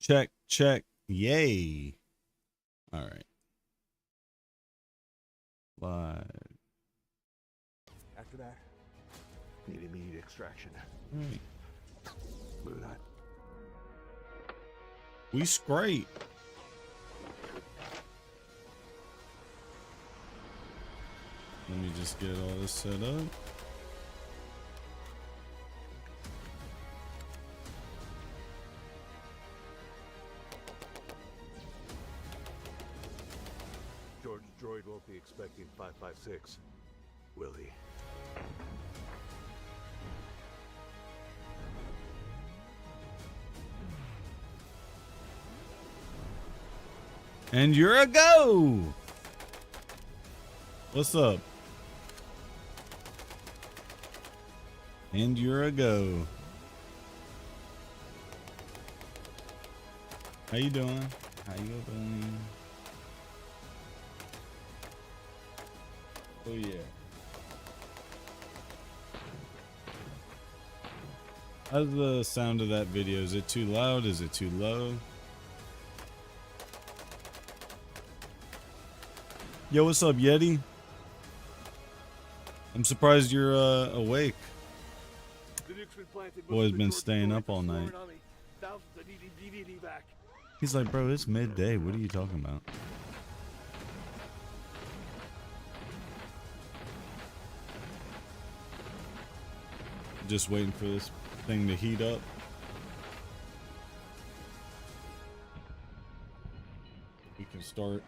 Check, check. Yay. All right. Live. After that, need immediate extraction. Right. Move that. We scrape. Let me just get all this set up. George Droid won't be expecting 556, will he? And you're a go. What's up? And you're a go. How you doing? How you doing? Oh yeah. How's the sound of that video? Is it too loud? Is it too low? Yo, what's up, Yeti? I'm surprised you're awake. Boy's been staying up all night. He's like, bro, it's midday. What are you talking about? Just waiting for this thing to heat up. We can start.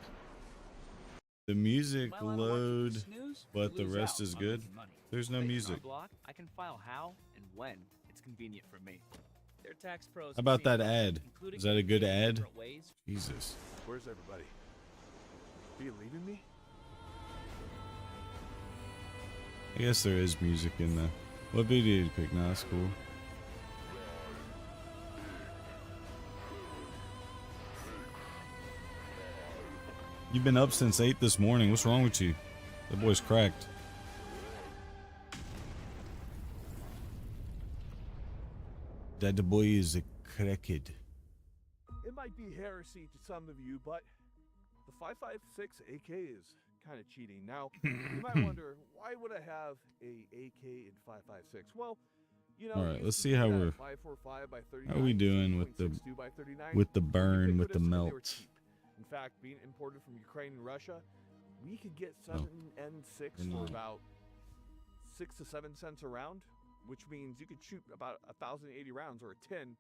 The music load, but the rest is good. There's no music. I can file how and when it's convenient for me. Their tax pros. How about that ad? Is that a good ad? Jesus. Where's everybody? Are you leaving me? I guess there is music in the. What video did you pick? Nah, that's cool. You've been up since 8 this morning. What's wrong with you? That boy's cracked. That the boy is a crackhead. It might be heresy to some of you, but the 556 AK is kind of cheating. Now, you might wonder, why would I have a AK in 556? Well, you know, all right, let's see how we're. 545 by 39, How are we doing with the burn, with the melt? In fact, being imported from Ukraine and Russia, we could get 7N6 for about 6 to 7 cents a round, which means you could shoot about 1,080 rounds or a 10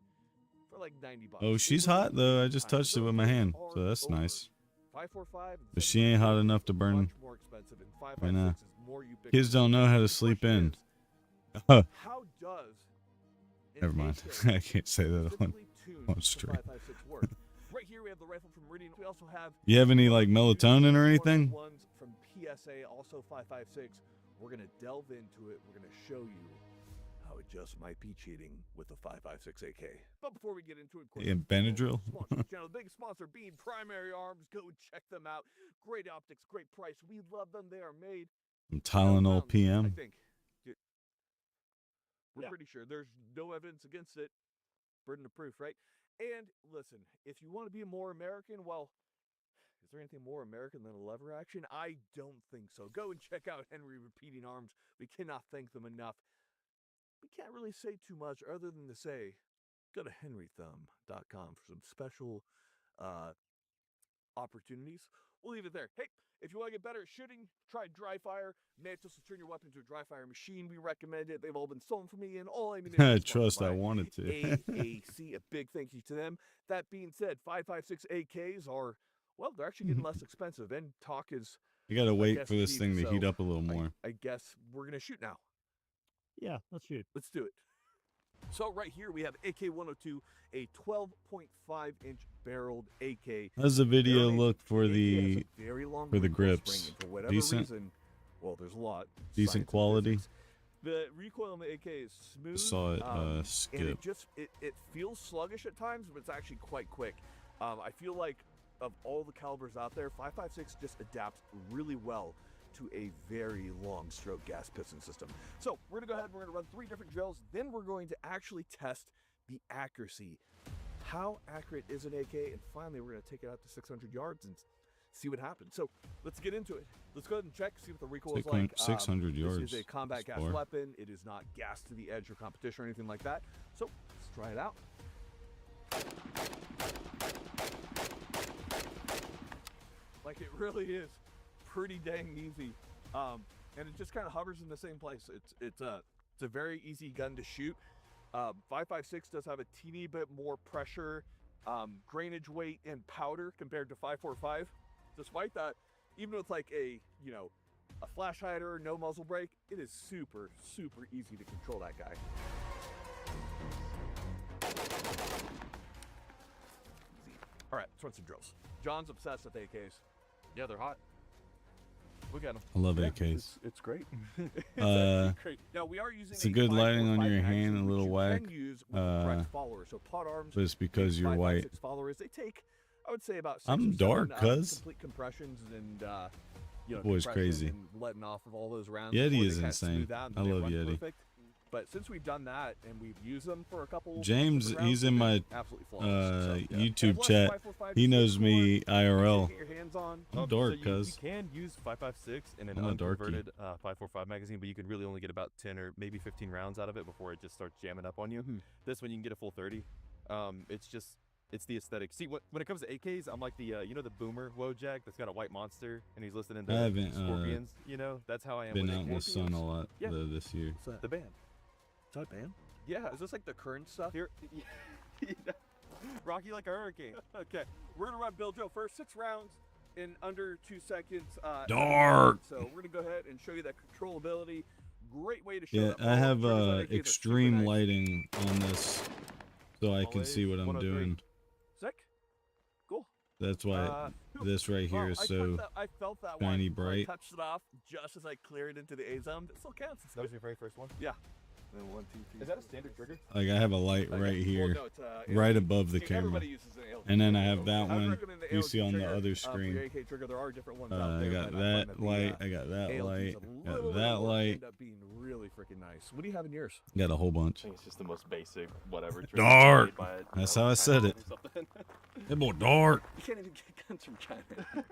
for like $90. Oh, she's hot though. I just touched it with my hand, so that's nice. 545, but she ain't hot enough to burn. much more expensive, and 556 is more ubiquitous. Kids don't know how to sleep in. How does Never mind. I can't say that on stream. Right here we have the rifle from Meridian. We also have. You have any like melatonin or anything? Ones from PSA, also 556. We're gonna delve into it. We're gonna show you how it just might be cheating with the 556 AK. But before we get into it, And Benadryl. Channel, the big sponsor being Primary Arms. Go check them out. Great optics, great price. We love them. They are made. Tylenol I PM. think. We're pretty sure there's no evidence against it. Burden of proof, right? And listen, if you want to be more American, well, is there anything more American than a lever action? I don't think so. Go and check out Henry Repeating Arms. We cannot thank them enough. We can't really say too much other than to say, go to henrythumb.com for some special opportunities. We'll leave it there. Hey, if you want to get better at shooting, try dry fire. Mantis will turn your weapon into a dry fire machine. We recommend it. They've all been stolen from me, and all ammunition. Trust, I wanted to. AAC, a big thank you to them. That being said, 556 AKs are, well, they're actually getting less expensive, and talk is. You gotta wait for this thing to heat up a little more. I guess we're gonna shoot now. Yeah, let's shoot. Let's do it. So right here we have AK-102, a 12.5-inch barreled AK. How's the video look for the grips? For decent. Reason, well, there's a lot. Decent quality. The recoil on the AK is smooth. I saw it skip. And it feels sluggish at times, but it's actually quite quick. I feel like of all the calibers out there, 556 just adapts really well to a very long stroke gas piston system. So we're gonna go ahead and we're gonna run 3 different drills. Then we're going to actually test the accuracy. How accurate is an AK? And finally, we're going to take it out to 600 yards and see what happens. So let's get into it. Let's go ahead and check, see what the recoil is like. 600 yards. This is a combat gas far. weapon. It is not gas to the edge or competition or anything like that. So let's try it out. Like, it really is pretty dang easy. And it just kind of hovers in the same place. It's a very easy gun to shoot. 5.56 does have a teeny bit more pressure, grainage weight, and powder compared to 5.45. Despite that, even with like a flash hider, no muzzle brake, it is super easy to control that guy. All right, let's run some drills. John's obsessed with AKs. Yeah, they're hot. Look at them. I love Yeah, AKs. It's great. Great. Now we are using It's a good lighting on 5.45 your hand, magazine, a little which you whack. can use with the correct follower. So pot arms, But it's because you're 5.56 white. followers, they take, I would say, about 6 I'm or 7, dark, cuz. complete compressions and Boy's compression crazy. and letting off of all those rounds. Yeti before they is kinda insane. smooth out and I they love run Yeti. perfect. But since we've done that and we've used them for a couple James, different rounds, he's in they've my been absolutely flawless. So, yeah. YouTube Plus, chat. 5.45 He is knows good me for IRL. get your hands on. I'm dark, You cuz. can use 5.56 in an I'm a darky. unconverted 5.45 magazine, but you can really only get about 10 or maybe 15 rounds out of it before it just starts jamming up on you. This one you can get a full 30. It's the aesthetic. See, when it comes to AKs, I'm like the the boomer Wojak that's got a white monster and he's listening to I haven't Scorpions. That's how I am. been with out in the AKs. sun a lot Yeah. this year. What's that? The band. Is that a band? Yeah. Is this like the current stuff? Here. Rocky like a hurricane. Okay, we're gonna run Bill Joe first. 6 rounds in under 2 seconds. Dark. So we're gonna go ahead and show you that controllability. Great way to show Yeah, that I power. have Triggers on AKs are super extreme nice. lighting on this, so I can see Always what I'm 103. doing. Sick. Cool. That's why this right Well, here is I so. felt that shiny one. bright. I touched it off just as I cleared into the A zone. It still counts. It's That was good. your very first one. Yeah. Then 1, 2, 3. Is that a standard trigger? Like I have a light Okay. right Well, here, no, it's, right ALG. above the See, camera, everybody uses an ALG and then I trigger, have so that I would one recommend the you see ALG on the trigger, other for screen. your AK trigger. There are different ones out I there, got but I find that the, light. I got that ALGs light. a little Got bit that more, light. end up being really freaking nice. What do you have in yours? Got a whole bunch. I think it's just the most basic whatever. trigger Dark. made by, That's how I said it. or something. That boy dark. You can't even get guns from China.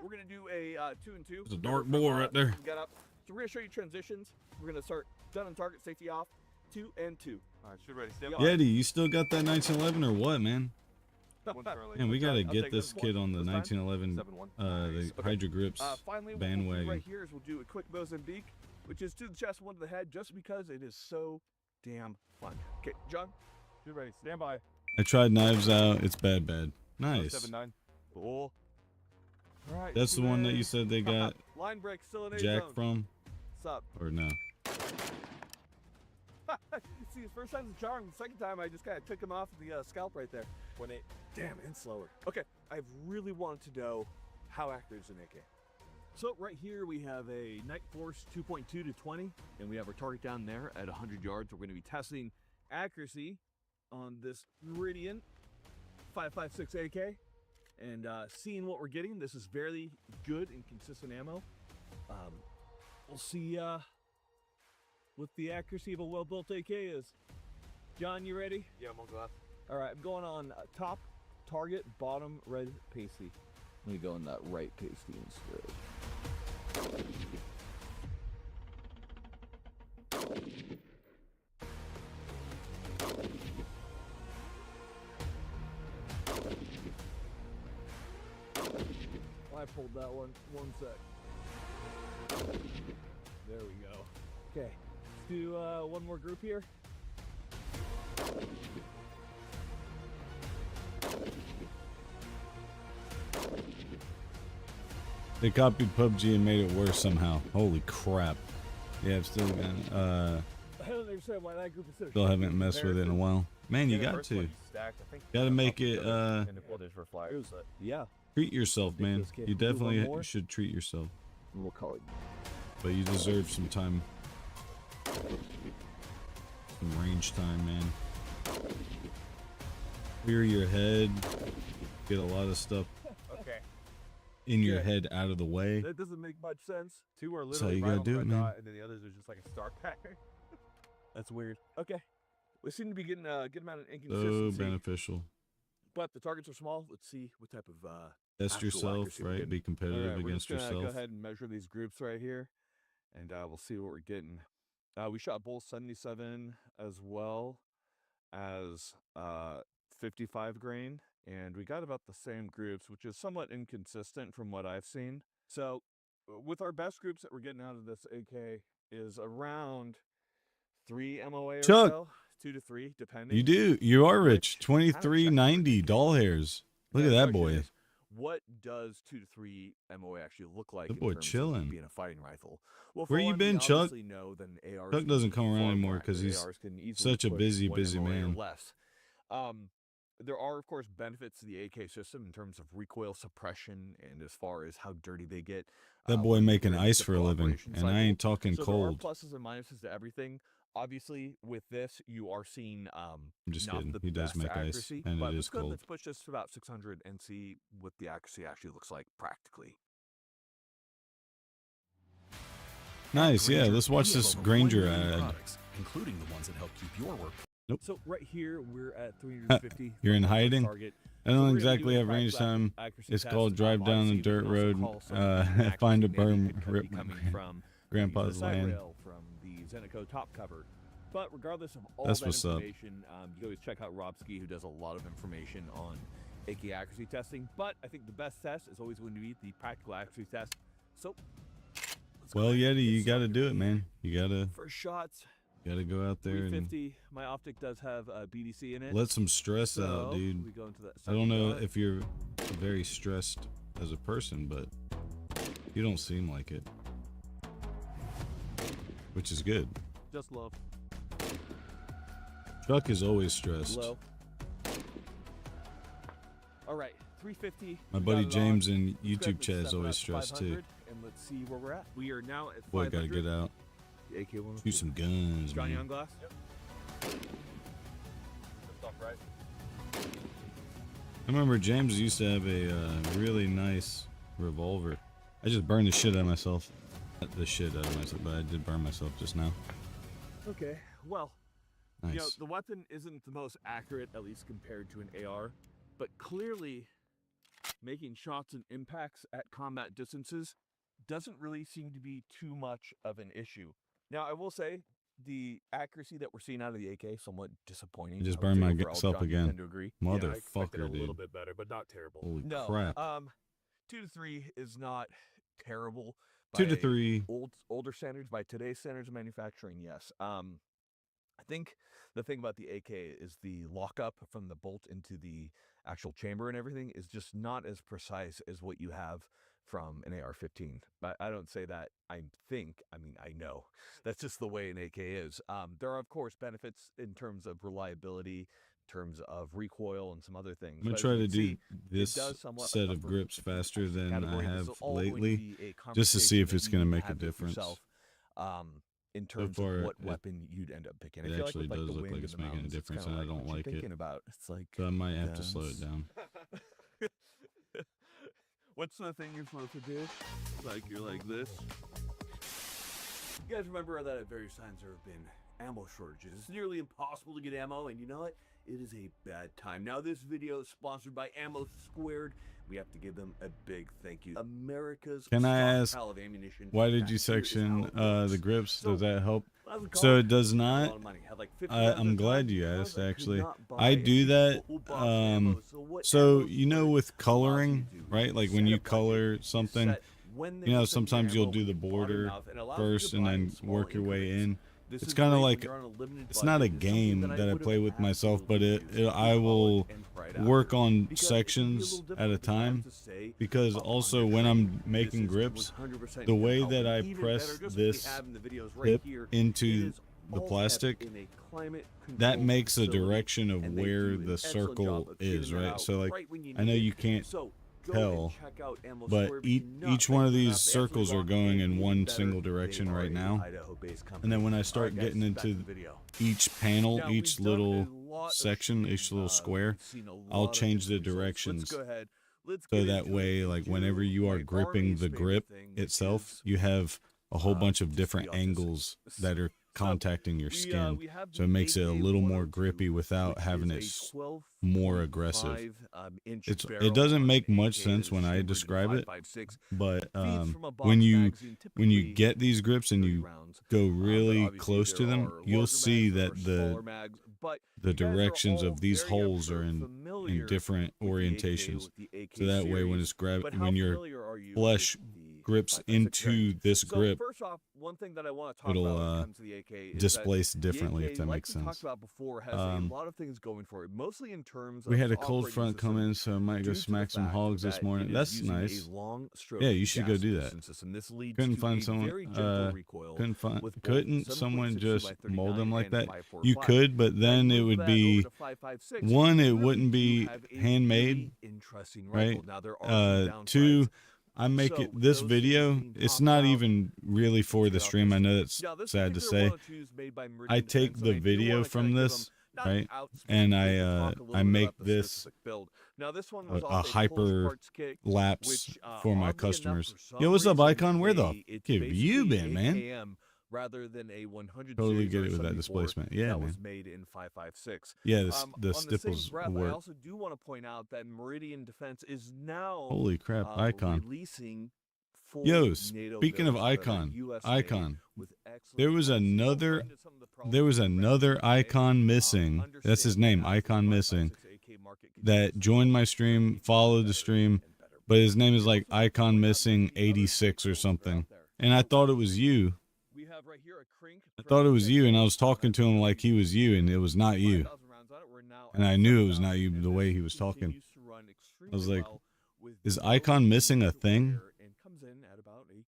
We're gonna do a 2 and 2. It's a dark boy right there. Get up. So we're gonna show you transitions. We're gonna start done on target, safety off, 2 and 2. All right, shoot ready. Stand by. Yeti, you still got that 1911 or what, man? One Charlie. Man, we gotta I'll get take this one kid on the this time. 1911, 7-1. the Okay. Hydra Grips Finally, what we'll do bandwagon. right here is we'll do a quick Mozambique, which is to the chest, 1 to the head, just because it is so damn fun. Okay, John. Shoot ready. Stand by. I tried Knives Out. It's bad. Nice. 7-9. Cool. All right. That's the one that you said they got Line break still in A Jack zone. from, What's up? or no? See, the first time's a charm. The second time, I just kind of took him off the scalp right there. 1-8. Damn, and slower. Okay, I've really wanted to know how accurate is an AK. So right here we have a Night Force 2.2 to 20, and we have our target down there at 100 yards. We're going to be testing accuracy on this Meridian 5.56 AK, and seeing what we're getting. This is very good and consistent ammo. We'll see what the accuracy of a well-built AK is. John, you ready? Yeah, I'm on glass. All right, I'm going on top target, bottom red pasty. Let me go on that right pasty instead. I pulled that one. 1 sec. There we go. Okay, let's do one more group here. They copied PUBG and made it worse somehow. Holy crap! Yeah, I've still got. I don't understand why that group is so Still haven't messed with it in a while. Man, you Yeah, the got first one to you stacked, I think, Gotta make top it, together, and the quarters for flyers, but Yeah, treat yourself, man. Ridiculous kid. You Do one definitely more? should treat yourself, we'll call it. but you deserve some time, some range time, man. Clear your head. Get a lot of stuff Okay. in your Yeah. head out of the way. That doesn't make much sense. 2 are That's how literally you right gotta on the do it, red man. dot, and then the others are just like a star pattern. That's weird. Okay. We seem to be getting a good amount of So inconsistency. beneficial. But the targets are small. Let's see what type of Test actual yourself, accuracy we're right? getting. Be competitive We're against just gonna yourself. go ahead and measure these groups right here, and we'll see what we're getting. We shot both 77 as well as 55 grain, and we got about the same groups, which is somewhat inconsistent from what I've seen. So with our best groups that we're getting out of this AK is around 3 MOA or Chuck, so, 2 to 3 depending. You are rich. Which, I haven't checked 2390 for doll hairs. Look Now, at the that question boy. is, what does 2 to 3 MOA actually look like That in boy terms chilling. of being a fighting rifle? Well, for Where you one, been, we Chuck? obviously know that an AR Chuck doesn't come around far anymore more 'cause accurate. he's ARs can easily such a push busy 1 MOA or man. less. There are, of course, benefits to the AK system in terms of recoil suppression and as far as how dirty they get. That boy when making we're in the ice for a typical living, operation and I cycle. ain't talking So cold. there are pluses and minuses to everything. Obviously, with this, you are seeing I'm just not kidding. the He does best make accuracy, ice, and but it let's is go. cold. Let's push this to about 600 and see what the accuracy actually looks like practically. Nice, yeah. Let's watch this Granger ad. including the ones that help keep your work. Nope. So right here, we're at 350. You're in from our first hiding? target. I So don't we're gonna exactly do a have range practical time. accuracy It's test. called drive down the Obviously, we dirt can also road, call some accuracy find a maybe berm, could rip be coming from Grandpa's the side land. rail from the Zenico top cover. But regardless of all That's that what's up. information, you can always check out Robski, who does a lot of information on AK accuracy testing. But I think the best test is always going to be the practical accuracy test. So, let's go Well, ahead and Yeti, get you got to started. do it, man. You First shots, got to go out there and 350. My optic does have a BDC in it. let some stress So, out, dude. we go into that I don't second know shot. if you're very stressed as a person, but you don't seem like it, which is good. Just low. Chuck is always stressed. Low. All right, 350. My we buddy got it on. James in Let's go ahead YouTube and chat is step it always up to stressed too. 500, and let's see where we're at. We are now at Boy, 500. got to get out. The AK-102. Shoot some guns, Johnny man. on glass. I remember James used to have a really nice revolver. I just burned the shit out of myself. Not the shit out of myself, but I did burn myself just now. Okay, well, Nice. you know, the weapon isn't the most accurate, at least compared to an AR, but clearly making shots and impacts at combat distances doesn't really seem to be too much of an issue. Now, I will say the accuracy that we're seeing out of the AK is somewhat disappointing. I just would burned say overall. myself John, you again. tend to agree? Yeah, I expected a Motherfucker, little dude. bit better, but not terrible. Holy No. crap. 2 to 3 is not terrible. 2 to by 3. older standards, by today's standards of manufacturing, yes. I think the thing about the AK is the lockup from the bolt into the actual chamber and everything is just not as precise as what you have from an AR-15. But I don't say that I know. That's just the way an AK is. There are, of course, benefits in terms of reliability, in terms of recoil, and some other things. I'm going But to as try you to can do see, this it does somewhat set of suffer grips from the faster accuracy than I category. This have is all going to lately, be a just to see if conversation it's that going to you make a have with difference. yourself, in terms far, of what it- weapon you'd end up picking. it I feel actually like with, does the look wind like and it's the making a mountains, difference, kinda and I like, don't what you like it. thinking about? It's like, So I might have to slow guns. it down. What's the thing you're supposed to do? Like, you're like this. You guys remember that at various times there have been ammo shortages. It's nearly impossible to get ammo, and you know what? It is a bad time. Now, this video is sponsored by Ammo Squared. We have to give them a big thank you. America's Can I ask, stockpile of ammunition. why did That you here is section how it works. the grips? So, Does that help? when I was in So college, it does I had a not. lot of money. Had like 50 I'm rounds at a glad time. you Because asked, I could actually. not buy I a do that. full box of ammo. What So Ammo you know, Squared with allows you coloring, to do right? is Like when set you a budget, color you something, set when they you know, will send you sometimes you'll ammo do the when you border bought enough, and allows you first to and buy in then small work your way increments. in. This It's is kind of great when like, you're on a limited it's not a budget. It's something game that I that I would play have with myself, but absolutely used I in will college and right work after. on Because it can be a sections little at a difficult time, to say because up on also your when screen. I'm This making is grips, 100% the way help, that and I even press better, just what we this have in the videos right tip here, into it is the all plastic, kept in a climate that controlled makes a facility, direction of and they where do an the excellent circle job of getting is, that right? out So like, right when you I know need you it. can't So go tell, and check out Ammo but Squared. We cannot each one of thank them these enough. They absolutely circles are rock, going and in one better, single they direction are right a now. Idaho-based company. And then when I All start right, guys, getting back to into the video. each panel, Now, each we've done little a lot of section, shooting, each little square, we've seen a I'll lot of change the different results. directions. Let's go ahead. Let's So get that into way, it like and whenever do you are my gripping Barney's the favorite grip thing, which itself, is, you have a whole bunch of to different speed up this angles that are contacting your we skin, we have so it the makes it a little more AK-102, grippy without which having is it a 12.5 more aggressive. inch It barrel doesn't on make an much AK sense that is when I chambered in describe it, 5.56. but Feeds from a box when you magazine, when you typically get these grips and 30 you rounds. go But really obviously close to there them, are you'll larger see mags, there that are smaller mags, but the you guys are directions all of these very, I'm holes are sure, in familiar different with the AK, orientations. with the AK So that way, when series, it's but how when your familiar are you flesh with the grips 5.56 into variant? this So grip, first off, one thing that I want to talk it'll about when it comes to the AK is that displace the differently, AK, if that like makes we talked sense. about before, has a lot of things going for it, mostly in terms of We had its a cold operating front come system, in, so I might go due to the smack some fact hogs this that morning. it is That's using nice. a long stroke Yeah, you should go gas do that. piston system. This leads Couldn't to find a someone. very gentle recoil with both Couldn't 7.62 someone by just mold 39 them like and that? 5.45. You could, but Now, then you it move would that over be to 5.56, one. It you really wouldn't do be have a handmade, really interesting right? rifle. Now, there are some downsides. Two, I make So it this those things video. being It's talked not about, even really for check the out stream. this. I know that's Now, this sad to particular say. 102 is made by I Meridian take Defense, the and I do video wanna from kinda give this, them, right, not out and specifically, but talk a I little bit make about the this specific build. Now, this one was a off a Polish hyper parts kit, lapse which, for my oddly enough, customers. for some Yo, what's up, reason, Icon? Where the it's fuck have you basically been, man? AKM rather than a 100 Totally series get or it with that 74 displacement. Yeah, that man. was made in 5.56. Yeah, the On the same stipples breath, I work. also do want to point out that Meridian Defense is now Holy crap, Icon. releasing full Yo, NATO speaking of builds that are Icon, US Icon, made with excellent there was parts. You won't another run into some of the problems there was that you ran another into today. Icon missing. That's his Understand name, that as the Icon missing. 5.56 AK market That continues to joined my grow, stream, there'll be followed the better stream, and better but his builds. name is We like also want to Icon point out Missing the other 86 or builds that are out something. there. And I So thought it was you. we have right here a Crink I from thought it was you, and I was PSA, talking to him like he was you, and it was not you. 5,000 rounds on it. We're now And at I knew it was 7,000, not you and the way this he was talking. continues to run I extremely was like, well with is no Icon missing a major thing? wear and comes in at about $1,000.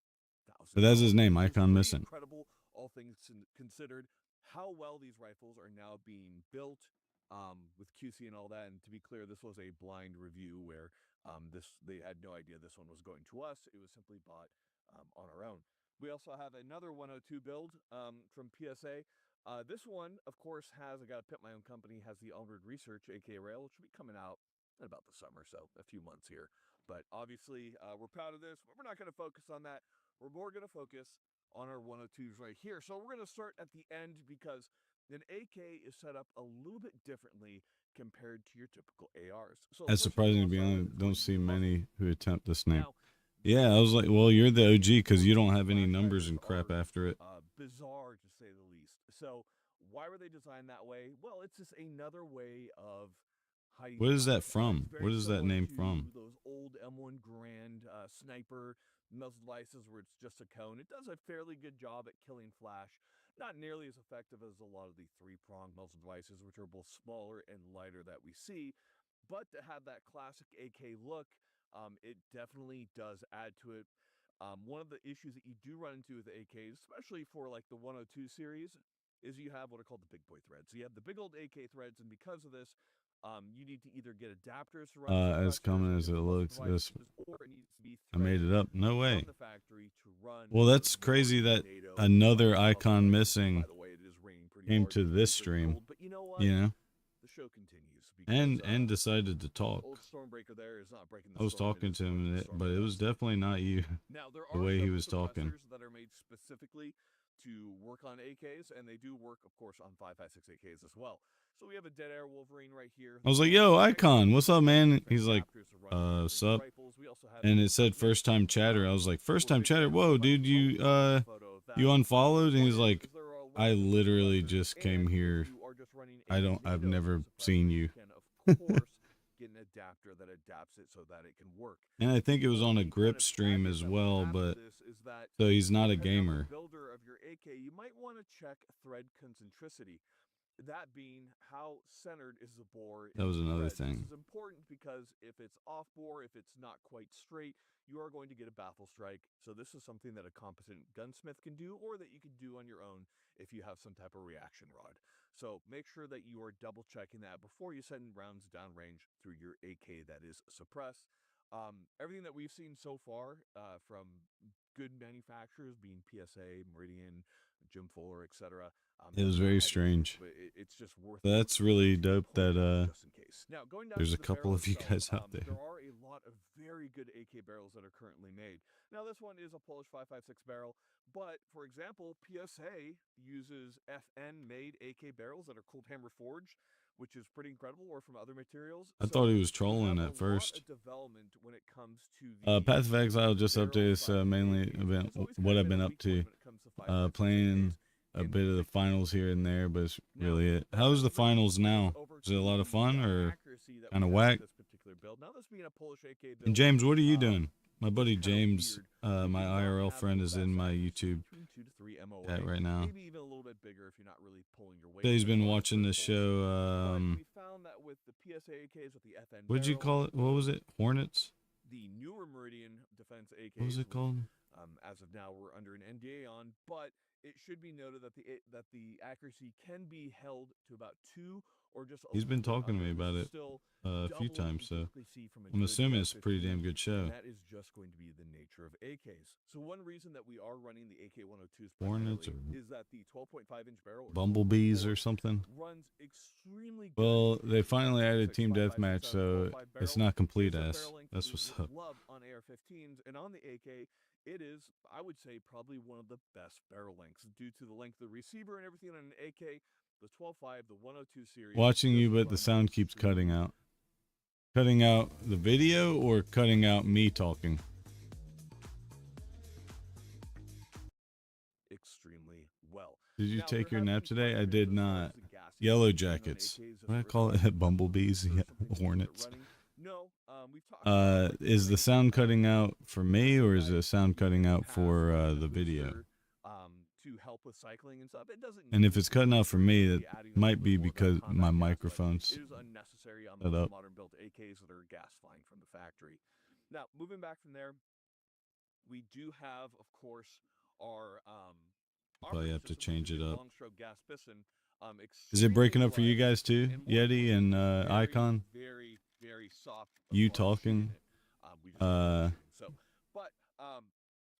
But that's his name, Which is Icon pretty Missing. incredible, all things considered, how well these rifles are now being built with QC and all that. And to be clear, this was a blind review where they had no idea this one was going to us. It was simply bought on our own. We also have another 102 build from PSA. This one, of course, I got to pit my own company, has the Onward Research AK rail, which will be coming out in about the summer, so a few months here. But obviously, we're proud of this. But we're not going to focus on that. We're more going to focus on our 102s right here. So we're going to start at the end because an AK is set up a little bit differently compared to your typical ARs. So That's first surprising to off, be I'll start honest. with Don't the see muzzle. many who attempt this name. Now, Yeah, I was like, well, you're the OG because you don't have any numbers and crap after it. Bizarre to say the least. So why were they designed that way? Well, it's just another way of hiding. What is that it's from? very What is that similar name to from? Those old M1 Grand sniper muzzle devices where it's just a cone. It does a fairly good job at killing flash. Not nearly as effective as a lot of the three-prong muzzle devices, which are both smaller and lighter that we see. But to have that classic AK look, it definitely does add to it. One of the issues that you do run into with AKs, especially for like the 102 series, is you have what are called the big boy threads. So you have the big old AK threads, and because of this, you need to either get adapters to run As common as it looks, this or it needs to be I made it up. No way. from the factory to run. Well, that's those crazy more that NATO another muzzle Icon devices. Missing By the way, it is raining pretty came hard to because this it's stream, cold, but you know what? you know, The show continues because, and decided to talk. old Stormbreaker there is not breaking the I was storm, it talking is to him, storming and the it, storm but it with was us. definitely not you. Now, there the are way he several was talking. suppressors that are made specifically to work on AKs, and they do work, of course, on 5.56 AKs as well. So we have a Dead Air Wolverine right here. I was like, yo, Icon, what's up, man? He's like, Adapters to run these sup? rifles. We also have And the it said Cutlass, first time chatter. I was like, first for time which chatter? there Whoa, is dude, you a photo of that. you unfollowed? And he's One like, is there are I electrical literally suppressors, just and came if here. you are just running I a don't, I've NATO never suppressor, seen you. can, of course, get an adapter that adapts it so that it can work. And I think it was on a Only kind grip of stream caveat as that we well, have to but this is that so he's not a depending on the gamer. builder of your AK, you might want to check thread concentricity. That being how centered is the bore. That was in the another threads. thing. This is important because if it's off bore, if it's not quite straight, you are going to get a baffle strike. So this is something that a competent gunsmith can do, or that you can do on your own if you have some type of reaction rod. So make sure that you are double checking that before you send rounds downrange through your AK that is suppressed. Everything that we've seen so far from good manufacturers, being PSA, Meridian, Jim Fuller, etc. It was very strange. But it's just worth. That's really dope that Just in case. Now, going down there's to a the couple barrel of you itself, guys out there. There are a lot of very good AK barrels that are currently made. Now, this one is a Polish 5.56 barrel, but for example, PSA uses FN-made AK barrels that are cold hammer forged, which is pretty incredible, or from other materials. I So thought he was we trolling have at a first. lot of development when it comes to the Path of Exile just barrel updated side of mainly AKs. about It's always what kind of I've been a up weak point to. when it comes to 5.56 Playing AKs a in bit of the big finals here and there, but it's really it. now, How's the that brings finals us now? over Is it a to lot of the, fun or accuracy that kind of we have with whack? this particular build. Now, this being a Polish AK build, And James, what are you um, doing? My buddy it's kinda James, weird. We my do not IRL have friend, the is best in my accuracy, YouTube between 2 to 3 MOA, chat right now. maybe even a little bit bigger if you're not really pulling your weight. He's as been far as watching the pulls. show. But we found that with the PSA AKs with the FN What'd you barrel, call it? What was it? Hornets? the newer Meridian Defense AKs, What was it which, called? as of now we're under an NDA on, but it should be noted that the accuracy can be held to about 2 or just a He's been little bit talking to under, me which about is it still a few double what times, we so typically see from a I'm good assuming it's a pretty AR-15, damn good show. and that is just going to be the nature of AKs. So one reason that we are running the AK-102s Hornets primarily or is that the 12.5-inch barrel, or bumblebees 12.4, or something. runs extremely good. Well, they finally compared to added the Team 6.56, Deathmatch, so 12.5 it's barrel. not complete It's a ass. barrel length That's that we what's up. love on AR-15s, and on the AK, it is, I would say, probably one of the best barrel lengths due to the length of the receiver and everything on an AK. The 12.5, the 102 series. Watching you, just but the runs sound keeps extremely cutting out. Cutting out the video or cutting out me talking? extremely well. Did you Now, take there your have nap been today? I questions did as far not. as the gassing Yellow and on jackets. AKs as What do I far as call how it? Bumblebees? or Yeah, something to keep it hornets. running. No, we've talked about like Is the sound cutting out for me or is the sound cutting out have for a the video? booster, to help with cycling and stuff. It doesn't. And if need it's to, cutting out for me, really that adding a might little be bit more of that because combat my gas, but microphone's it is unnecessary on set most up. modern built AKs that are gas flying from the factory. Now, moving back from there, we do have, of course, our Probably have to change it up. long stroke gas piston. Is it breaking up for you extremely guys too, reliable, and more Yeti and importantly, very, Icon? very, very soft. You as far as shooting talking? it. We just love shooting. So, but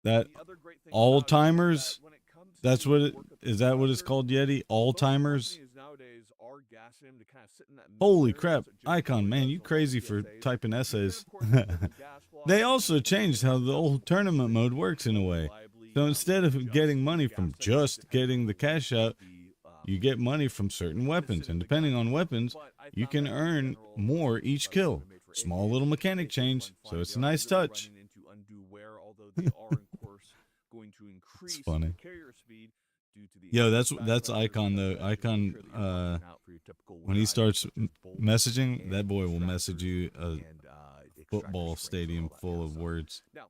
That the other great thing all about it is timers? that when it comes That's to what it work with is. That what it's compressor, called, Yeti? All most timers? companies nowadays are gassing them to kind of sit in that middle Holy area. crap, That's what Jim Icon, Fuller man, does you on all crazy the for PSAs. typing You can, essays. of course, put them in gas blocks, They and also you can changed how the old tournament mode works in a way. reliably, So instead of adjust getting the money gas from that just depends getting on the length cash of out, the, you get money from certain weapons. And depending on weapons, but I you found can that in earn general, more those each compressors kill. that are made for Small AKs, little they mechanic do run change, so fine. it's They a aren't nice really touch. running into undue wear, although they are, of course, going to increase funny. the carrier speed due to the Yo, increased that's back pressure, Icon such though. that you'll make Icon, sure that you're pumping out for your typical when he wood starts items such as bolts messaging, and that boy will message extractors you a and football extractor springs and stadium all that full kind of stuff. words. Now,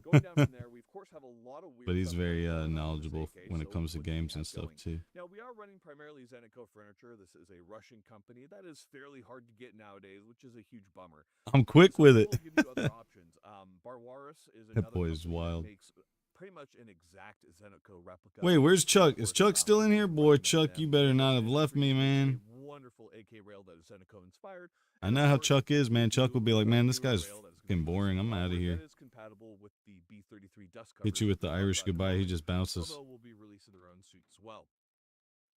going down from there, we of course have a lot of weird But he's stuff very going on this knowledgeable AK, when it so comes to what do we games and have stuff going? too. Now, we are running primarily Zeneco furniture. This is a Russian company that is fairly hard to get nowadays, which is a huge bummer. I'm quick Some with it. people give you other options. Barwaris is That another boy is company wild. that makes pretty much an exact Zeneco replica. Wait, where's Chuck? Of Is course, Chuck still in here? Boy, recommend Chuck, them. you better They not have can left me, produce man. a wonderful AK rail that is Zeneco inspired. I And know of how course, Chuck is, we man. Chuck do will be like, a man, this newer guy's rail that is fucking gonna be boring. I'm used out of longer here. That is compatible with the B33 dust Hit covers you with that the we talked Irish about in goodbye. He college, just bounces. although we'll be releasing their own suits as well.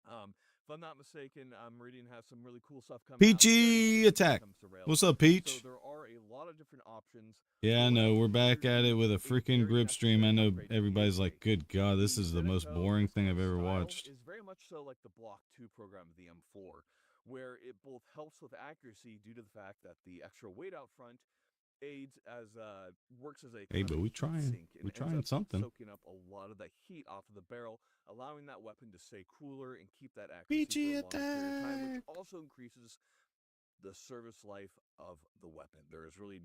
If I'm not mistaken, Meridian has some really cool stuff coming out Peachy very soon when it attack. comes to rails. What's up, So Peach? there are a lot of different options. Yeah, I But what know. else We're is back here at to it with a do? freaking Very grip stream. I necessary know upgrade to the everybody's PSA. like, good God, this The is the most Zeneco boring thing I've ever style watched. is very much so like the Block 2 program of the M4, where it both helps with accuracy due to the fact that the extra weight out front aids as works as a Hey, kind of but a we heat trying. sink and We ends trying up something. soaking up a lot of the heat off of the barrel, allowing that weapon to stay cooler and keep that accuracy for a longer period of time, which also increases the service life of the weapon. There is really,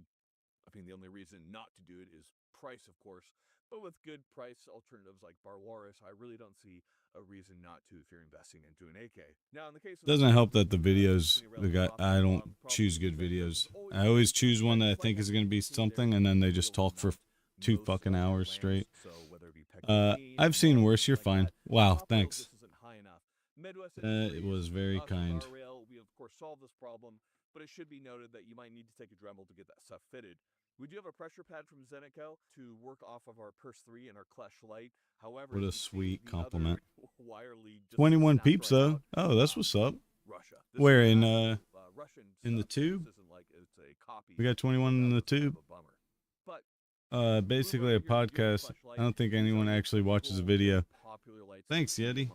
I mean, the only reason not to do it is price, of course, but with good price alternatives like Barwaris, I really don't see a reason not to if you're investing into an AK. Now, in the case of Doesn't help that the videos, Symphony Rail the guy, top I and don't bottom, choose probably good the videos. is always I always good. choose one that I Slight think is going to be accuracy there something, and then they will just talk for mount 2 most fucking likely hours lands, straight. so whether it be Pectorine, I've seen Mars, worse. You're things like fine. that. Wow, Top rail thanks. just isn't high enough. Midwest It Industries, was very us with kind. our rail, we of course solve this problem, but it should be noted that you might need to take a Dremel to get that stuff fitted. We do have a pressure pad from Zeneco to work off of our Purse 3 and our Clash Light. However, What a as you can see, sweet the compliment. other Fire League. Just 21 snapped peeps right though. out, Oh, that's what's up. Russia. Where, is in, actual, Russian in the stuff, so tube? This isn't like it's a copy. We got 21 in the That's kind of tube. a bummer. But Basically a podcast. I don't think anyone actually watches a video. Thanks, Yeti.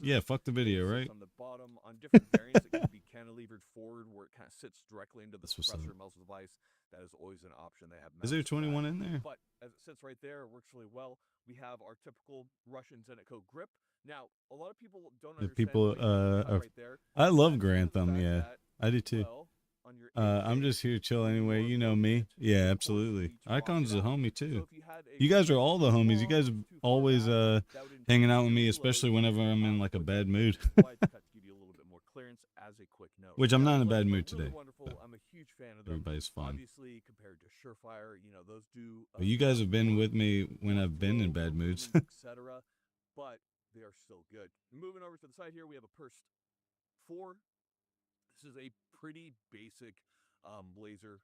Yeah, fuck the video, right? On the bottom on different variants, it can be cantilevered forward, where it kind of sits directly into the That's what's up. suppressor muzzle device. That is always an option. They have. Is there mounts for that. 21 in there? But as it sits right there, it works really well. We have our typical Russian Zenitco grip. Now, a lot of people don't The understand. people, what you have are- right there. I love That's due to Grand the Thumb, fact yeah. that, I do too. well, on your I'm AK, just here to chill anyway. you You are know me. limited, Yeah, of course, absolutely. you need to rock Icon's it a out. homie So too. if you had a You guys are grip all the too homies. You long, guys too far always back, that would hanging increase out with your me, reload, especially whenever I'm in like a quicker. bad mood. Wide cut to give you a little bit more clearance as a quick note. Which I'm Now, not in a those bad are mood really today, wonderful. but I'm a huge fan of them. Everybody's fun. Obviously, compared to Surefire, you know, those do. But you guys have been with me when I've been in bad moods. etc. But they are still good. Moving over to the side here, we have a Purse 4. This is a pretty basic laser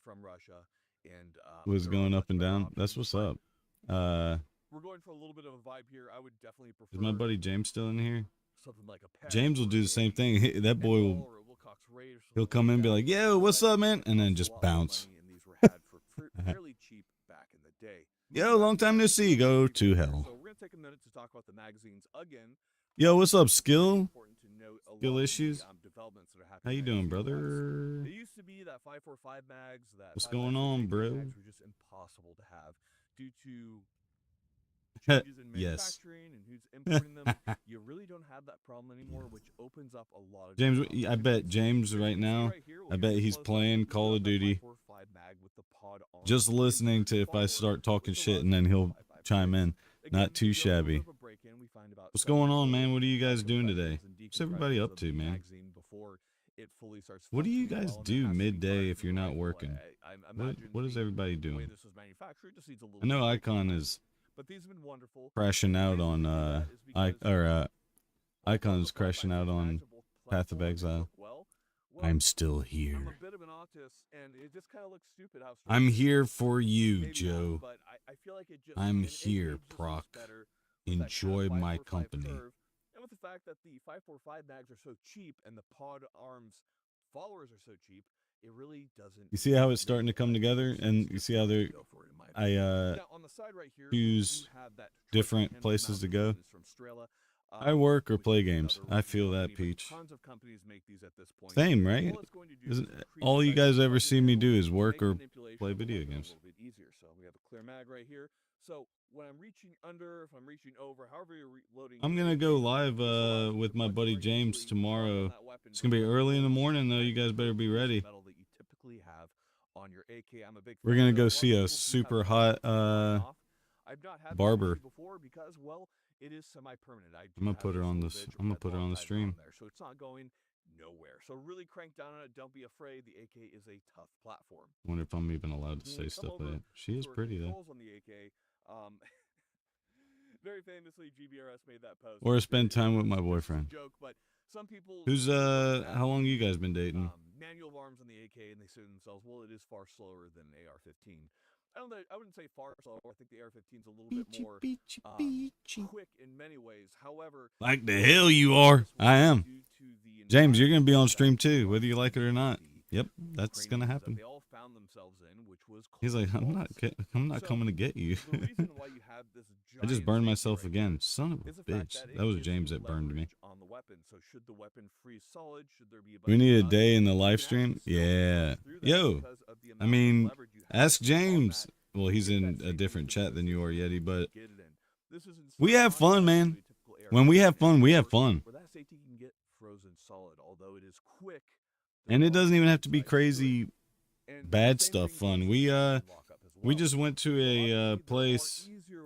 from Russia, and Was there are going much up and better down. options, That's what's but up. We're going for a little bit of a vibe here. I would definitely prefer. Is my buddy James still in here? Something like a James will do the same thing. That boy Pinball will. or a Wilcox Raid or He'll something come in and be that. like, "Yo, what's up, man?" And then Costs a just lot more bounce. money, and these were had for fairly cheap back in the day. Yo, long time no see. Go to hell. So we're gonna take a minute to talk about the magazines again. Yo, what's up, Skill? Important to note a Skill lot of the, issues? developments that are How happening you in doing, magazine wise. brother? They used to be that 545 mags. That What's 5.56 going on, AK bro? Mags were just impossible to have due to changes in Yes. manufacturing and who's importing them. You really don't have that problem anymore, which opens up a lot of James, different I bet opportunities. James So you right can see now, right here, we'll I get bet a he's close-up. playing We've Call got of that Duty. 545 mag with the pod on Just it. listening It's to if I follower, start talking which shit, allows and then you to he'll 5.56. chime in. Again, Not too we do a little bit shabby. of a break-in. We find about What's 7 going on, photos man? What are you guys of doing today? impressions and What's everybody decompressions up of to, the man? magazine before it fully starts What do you functioning guys well, and it do has to be midday fired if from you're the not rifle. working? I imagine What is the everybody way doing? this was manufactured just needs a little I know bit of Icon tweaking. is But these have been wonderful. crashing And the out reason on we do that is because Icon's although the crashing out 5.56 on mags of both Path of platforms Exile. work well, I'm still I'm a here. bit of an autist, and it just kind of looks stupid how I'm straight it here is. for you, Maybe not, Joe. but I feel like it just I'm an AK here, just looks Proc. better with that kind of Enjoy my 5.45 company. curve, and with the fact that the 5.45 mags are so cheap and the pod arms followers are so cheap, it really doesn't. You see how it's starting to come together, and you see how they're. Go for it, in my opinion. Now, on the side right here, we choose do have that different handle places to mount go. business from Strela, I work or which play is games. another I Russian feel that, company, but Peach. tons of companies make these at this point. Same, right? All it's going to do Isn't is increase all you the guys size of ever the see me handle do is to work make or manipulation play of the video weapon games? a little bit easier. So we have a clear mag right here. So when I'm reaching under, if I'm reaching over, however you're loading. I'm your gonna AK, go live this allows you with to my much buddy more James easily sharpen tomorrow. that weapon It's gonna be versus early in the the morning though. You guys better be ready. metal that you typically have on your AK. I'm a big We're fan gonna of go it. A lot of see a people do have super that hot off. I've not had this barber. issue before because, well, it is semi-permanent. I do I'm gonna have put her this on little this. bitch I'm gonna with that put her on the long stream. there, so it's not going nowhere. So really crank down on it. Don't be afraid. The AK is a tough platform. Wonder if I'm even allowed to say Come stuff over like that. She is to our pretty though. controls on the AK. Very famously, GBRS made that post. Or spend It's a- time with my it's a boyfriend. joke, but some people Who's look at that, how long you guys been dating? manual of arms on the AK, and they say to themselves, well, it is far slower than AR-15. I wouldn't say far slower. I think the AR-15 is a little bit more quick in many ways. However, Like the hell you are. I am. due to the James, you're gonna be on environment stream that too, the whether you like it or not. the Yep, that's gonna craniums that happen. They all found themselves in, which was He's like, close I'm not calls. I'm not So, coming to get you. The reason why you have this I just giant burned safety myself right again. here Son of a is the fact bitch. that it That was gives you James that burned me. leverage on the weapon. So should the weapon freeze solid, should there be a We bunch need of a dust, day in the you live can stream. actually still Yeah. push through that Yo. because of the I amount of mean, leverage you have ask on James. that Well, he's to get in that a safety different position chat than you to are, Yeti, but get it in. This is in we stark have fun, contrast man. to a typical When we have AR-15 fun, we have or fun. where that safety can get frozen solid, although it is quick. And there it are doesn't even have to be sides it. crazy And bad the same stuff thing fun. goes We with lockup as we well. just went to So a obviously, there are place easier,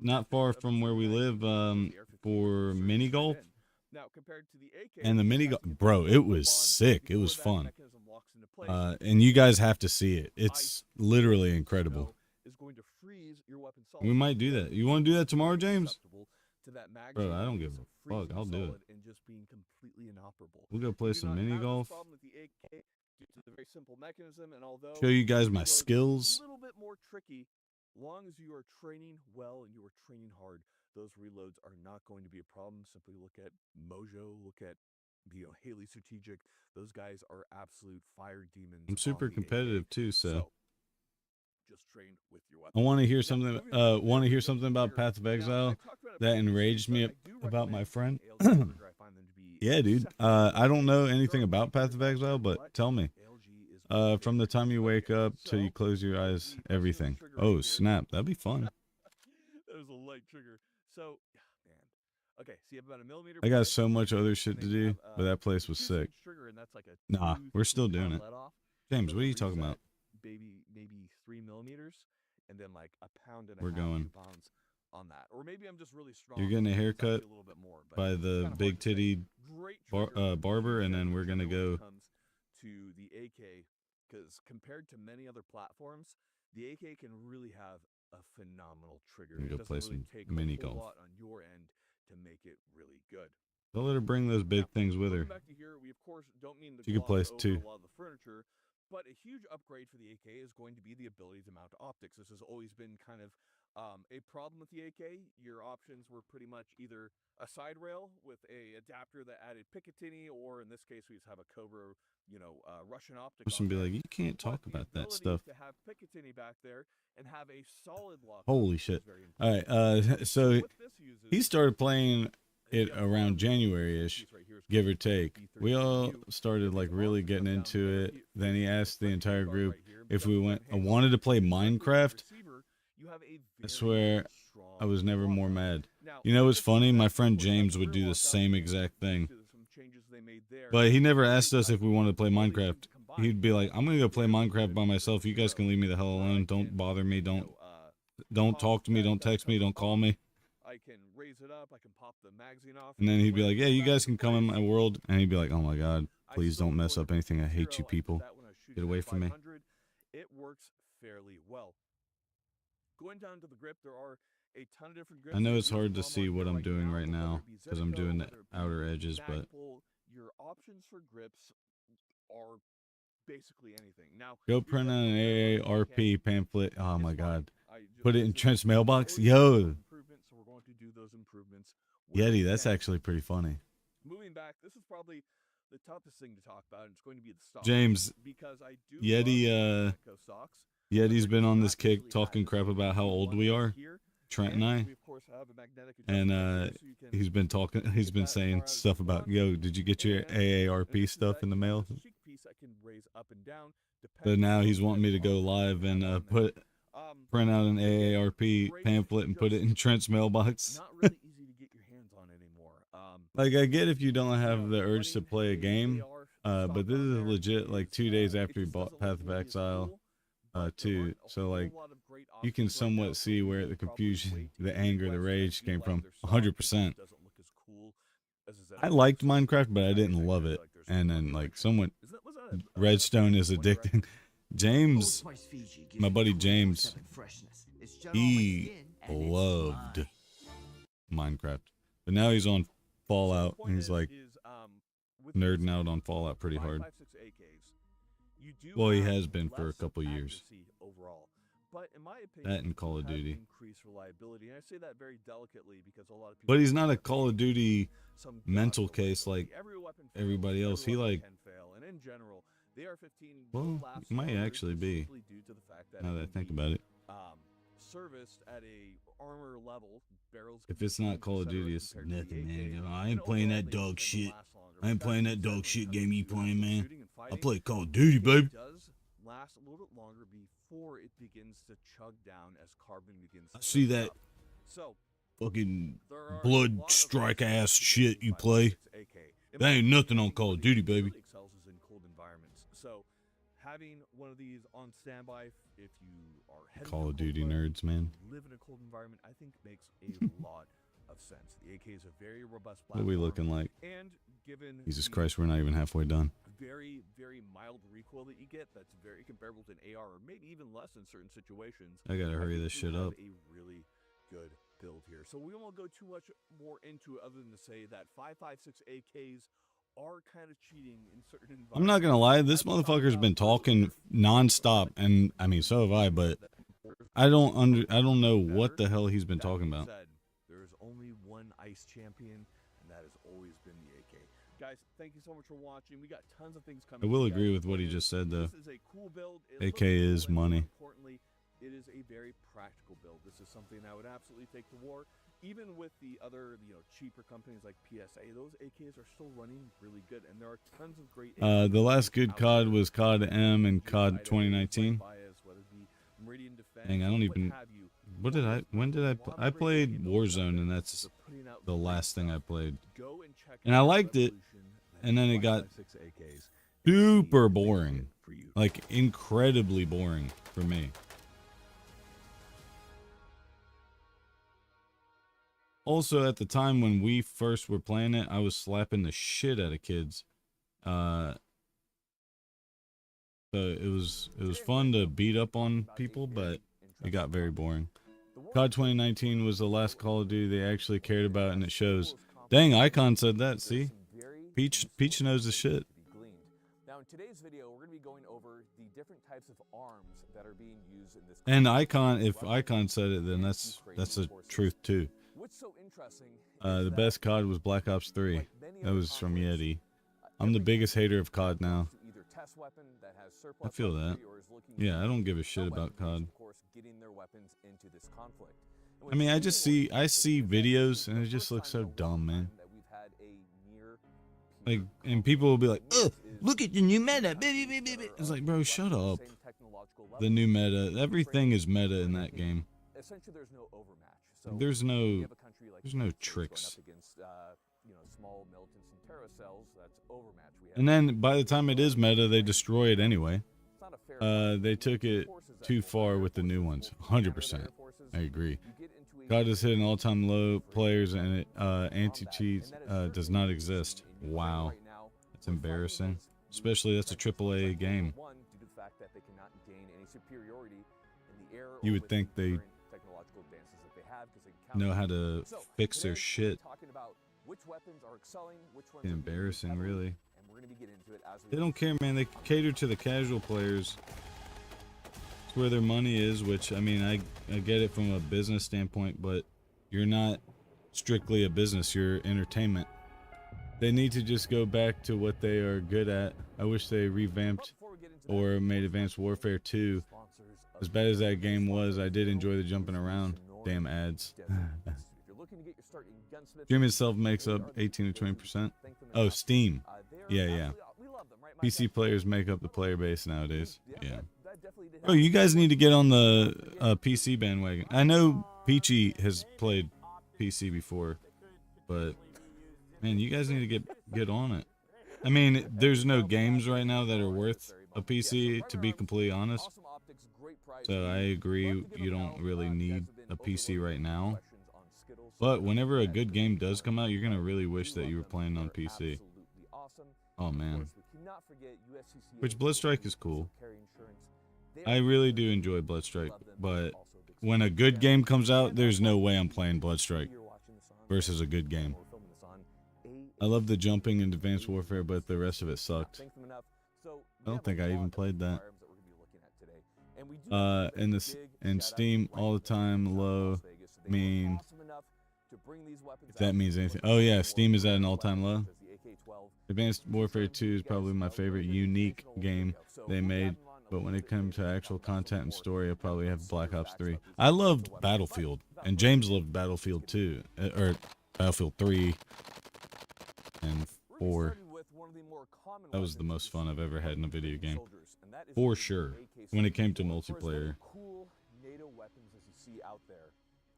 not far methods of from where we achieving that live because the AR-15 for is mini straight golf. in. Now, compared to the AK, And the you mini have golf, to get bro, the it clip was on sick. It before was that fun. mechanism locks into place. And you guys have to see it. Ice, It's literally wind, incredible. snow is going to freeze your weapon solid. We might do that. You want to do that tomorrow, James? Susceptible to that Bro, I magazine don't give so a fuck. freezing I'll do it. solid and just being completely inoperable. We'll go play We do some not mini have this golf. problem with the AK due to the very simple mechanism, and although Show you guys my reload is skills. a little bit more tricky long as you are training well and you are training hard, those reloads are not going to be a problem. Simply look at Mojo, look at Haley Strategic. Those guys are absolute fire demons. I'm super on the AK. competitive too, so just train with your I weapon. want to hear Now, something. moving on Want to here, hear we go something to about trigger. Path of Now, Exile I've talked about it that previously, enraged but me I do about my recommend friend. ALG trigger. I find them to be Yeah, dude. exceptionally I don't know effective. anything There are about Path of triggers out Exile, there, but tell me. ALG is my From the favorite. time you wake Okay, up till you so close your with eyes, me pressing this everything. trigger right Oh here, snap, that'd be fun. that was a light trigger. So, man. Okay, so you have about a millimeter. I got play, so much other and shit to then you do, have, but that place was 2 sick. trigger, and that's like a Nah, 2 we're still 3 doing pound it. let off. James, So what are the you talking reset, about? maybe 3 millimeters, and then like a pound and a We're half, going. 2 pounds on that. Or maybe I'm just really strong. You're getting a and it's haircut actually a little bit more, but by it's the kinda hard big to say. titty Great trigger, barber, huge and then heavy we're gonna trigger when it go. comes to the AK, because compared to many other platforms, the AK can really have a phenomenal trigger. We're It gonna go doesn't play really some take mini a whole golf. lot on your end to make it really good. Don't let her bring those big Now, things with moving her. back to here, we of course don't mean to She could gloss place over two. a lot of the furniture, but a huge upgrade for the AK is going to be the ability to mount optics. This has always been kind of a problem with the AK. Your options were pretty much either a side rail with a adapter that added Picatinny, or in this case, we just have a Cobra, Russian optic. Person be like, you can't But talk the about that ability stuff. to have Picatinny back there and have a solid lock. Holy shit! All right, so he started playing it around January-ish, give or take. We all started like really getting into it. Then he asked the entire group if we wanted to play Minecraft. I swear I was never more mad. You know what's funny? My friend James would do the same exact thing. But he never asked us if we wanted to play Minecraft. He'd be like, I'm gonna go play Minecraft by myself. You guys can leave me the hell alone. Don't bother me. Don't talk to me. Don't text me. Don't call me. I can raise it up. I can pop the magazine off. And then he'd be like, yeah, you guys can come in my world. And he'd be like, oh my God, please don't mess up anything. I hate you people. Get away from me. It works fairly well. Going down to the grip, there are a ton of different grips. I know it's hard to see what I'm doing right now because I'm doing the outer edges, but your options for grips are basically anything. Now, go print out an AARP pamphlet. Oh my God. Put it in Trent's mailbox. Yo. So we're going to do those improvements. Yeti, that's actually pretty funny. Moving back, this is probably the toughest thing to talk about, and it's going to be the stocks. James, because I do Yeti, stocks. Yeti's been on this kick talking crap about how old we are, Trent and I. And he's been talking, he's been saying stuff about, yo, did you get your AARP stuff in the mail? But now he's wanting me to go live and print out an AARP pamphlet and put it in Trent's mailbox. Not really easy to get your hands on anymore. Like, I get if you don't have the urge to play a game, but this is legit like 2 days after he bought Path of Exile 2. So, like, you can somewhat see where the confusion, the anger, the rage came from. 100%. I liked Minecraft, but I didn't love it. And then, like, Redstone is addicting. James, my buddy James, he loved Minecraft. But now he's on Fallout, and he's like nerding out on Fallout pretty hard. Well, he has been for a couple years. But in my opinion, That and Call of Duty. Increase reliability, and I say that very delicately because a lot of people. But he's not a Call of Duty mental case like everybody else. He like. And in general, the AR-15 Well, it might actually be. Now that I think about it. Serviced at a armor level, barrels. If it's not Call of Duty, it's nothing, man. I ain't playing that dog shit. I ain't playing that dog shit game you playing, man. I play Call of Duty, baby. It does last a little bit longer before it begins to chug down as carbon begins to see that So, fucking blood strike ass shit you play. That ain't nothing on Call of Duty, baby. Excels is in cold environments. So, having one of these on standby if you are heading Call to of a cold Duty environment, nerds, man. live in a cold environment, I think makes a lot of sense. The AK is a very robust What are platform. we looking like? And given Jesus the Christ, we're not even halfway done. very, very mild recoil that you get, that's very comparable to an AR, or maybe even less in certain situations. I gotta hurry think this we shit have up. a really good build here. So we won't go too much more into it other than to say that 5.56 AKs are kind of cheating in certain environments. I'm not gonna lie, this motherfucker's been talking nonstop, and I mean, so have I, but I don't know what the hell he's been That talking being about. said, there is only one ice champion, and that has always been the AK. Guys, thank you so much for watching. We got tons of things coming. I will for you guys agree to with what he play. just said, though. This is a cool build. It AK looks cool, is and more money. importantly, it is a very practical build. This is something I would absolutely take to war. Even with the other, cheaper companies like PSA, those AKs are still running really good, and there are tons of great. The last good out COD there. was COD M and Huge COD items like 2019. bias, whether it be Meridian Defense, Dang, I don't what even. have you. When did I? I played Warzone, and that's They're putting out the great last thing I stuff. played. Go and check And I out liked it, Revolution, and then it got 5.56 AKs. It's super the boring. kit for you. Like incredibly boring for me. Also, at the time when we first were playing it, I was slapping the shit out of kids. So it was fun to beat up on people, but it got very boring. COD 2019 was the last Call of Duty they actually cared about, and it shows. Dang, Icon said that. See, Peach knows the shit. Now, in today's video, we're going to be going over the different types of arms that are being used in this. And Icon, if Icon said it, then that's the truth too. What's so interesting? The best COD was Black Ops 3. That was from Yeti. I'm the biggest hater of COD now. I feel that. Yeah, I don't give a shit about COD. I mean, I see videos and it just looks so dumb, man. Like, and people will be like, "Ugh, look at the new meta." It's like, bro, shut up. The new meta, everything is meta in that game. Essentially, there's no overmatch. So There's you no have a country like there's no the States going tricks. up against, small militants and terror cells. That's overmatch. We have And then by the time it is meta, they destroy it anyway. it's not a fair fight. They took it too far with the new ones. 100%. I agree. COD is hitting all-time low players, and it, anti-cheat does not exist. Wow, that's embarrassing. Especially that's a AAA game. You would think they know how to fix their shit. Embarrassing, really. They don't care, man. They cater to the casual players. It's where their money is, which, I mean, I get it from a business standpoint, but you're not strictly a business. You're entertainment. They need to just go back to what they are good at. I wish they revamped or made Advanced Warfare 2. As bad as that game was, I did enjoy the jumping around. Damn ads. Stream itself makes up 18 to 20%. Oh, Steam. Yeah. PC players make up the player base nowadays. Yeah. Oh, you guys need to get on the PC bandwagon. I know Peachy has played PC before, but man, you guys need to get on it. I mean, there's no games right now that are worth a PC, to be completely honest. So I agree, you don't really need a PC right now. But whenever a good game does come out, you're going to really wish that you were playing on PC. Oh, man. Which Bloodstrike is cool. I really do enjoy Bloodstrike, but when a good game comes out, there's no way I'm playing Bloodstrike versus a good game. I love the jumping in Advanced Warfare, but the rest of it sucked. I don't think I even played that. And Steam all the time low mean, if that means anything. Oh yeah, Steam is at an all-time low. Advanced Warfare 2 is probably my favorite unique game they made, but when it comes to actual content and story, I probably have Black Ops 3. I loved Battlefield, and James loved Battlefield 2, or Battlefield 3 and 4. That was the most fun I've ever had in a video game, for sure, when it came to multiplayer.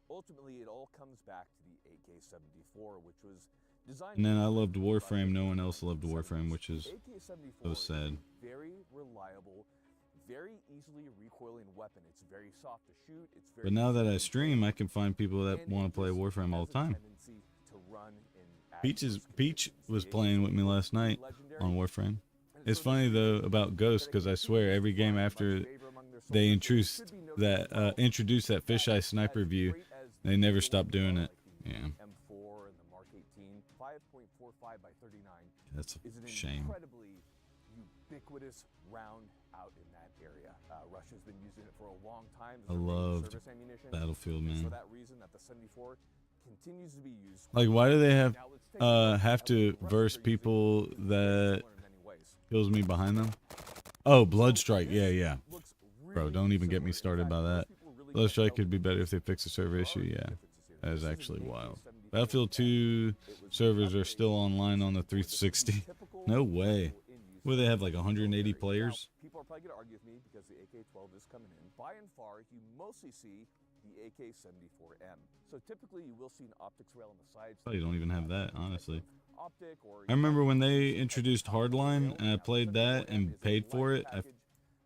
Ultimately, it all comes back to the AK-74, which was designed. And then I loved Warframe. No one else loved Warframe, which is so sad. Very reliable, very easily recoiling weapon. It's very soft to shoot. It's very But now that I stream, I can find people that want to play Warframe all the time. Peach was playing with me last night on Warframe. It's funny though about Ghost, because I swear every game after they introduced that fisheye sniper view, they never stopped doing it. Yeah. M4 and the Mark 18, 5.45 by 39. That's a shame. ubiquitous round out in that area. Russia's been using it for a long time. I loved service ammunition. Battlefield, And man. for that reason, that the 74 continues to be used. Like, why do they have Now, let's take a look have at to what the verse Russians are using, people which is very that similar in many ways. kills me behind them? Oh, Blood So Strike. Yeah, this yeah. looks Bro, really don't even get me similar. In started fact, by most that. people really Blood don't Strike know could be that better if they fix the server there are issue. some Yeah, differences here. that is This is an actually wild. AK-74 Battlefield 2 It was the servers are upgrade still online on the for the 360. typical No way. rifle in use Where they have like in the 180 military. players. Now, people are probably going to argue with me because the AK-12 is coming in. By and far, you mostly see the AK-74M. So typically, you will see an optics rail on the sides. Probably don't even have that, honestly. Optic, or I remember when they introduced Hardline and I Now, played the that 74M and is a paid for light it. package.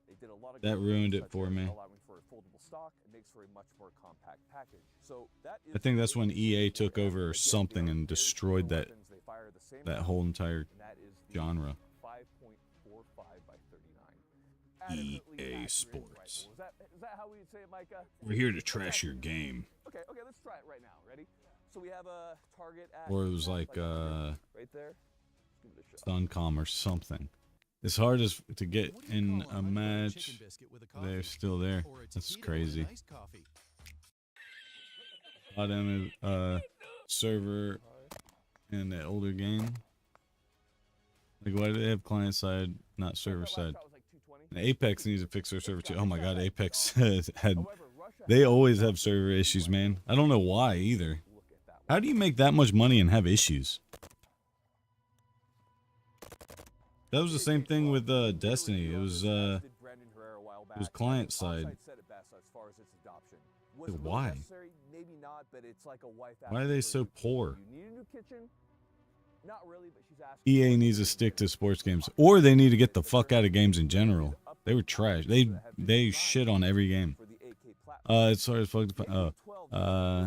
They did a lot of That good ruined things, it such for as me. allowing for a foldable stock. It makes for a much more compact package. So that is I think that's when the EA took AK-74M. over or Again, something they are and very destroyed similar that weapons. They fire the same that round, whole entire and that is the genre. 5.45 by 39. Adequately EA accurate Sports. rifle. Is that how we say it, Micah? We're here to trash your game. Okay, let's try it right now. Ready? So we have a target at Or it was like right there. Let's give it a shot. Funcom or something. As hard as to get What do you in call a microwave match, chicken biscuit with a they're coffee? still there. Or a That's taquito with crazy. an iced coffee? A lot of them is server in the older game. Like, why do they have client side, not server side? And Apex needs to fix their server too. Oh my god, Apex had. They always have server issues, man. I don't know why either. How do you make that much money and have issues? That was the same thing with Destiny. It was client side. Like, why? Why are they so poor? Not really, but she's asking. EA needs to stick to sports games, or they need to get the fuck out of games in general. They were trash. They shit on every game. For the AK platform. It's hard as fuck to find.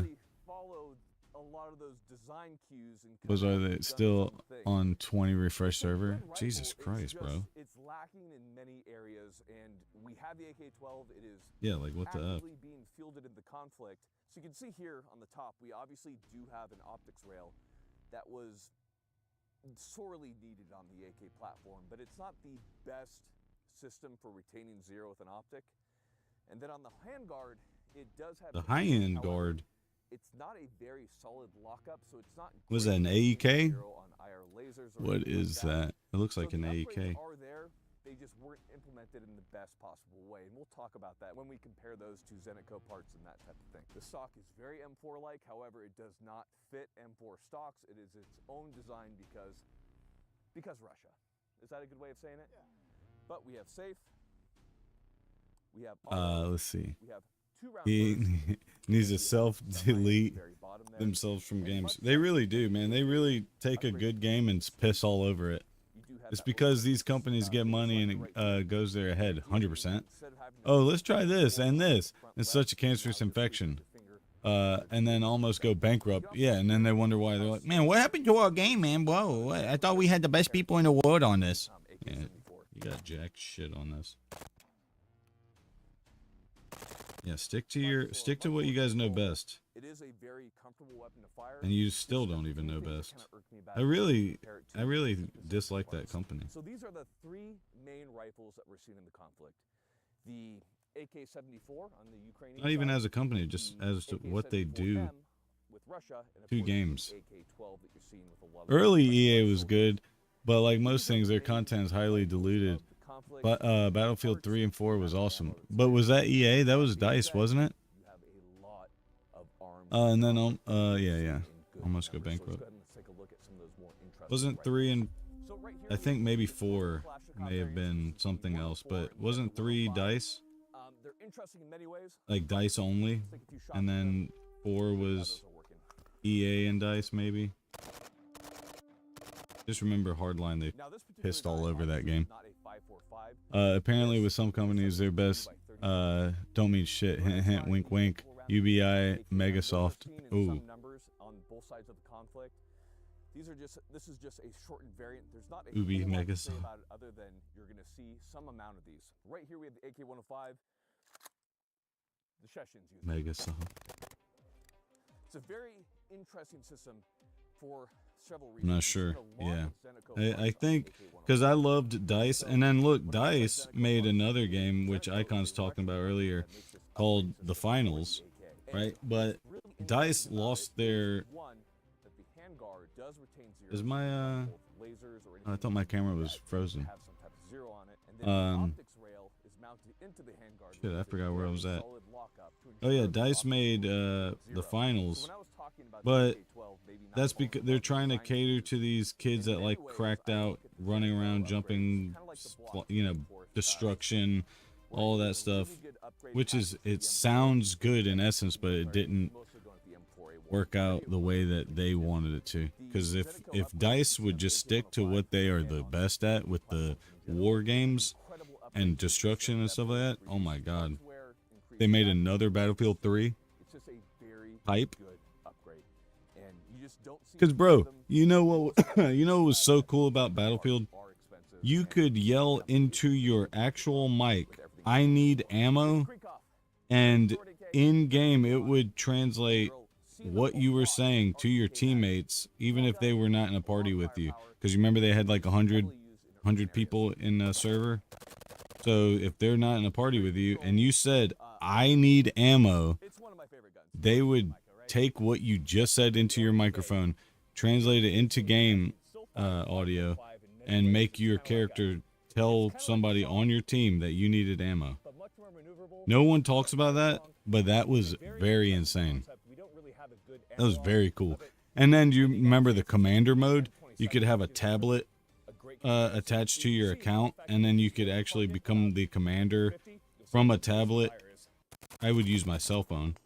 Really followed a lot of those design cues and Was are they done still some things. on 20 refresh It's a server? good rifle, Jesus it's Christ, just- bro. It's lacking in many areas, and we have the AK-12. It is Yeah, like what the F? actively being fielded in the conflict. So you can see here on the top, we obviously do have an optics rail that was sorely needed on the AK platform, but it's not the best system for retaining zero with an optic. And then on the handguard, it does have The the high-end however, guard. It's not a very solid lockup, so it's not. Was great that an for retaining AEK? zero on IR lasers or What anything like is that? It looks like so an the AEK. upgrades are there. They just weren't implemented in the best possible way, and we'll talk about that when we compare those to Zenitco parts and that type of thing. The stock is very M4-like, however, it does not fit M4 stocks. It is its own design because Russia. Is that a good way of saying it? Yeah. But we have safe. We have Let's see. we have 2 round He bursts. needs to The self-delete very bottom there. themselves from And games. much They like really the do, man. They really take a good game and piss all over it. You do have It's that because little these companies get things money like and the it right here. goes their head, 100%. Instead of having to Oh, let's try this and this. front It's left, such a cancerous now just use infection. the finger. And then almost go bankrupt. Yeah, and then they wonder why. They're like, man, what happened to our game, man? Whoa, I thought we had the best people in the world on this. Yeah, AK-74. you got jack shit on this. Yeah, stick to what you guys know best. It is a very comfortable weapon to fire. And you It's still just don't a even few know things that best. kinda irk me about I it when you really compare it to I specific dislike that parts. company. So these are the 3 main rifles that we're seeing in the conflict. The AK-74 on the Ukrainian Not even side, as a company, just the as to what they do. AK-74M with Russia, and of Two course the games. AK-12 that you're seeing with a lot of Early the EA Russian was soldiers. good, but like most These are things, the their main content is highly rifles diluted. of the conflict. But Battlefield Parts 3 and 4 was ammo awesome. that's But there. was that EA? That was Being DICE, said, wasn't it? You have a lot of armed And then conflict yeah, in yeah. good Almost go numbers. So let's bankrupt. go ahead and let's take a look at some of those more interesting Wasn't rifles. 3 and So right here I we think have maybe the 4 Kalashnikov may have variants. been This is the something else, 104 but and the wasn't 3 105. DICE? They're interesting in many ways. Like DICE only? Let's take a few shots And at them. then 4 Yeah, was those are working. EA and DICE maybe? Just remember Hardline, they Now, this particular pissed all die over that obviously game. is not a 545. Apparently with some companies, their best, don't mean shit, hint, hint, wink, wink, UBI, Megasoft, ooh, Some numbers on both sides of the conflict. This is just a shortened variant. There's not a Ubi whole lot to say Megasoft. about it other than you're going to see some amount of these. Right here we have the AK-105. The Chechens use it. Megasoft. It's a very interesting system for several I'm not reasons. sure. We've seen a lot Yeah. of Seneca I runs think on AK-101. because I loved Dice, and then look, When I play Dice Seneca made runs, another it game is which Seneca Icon's is talking about directional earlier that makes this called upgrade The system for Finals, AK. right? And But what's really Dice interesting about lost it their. is, one, that the handguard does retain zero Is my speed, both lasers or I anything thought my that camera you was have to frozen. have some type of zero on it. And then the optics rail is mounted into the handguard. Shit, which I is a forgot where I very was at. solid lockup to Oh yeah, ensure the Dice optics made rail The zero. Finals, So when I was talking about the but AK-12 maybe not that's falling because apart they're in trying to design cater features, to these kids in that many like ways, cracked I out, look at the running Seneca around, upgrade as jumping, kinda like the Block you know, 284, destruction, where all it that is a stuff, really good upgrade which is package for the it M4. sounds good in essence, but it Sorry, didn't mostly going with the M4A1. work out the way that they wanted it to. Because if Dice would just stick to what they are the best at with the war games and destruction and stuff like that, oh my god, they made another Battlefield 3 It's just a very hype. good upgrade. And you just don't see Because many bro, of them. you know what? You know what was so cool about Battlefield? Are expensive You and could yell into your actual mic, "I need ammo," and in game it would translate what you were saying to your teammates, even if they were not in a party with you. Because you remember they had like 100 people in a server. So if they're not in a party with you and you said, "I need ammo," It's one of my favorite guns. they would take what you just said into your microphone, translate it into game audio, and make your character tell somebody on your team that you needed ammo. But much more maneuverable. No one talks about that, but that was very insane. We don't really have a good That was very cool. And then you remember the commander mode? You could have a tablet attached to your account, and then you could actually become the commander from a tablet. I would use my cell phone,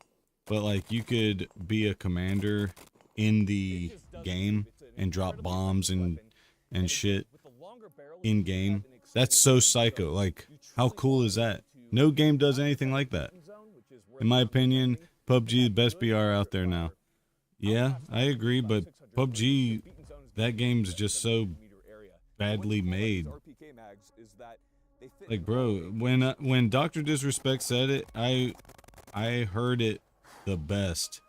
but like you could be a commander in the game and drop bombs and shit in game. That's so psycho. Like, how cool is that? No game does anything like that. In my opinion, PUBG the best BR out there now. Yeah, I agree, but PUBG, that game's just so badly made. Like, bro, when Dr. Disrespect said it, I heard it the best.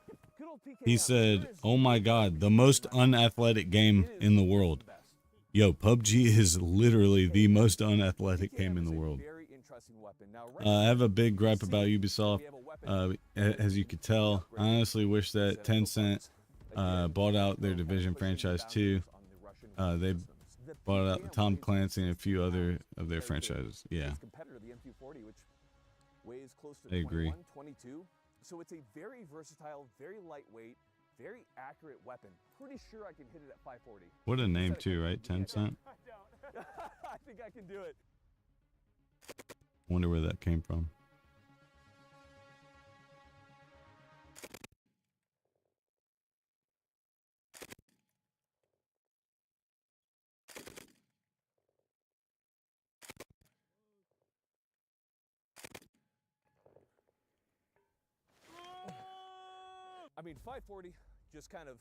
He said, "Oh my god, the most unathletic game in the world." Yo, PUBG is literally the most unathletic game in the world. I have a big gripe about Ubisoft. As you could tell, I honestly wish that Tencent bought out their Division franchise too. They bought out the Tom Clancy and a few other of their franchises. Yeah, I agree. So it's a very versatile, very lightweight, very accurate weapon. Pretty sure I can hit it at 540. What a name too, right? Tencent. I think I can do it. Wonder where that came from. I mean, 540, just kind of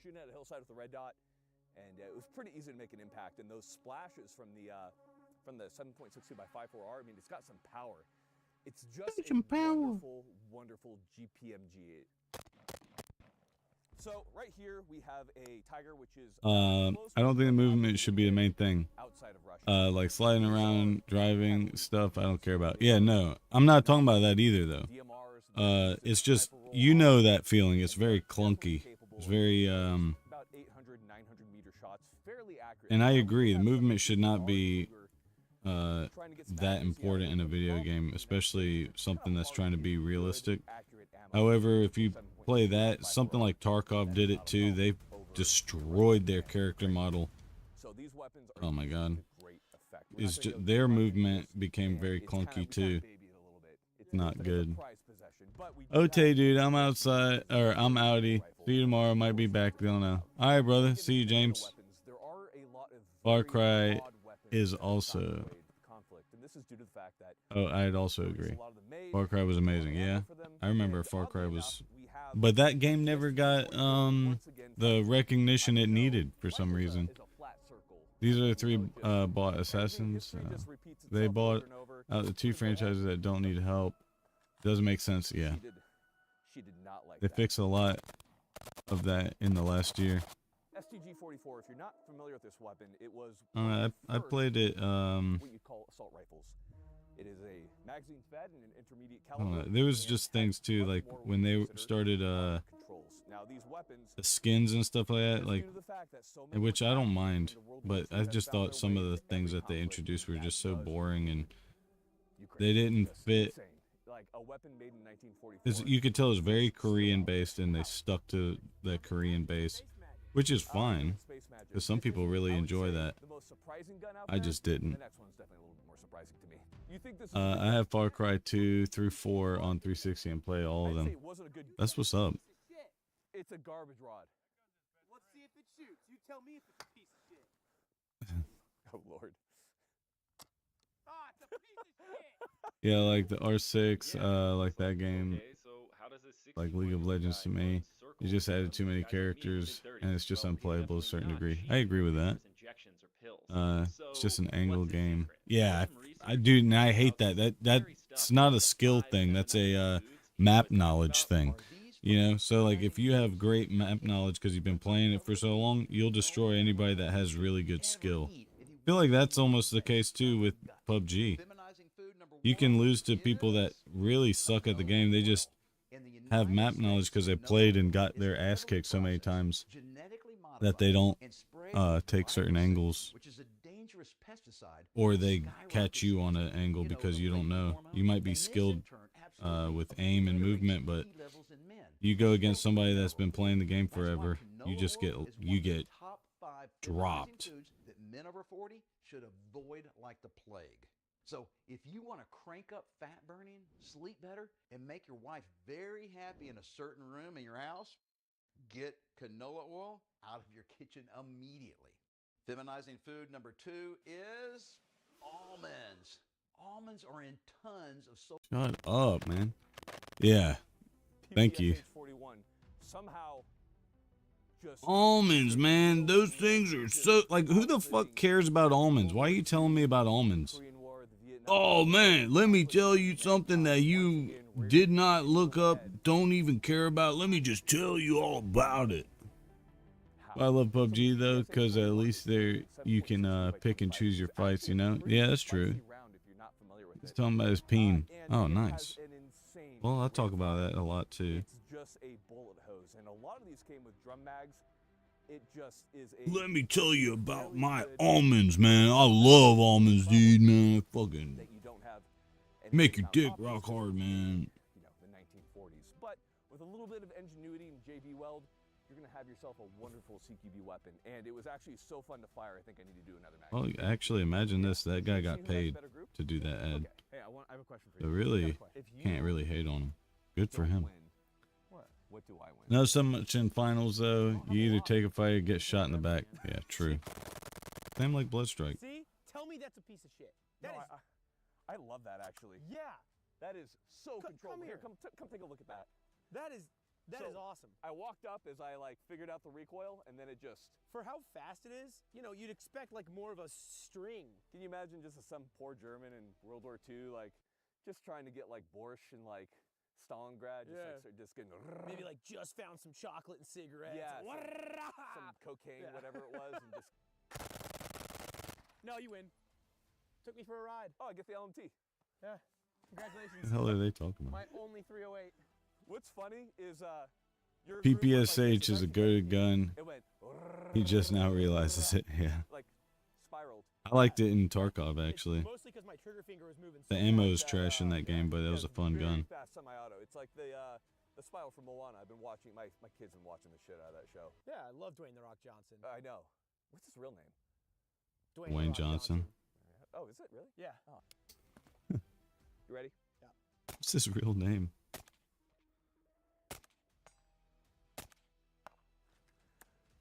shooting at a hillside with a red dot, and it was pretty easy to make an impact. And those splashes from the 7.62 by 5.4R, I mean, it's got some power. It's just a wonderful, wonderful GPMG. So right here we have a Tiger, which is I don't think the movement should be the main thing. outside of Russia. Like sliding around, driving stuff, I don't care about. Yeah, no, I'm not talking about that either though. DMRs, It's just, you know that feeling. It's very clunky. It's very about 800, 900 meter shots, fairly accurate. and I Now, we agree, the have movement some should not cars be who are trying to get some that accuracy out of important it, in a but video probably game, the best especially is something that's how trying to hard be it is, realistic. good, accurate ammo. However, if you 7.62 play that, by something 4R, like Tarkov that's did not it a too. help They over destroyed their character model. So these weapons are Oh my used god. to great effect. We're not It's gonna just go their too much into movement this, became and very it's kinda- clunky we kinda too. baby it a little bit. It's Not it's a good. prized possession, but we do have Okay, dude, I'm some outside, or I'm outie. rifle See you tomorrow. Might be back. Don't know. All right, brother. See you, James. weapons. There are a lot of Far very Cry odd weapons is that have also. found their way to conflict, and this is due to the fact that Oh, I'd also release agree. a lot of them made, Far Cry was there's a lot amazing. of ammo Yeah, for them, I remember and Far Cry oddly was, enough, we have but that game just never the got once again, the recognition it so needed for life some is a- reason. is a flat circle. These are the You three know, just bought everything- assassins. history just repeats They itself bought over and over. out the two What is that? franchises that don't need help. Doesn't make sense. Yeah, She did not like they that. fixed a lot of that in the last year. STG-44, if you're not familiar with this weapon, it was I played it. what you call assault rifles. It is a magazine fed and an intermediate I don't caliber. know. There was and just has things too, much like more what when we they consider started controls. Now these weapons, the skins and stuff like that, just like due to the fact that so many which I don't attackers mind, in the World but War I II have just found thought their some way of the into things every that they conflict, introduced were and just that so does boring and Ukraine. they didn't Just fit. insane. Like a weapon made in 1944. You could tell it was very just so Korean out. based, and they stuck to the Korean base, which is fine. Space magic. Because some This people is, really I would enjoy say, that. the most surprising gun out I there. just didn't. The next one's definitely a little bit more surprising to me. You think this is I have Far Cry 2 through 4 on 360 and play all of I'd say them. it wasn't a good. That's what's up. It's a garbage rod. Let's see if it shoots. You tell me if it's a piece of shit. Oh Lord. Ah, it's a piece of shit. Yeah, like the R6, like that game, Okay, so how does this like League of 61-year-old Legends guy to run me. in You circles just when added those too many guys like me in their characters, mid-30s? and it's just Well, you're unplayable to a certain definitely degree. not I agree with cheap. that. It's injections or pills. It's just an So, angle what's his game. secret? Yeah, Some I research do, and I found hate out that. some That's scary stuff not about a the skill 5, thing. 7 That's other a dudes he map was talking knowledge about. thing. You know, so like if you have great map knowledge because you've been playing it for so long, you'll destroy anybody that has really good skill. I feel like that's almost the case too with PUBG. You can lose to people that really suck at the game. They just have map knowledge because they played and got their ass kicked so many times that they don't take certain angles, or they catch you on an angle because you don't know. You might be skilled with aim and movement, but you go against somebody that's been playing the game forever, you get dropped. That men over 40 should avoid like the plague. So if you want to crank up fat burning, sleep better, and make your wife very happy in a certain room in your house, get canola oil out of your kitchen immediately. Feminizing food number 2 is almonds. Almonds are in tons of so. Shut up, man. Yeah. Thank you. PPSH-41 somehow just Almonds, man. Those things are so, like, who the fuck cares about almonds? Why are you telling me about almonds? Korean War, the Vietnam Oh, War, man, let me conflicts tell with you mankind. something that you Once again, we're did not look people up, ahead. don't even care about. Let me just tell you all about it. How? I love So PUBG, though, because at PPSH-41 least is there a you can 7.62 by pick and 25. choose your It's fights, you actually a know? pretty Yeah, that's true. spicy round if you're not familiar with He's it. talking about his peen. And Oh, it nice. has an insane Well, I talk rate about fire. that a lot, too. It's just a bullet hose, and a lot of these came with drum mags. It just is a. Let me tell you about really my good almonds, man. I love almonds, dude, man. Fucking that you don't have make anything your on dick top of rock this hard, in, man. You know, the 1940s. But with a little bit of ingenuity and JB Weld, you're gonna have yourself a wonderful CQB weapon. And it was actually so fun to fire. I think I need to do another mag. Well, actually, imagine this. That guy See got who has paid better group? to do that ad. Okay. Hey, I have a question for So you. really, If you can't really hate on him. Good for don't him. win, what do I win? Not so much in finals, though. You either take a fight or get shot in the back. Yeah, true. Same like Bloodstrike. See? Tell me that's a piece of shit. No, That is. I love that actually. Yeah. That is so Come controllable. here. Come take a look at that. That is. That is So- awesome. I walked up as I like figured out the recoil, and then it just. For how fast it is, you know, you'd expect like more of a string. Can you imagine just some poor German in World War II, like just trying to get like borscht and like Stalingrad, just Yeah. like start just getting Maybe like just found some chocolate and cigarettes. Yeah, Like, some cocaine, Yeah. whatever it was, and just No, you win. Took me for a ride. oh, I get the LMT. Yeah. What the Congratulations. hell are they talking about? My only 308. What's funny is your group went like this, PPSH is a it's good actually- gun. It went. He just now realizes it. Yeah. Like spiraled. I liked it in Tarkov, It's actually. mostly because my trigger finger was moving. The so ammo fast. is trash in that game, but it was a fun Very gun. Fast semi-auto. It's like the spiral from Moana. I've been watching. My kids been watching the shit out of that show. Yeah, I love Dwayne the Rock Johnson. I know. What's his real name? Dwayne The Wayne Rock Johnson. Oh, is it really? Yeah. You ready? What's his real name?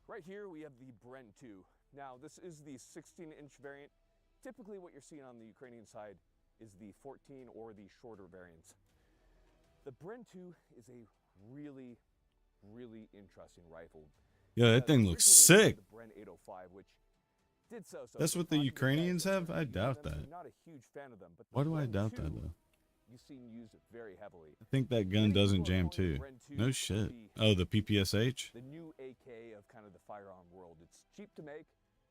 Right here we have the Bren 2. Now this is the 16-inch variant. Typically what you're seeing on the Ukrainian side is the 14 or the shorter variants. The Bren 2 is a really, really interesting rifle. Yeah, that thing looks sick. The Bren 805, which did so. That's for what the talking to guys Ukrainians that have? are I using doubt them, that. I'm not a huge fan of them, but the Why do I Bren doubt 2 that, though? you've seen used very heavily. I think that gun Many people doesn't are jam calling the too. Bren 2 No shit. the Oh, the PPSH? new AK of kind of the firearm world. It's cheap to make.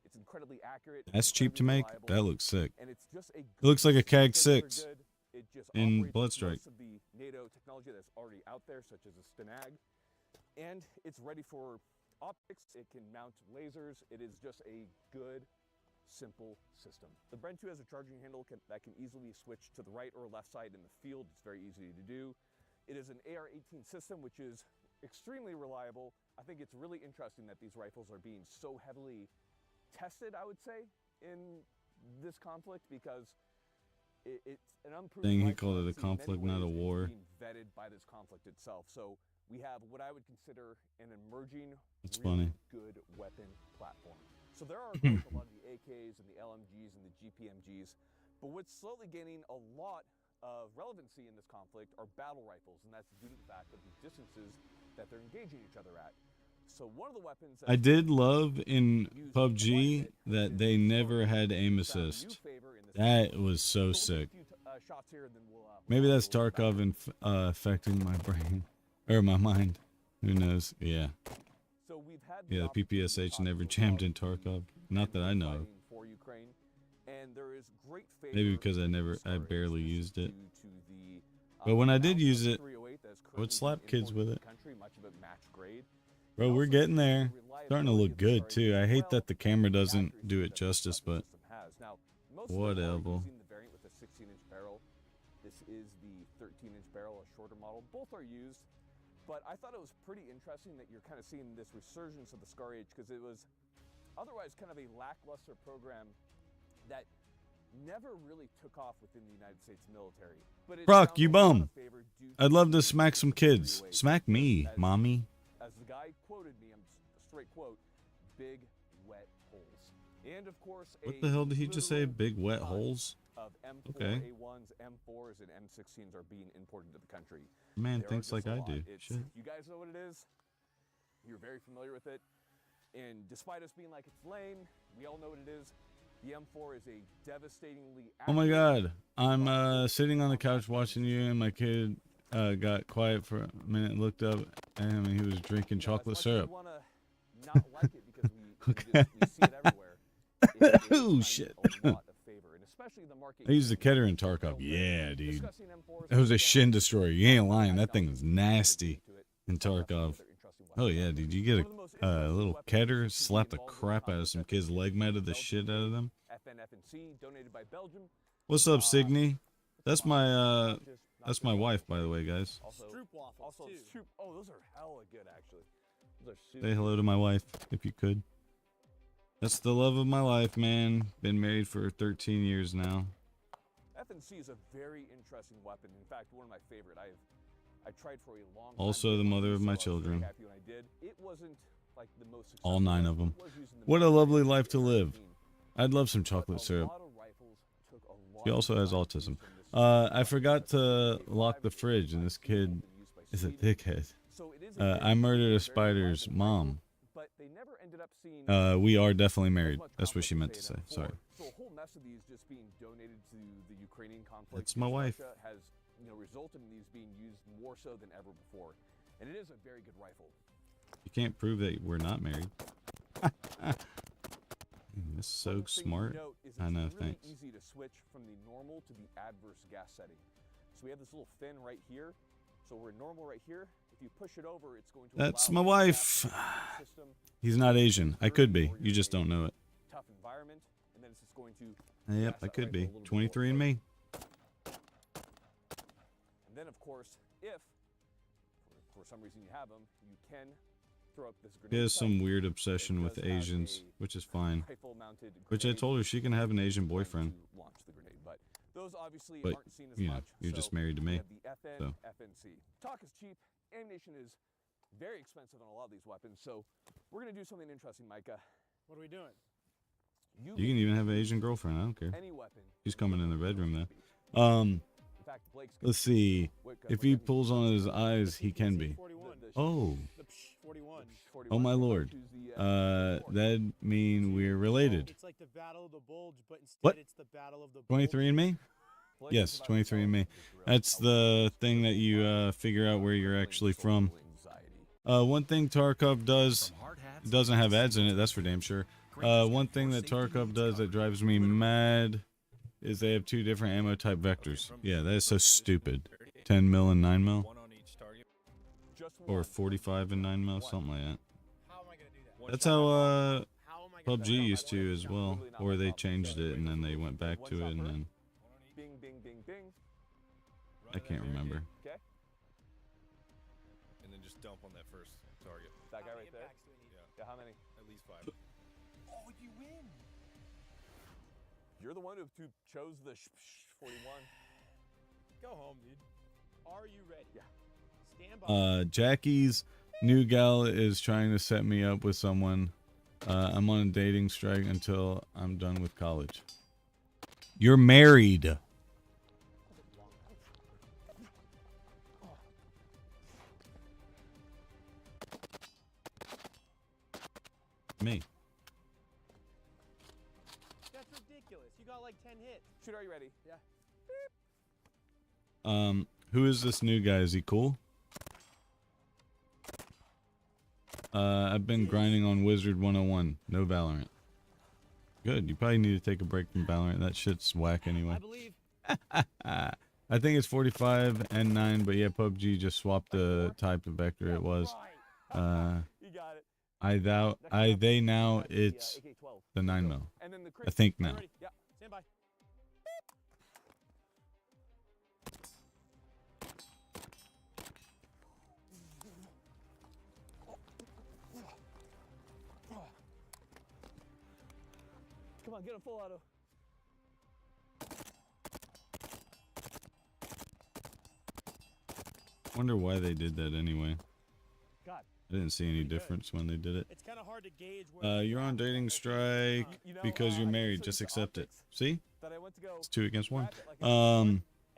It's incredibly accurate. it's That's cheap to incredibly make? reliable, That looks sick. and it's just a It looks like a CAG 6 It just in operates with Bloodstrike. most of the NATO technology that's already out there, such as a STANAG, and it's ready for optics. It can mount lasers. It is just a good, simple system. The Bren 2 has a charging handle that can easily be switched to the right or left side in the field. It's very easy to do. It is an AR-18 system, which is extremely reliable. I think it's really interesting that these rifles are being so heavily tested, I would say, in this conflict, because it's an unproven Dang, he rifle. called it a Obviously, in many conflict, not a ways, it's war. being vetted by this conflict itself. So we have what I would consider an emerging, That's really funny. good weapon platform. So there are growth, a lot of the AKs and the LMGs and the GPMGs, but what's slowly gaining a lot of relevancy in this conflict are battle rifles, and that's due to the fact of the distances that they're engaging each other at. So one of the weapons I did love in PUBG that they never had aim assist. That was so sick. Maybe that's Tarkov affecting my brain or my mind. Who knows? Yeah. So we've had Yeah, the PPSH never jammed in Tarkov. Not that I know of. for Ukraine, and there is great Maybe because I barely used it. But when I did use it, I would slap kids with it. Bro, we're getting there. Starting to look good too. I hate that the camera doesn't do it justice, but whatever. With a 16-inch barrel. This is the 13-inch barrel, a shorter model. Both are used, but I thought it was pretty interesting that you're kind of seeing this resurgence of the Scar H, because it was otherwise kind of a lackluster program that never really took off within the United States military. But it Brock, found you a lot bum. of favor due I'd love to the smack some use of kids. 308. Smack me, As- mommy. As the guy quoted me, I'm a straight quote, big wet holes. And of course, What the hell did he just say? literal Big wet ton holes? of M4 Okay. A1s, M4s, and M16s are being imported into the country. Man There are thinks just like a I lot. do. It's, Shit. you guys know what it is. You're very familiar with it. And despite us being like it's lame, we all know what it is. The M4 is a devastatingly Oh my accurate, god. I'm sitting on the couch watching you and my kid got quiet for a minute, looked up at him, and he was drinking you know, as chocolate much as syrup. we wanna not like it because we see it everywhere. It is Oh, finding shit. a lot of favor, and especially the market. I used the here Keter in in Tarkov. the Yeah, dude. Discussing M4s That was a and shin M4s, destroyer. You ain't lying. That thing was $5,000 nasty to it. in But definitely Tarkov. another interesting weapon. Oh yeah, dude. You get One of the most a interesting little weapons Keter, is to be slap the involved in crap out of conflict some that kid's is leg, matted the Belgium shit out of them. FNFNC, donated by Belgium. What's up, Signy? That's my Not that's my just wife, by the way, guys. Also, Stroop waffles, also too. Stroop. Oh, those are hella good, actually. Those are super Say hello to my wife, if you could. That's the love of my life, man. Been married for 13 years now. FNC is a very interesting weapon. In fact, one of my favorite. I tried for a long time. Also to the get mother one, of so my I was very children. happy when I did. It wasn't like the most All successful 9 weapon. of them. It was used in the What a military lovely in life to the live. 18. I'd love some But chocolate a syrup. lot of rifles took a lot She also of has time to autism. use from this I forgot to lock the fridge, and this kid is a dickhead. So it is a I murdered a very spider's reliable mom. rifle, but they never ended up seeing We are definitely as married. much That's what conflict she as meant they to had say. before. Sorry. So a whole mess of these just being donated to the Ukrainian conflict. That's my against wife. Russia has resulted in these being used more so than ever before, and it is a very good rifle. You can't prove that we're not married. This is so One thing to smart. note is I it's know, really thanks. easy to switch from the normal to the adverse gas setting. So we have this little fin right here. So we're normal right here. If you push it over, it's going to That's allow my the wife. gas system He's not Asian. I could be. or You just you're don't know it. tough environment, and then it's just going to Yep, gas I that could rifle be. a little bit more 23 and me. And then, of course, if for some reason you have them, you can throw up this grenade. He has some sight. weird It obsession with does have Asians, a which is fine. rifle-mounted Which I grenade told her she can have an Asian going boyfriend. to launch the grenade, but those obviously But, aren't seen as you know, much. you're so just married to we me. have the FN, so. FNC. Talk is cheap. Ammunition is very expensive on a lot of these weapons. So we're gonna do something interesting, Micah. What are we doing? You can even have an Asian girlfriend. I don't care. any weapon. She's coming in the bedroom In though. fact, Blake's Let's see. If he pulls on his eyes, he can be. 41. Oh. The 41. Oh my lord. That mean we're related. It's like the Battle of the Bulge, but instead What? it's the Battle of the Bulge. 23 and me? Yes, 23andMe. That's the thing that you figure out where you're actually from. One thing Tarkov does, it doesn't have ads in it, that's for damn sure. One thing that Tarkov does that drives me mad is they have 2 different ammo type vectors. Yeah, that is so stupid. 10 mil and 9 mil, or 45 and 9 mil, something like that. That's how PUBG used to as well, or they changed it and then they went back to it and then Bing, bing, bing, bing. I can't remember. Okay. And then just dump on that first target. That guy right there. Yeah, how many? At least 5. Oh, you win. You're the one who chose the 41. Go home, dude. Are you ready? Yeah. Stand by. Jackie's new gal is trying to set me up with someone. I'm on a dating strike until I'm done with college. You're married. Me. That's ridiculous. You got like 10 hits. Shoot, are you ready? Yeah. Who is this new guy? Is he cool? I've been grinding on Wizard 101. No Valorant. Good. You probably need to take a break from Valorant. That shit's whack anyway. I believe. I think it's 45 and 9, but yeah, PUBG just swapped the type of vector it was. You got it. They now it's AK-12. the 9 mil. And then the I think You now. ready? Yeah. Stand by. Come on, get him full auto. Wonder why they did that anyway. God. I didn't see any difference when they did it. It's kind of hard to gauge where. You're on dating strike because you're married. Just accept it. See? That I went to go It's 2 against 1. grab it like a-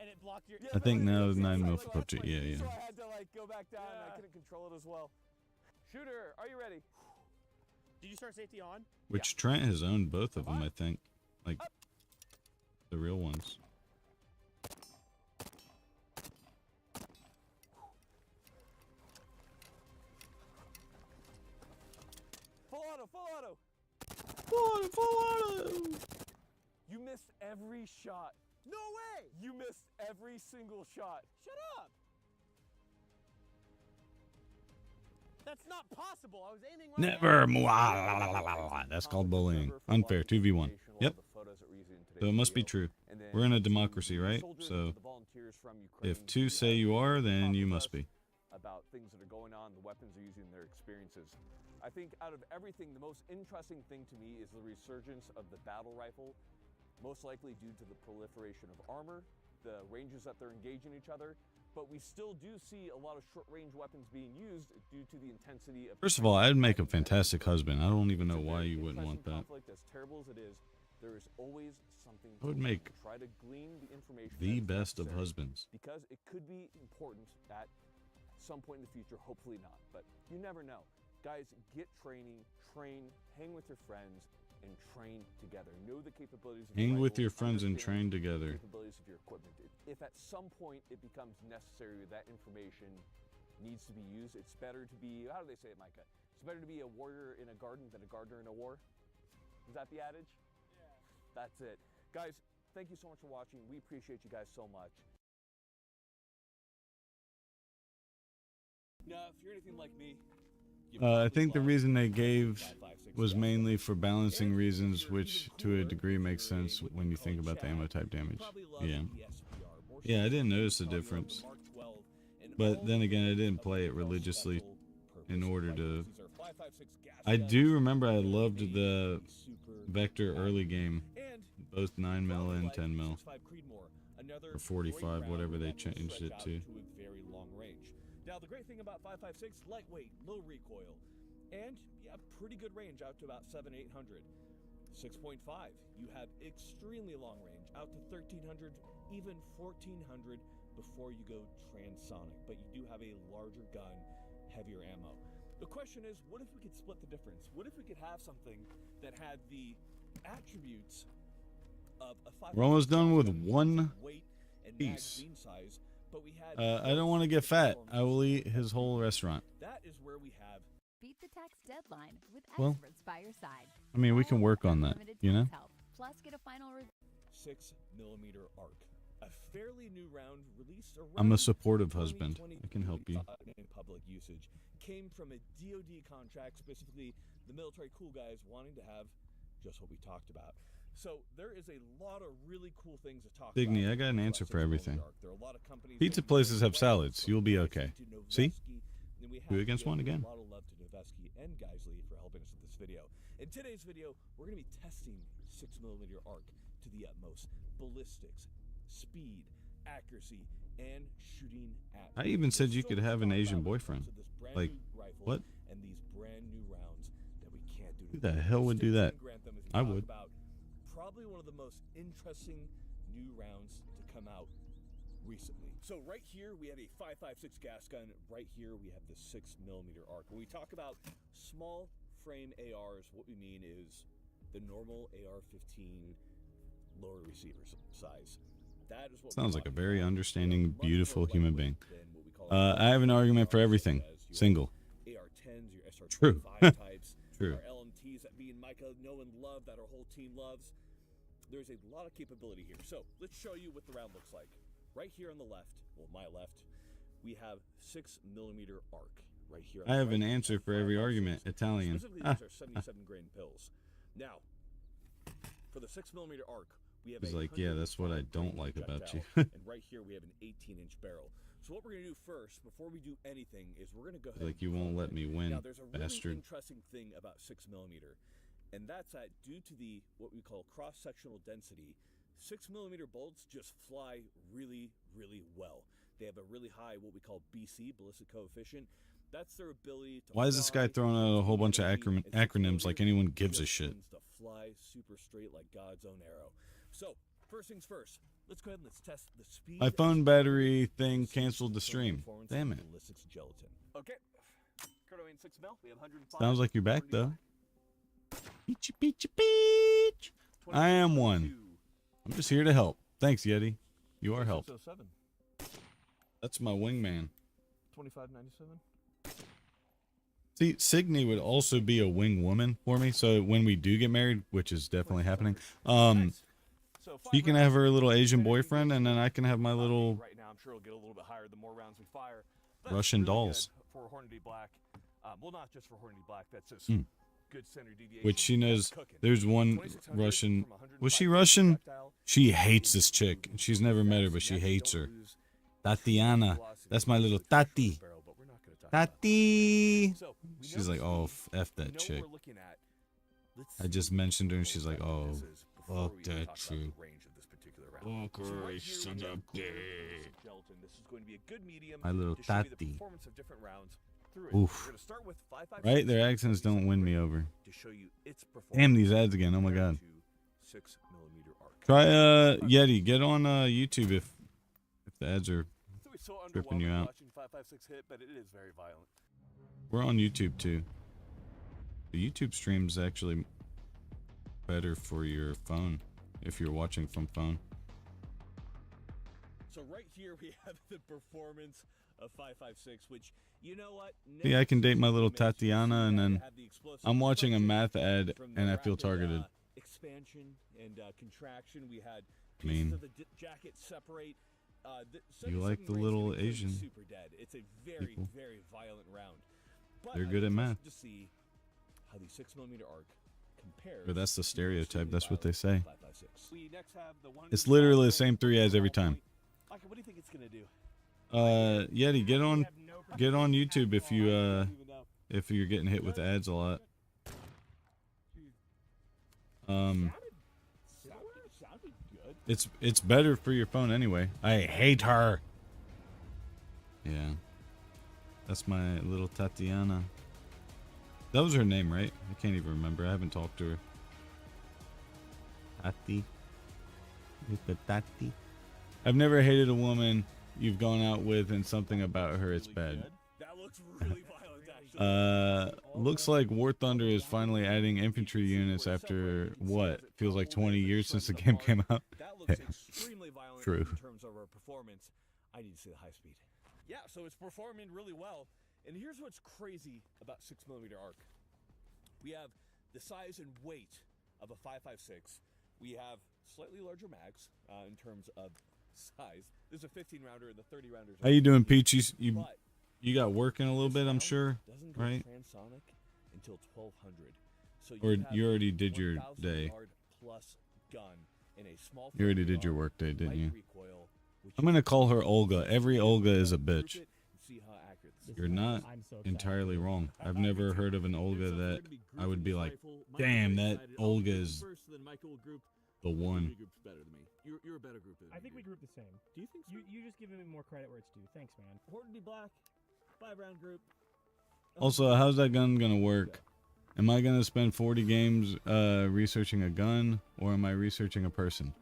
And it blocked your. I think now it's 9 mil like for that. PUBG. Yeah, yeah. So I had to like go back down and I couldn't control it as well. Shooter, are you ready? Did you start safety on? Which Trent has owned both of them, I think. Like, the real ones. Full auto, full auto. Full auto! You missed every shot. No way! You missed every single shot. Shut up! That's not possible. I was aiming right Never. at it. That's called bullying. Unfair. 2v1. Yep. So it must be true. We're in a democracy, right? So if 2 say you are, then you must be. About things that are going on, the weapons they're using, their experiences. I think out of everything, the most interesting thing to me is the resurgence of the battle rifle, most likely due to the proliferation of armor, the ranges that they're engaging each other, but we still do see a lot of short-range weapons being used due to the intensity of. First of all, I'd make a fantastic husband. I don't even know why you wouldn't want that. Conflict, as terrible as it is, there is always something. I would to make try to glean the information. the that is best of necessary, husbands. because it could be important at some point in the future. Hopefully not, but you never know. Guys, get training, train, hang with your friends, and train together. Know the capabilities of Hang with rifle, your friends and understand train the together. capabilities of your equipment. If at some point it becomes necessary that information needs to be used, it's better to be, how do they say it, Micah? It's better to be a warrior in a garden than a gardener in a war. Is that the adage? Yeah. That's it. Guys, thank you so much for watching. We appreciate you guys so much. Now, if you're anything like me, I think the reason they gave was mainly for balancing reasons, which to a degree makes sense when you think about the ammo type damage. Yeah. Yeah, I didn't notice the difference. But then again, I didn't play it religiously in order to... I do remember I loved the Vector early game, both 9mm and 10mm, or 45, whatever they changed it to. Now, the great thing about 5.56, lightweight, low recoil, and yeah, pretty good range out to about 700-800. 6.5, you have extremely long range, out to 1,300, even 1,400 before you go transonic, but you do have a larger gun, heavier ammo. The question is, what if we could split the difference? What if we could have something that had the attributes of a 5.56? We're almost done with one weight, and Peace. magazine size, but we had I don't want to get fat. I will eat his whole restaurant. That is where we have Beat the tax deadline with Well, experts by your side. I mean, we can work on that, Unlimited you know? tax help, plus get a final review. 6mm arc, a fairly new round released around I'm a supportive husband. I can help you. in public usage. Came from a DoD contract, specifically the military cool guys wanting to have just what we talked about. So there is a lot of really cool things to talk Digny, about. I got an about answer for 6mm everything. arc. There are a lot of companies Pizza that places have well, salads. from You'll be Geisley okay. to See? Noveski, and we have 2 to against give 1 a again. lot of love to Noveski and Geisley for helping us with this video. In today's video, we're going to be testing 6mm arc to the utmost. Ballistics, speed, accuracy, and shooting at. I even said There's you so could much have an to talk Asian about when it boyfriend. comes to this brand Like, new rifle what? And these brand new rounds that we can't do. Who the hell would do that? I would. About probably one of the most interesting new rounds to come out recently. So right here we have a 5.56 gas gun. Right here we have the 6mm arc. When we talk about small frame ARs, what we mean is the normal AR-15 lower receiver size. That is what Sounds like a very about. understanding, Much beautiful more human lightweight being. than what we call I have an argument for ARs, everything. such as your Single. AR-10s, your True. SR-25 types, True. our LMTs that me and Micah know and love, that our whole team loves. There's a lot of capability here. So let's show you what the round looks like. Right here on the left, well, my left, we have 6mm arc. Right here. On I the have right, an we answer for every 5.56. argument. Italian. Specifically, these are 77 grain pills. Now, for the 6mm arc, we have He's a like, yeah, that's what I 105 don't grain like about projectile, you. and right here we have an 18-inch barrel. So what we're gonna do first, before we do anything, is we're gonna go ahead. Like, and you won't let me win, Now, there's a really bastard. interesting thing about 6mm, and that's that due to the what we call cross-sectional density, 6mm bolts just fly really, really well. They have a really high what we call BC, ballistic coefficient. That's their ability to. Why is this guy fly throwing out a whole bunch of energy, and acronyms like 6mm anyone gives a just shit? tends to fly super straight like God's own arrow. So first things first, let's go ahead and let's test the speed. My phone battery thing canceled the stream. Performance Damn of it. Ballistics gelatin. Okay. Currently in 6mm, we have 105. Sounds like you're back, though. Peachy, peachy, peach. I am one. I'm just here to help. Thanks, Yeti. You are help. 607. That's my wingman. 2597. See, Signy would also be a wing woman for me. So when we do get married, which is definitely happening, So she can have her little Asian boyfriend, and then I can have my little right now, I'm sure it'll get a little bit higher the more rounds we fire. Russian really dolls. good for Hornady Black. Well, not just for Hornady Black. That's just good standard deviation. which she knows. That's cooking. There's one 2600 Russian. from 105 Was she Russian? projectile. She hates this chick. She's never met her, but she Naturally, hates don't her. lose Tatiana. velocity That's my little with the short Tati. barrel, but we're not gonna talk about that. Tati. So, we She's know like, the oh, speed. F We that know what chick. we're looking at. Let's I just see mentioned her, and what she's like, this oh, is before fuck we even that talk about true. the range of this particular round. Fuck So her, right here son we have of a clear bitch. gelatin. This is going to be a good medium My little to show you the Tati. performance of different rounds through it. Oof. We're going to start with 5.56 Right? Their accents don't win me over. to show you its performance. Damn these ads again. Oh my compared god. to 6mm arc. Try Yeti. Get on YouTube if the ads are. So it's so tripping you underwhelming out. watching 5.56 hit, but it is very violent. We're on YouTube too. The YouTube stream's actually better for your phone if you're watching from phone. So right here we have the performance of 5.56, which, you know what? See, I can date my little Makes you Tatiana, see and that then have the explosive I'm watching a expression math ad from the and I feel rapid, targeted. Expansion and contraction. We had I mean, pieces of the jacket separate. you like 77 the grains little gonna kill you Asian super dead. It's a very, people. very violent round. But They're I'm good at math. interested to see how the 6mm arc compares. Or that's the to stereotype. extremely That's what they violent say. 5.56. We next have the one It's literally the same 3 ads every time. Micah, what do you think it's gonna do? Yeti, get on YouTube if you're getting hit with ads a lot. Sounded good. It's better for your phone anyway. I hate her. Yeah. That's my little Tatiana. That was her name, right? I can't even remember. I haven't talked to her. Tati. Little Tati. I've never hated a woman you've gone out with and something about her it's bad. That looks really violent, actually. Looks like War Thunder is finally adding infantry units after what feels like 20 years since the game came out. That looks extremely violent True. in terms of our performance. I need to see the high speed. Yeah, so it's performing really well. And here's what's crazy about 6mm arc. We have the size and weight of a 5.56. We have slightly larger mags in terms of size. This is a 15 rounder and the 30 rounders. How you doing, Peach? You But got working a little bit, I'm sure, doesn't go right? transonic until 1200. So Or have you already a did your 1,000 day. yard plus gun in a small You already 30 did your yard work day, didn't light you? recoil, which I'm gonna is call her Olga. Every Olga is a proof bitch. it and see how accurate this You're is. not I'm so excited. entirely wrong. I've never heard of an Olga that I would be like, damn, that Olga is the one. Better than me. You're a better group than I think we group the same. Do you think so? You just giving me more credit where it's due. Thanks, man. Horton Black, 5-round group. Also, how's that gun gonna work? Am I gonna spend 40 games researching a gun, or am I researching a person?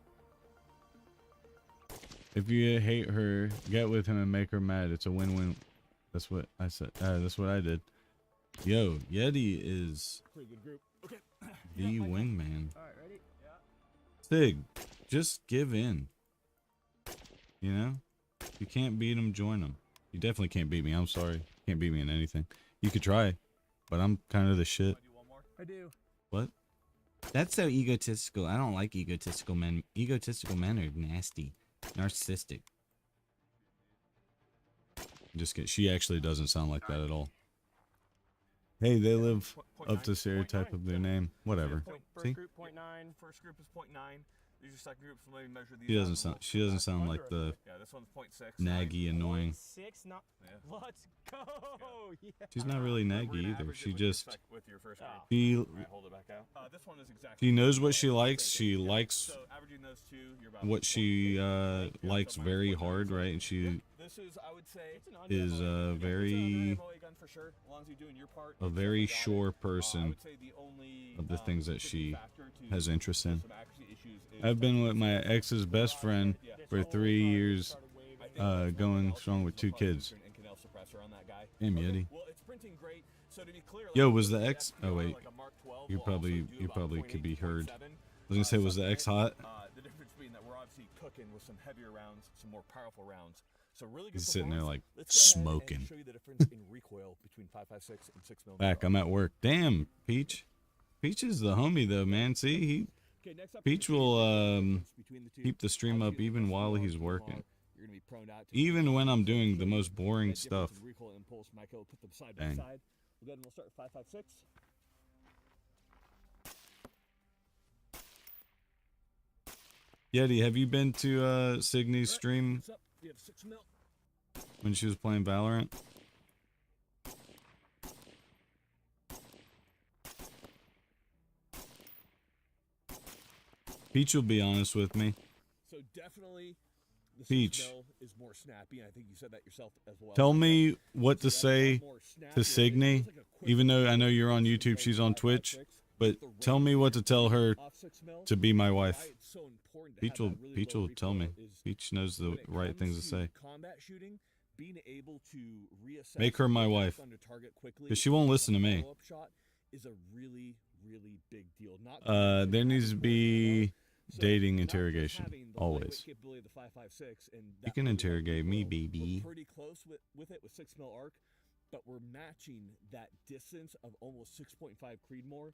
If you hate her, get with him and make her mad. It's a win-win. That's what I said. That's what I did. Yo, Yeti is Pretty good group. Okay. the wingman. All right, ready? Sig, just give in. You know? If you can't beat him, join him. You definitely can't beat me. I'm sorry. Can't beat me in anything. You could try, but I'm kind of the shit. I do. What? That's so egotistical. I don't like egotistical men. Egotistical men are nasty. Narcissistic. Just kidding. She actually doesn't sound like that at all. Hey, they live up to stereotype of their name. Whatever. First See? group, 0.9. First group is 0.9. These are second groups. So let me measure these. She out doesn't a sound. little She doesn't sound like the Yeah, this one's 0.6. naggy, annoying. 6, not. Yeah. Let's go. Yeah. She's not really We're naggy gonna either. average it She with your just with your first group. she Alright, hold it back out. This one is exactly. she knows what she likes. She likes So averaging those two, you're about what she likes very hard, right? And she This is, I would say, is very a very sure person of the things that she has interest in. I've been with my ex's best friend for 3 years, going strong with 2 kids. Damn, Yeti. Yo, was the ex? Oh wait, you probably could be heard. I was gonna say, was the ex hot? The difference being that we're obviously cooking with some heavier rounds, some more powerful rounds. So really good He's sitting there like Let's go ahead and smoking. show you the difference in recoil between 5.56 and 6mm. Back, I'm at work. Damn, Peach. Peach is the homie though, man. See, Okay, next up, Peach you can see will the difference between the two. keep the stream up Obviously, even the first while one, he's the working. hog, you're gonna be prone out to Even when I'm doing show the you most boring that difference stuff. in recoil and impulse. Michael, put them side Dang. by side. We'll go ahead and we'll start with 5.56. Yeti, have you been to Signy's stream Next up, we have 6mm. when she was playing Valorant? Peach will be honest with me. So definitely, the Peach. 6mm is more snappy, and I think you said that yourself as well. Tell me what to See, that's a lot say more snappier. to It Signy, feels like a quick even though I know release you're on when YouTube, she's on 5.56, Twitch, but but the tell range me what to tell her off 6mm, to be my why wife. it's so important to Peach have will, that really Peach low will tell me. recoil is Peach knows the when it right things to comes say. combat shooting, being able to reassess Make her my and wife, attack under target quickly 'cause she won't with a listen to me. follow-up shot is a really, really big deal. Not being There needs to be so dating not just interrogation, having the always. lightweight capability of the 5.56 and You that can really low interrogate me, recoil, baby. We're pretty close with it with 6mm arc, but we're matching that distance of almost 6.5 Creedmoor.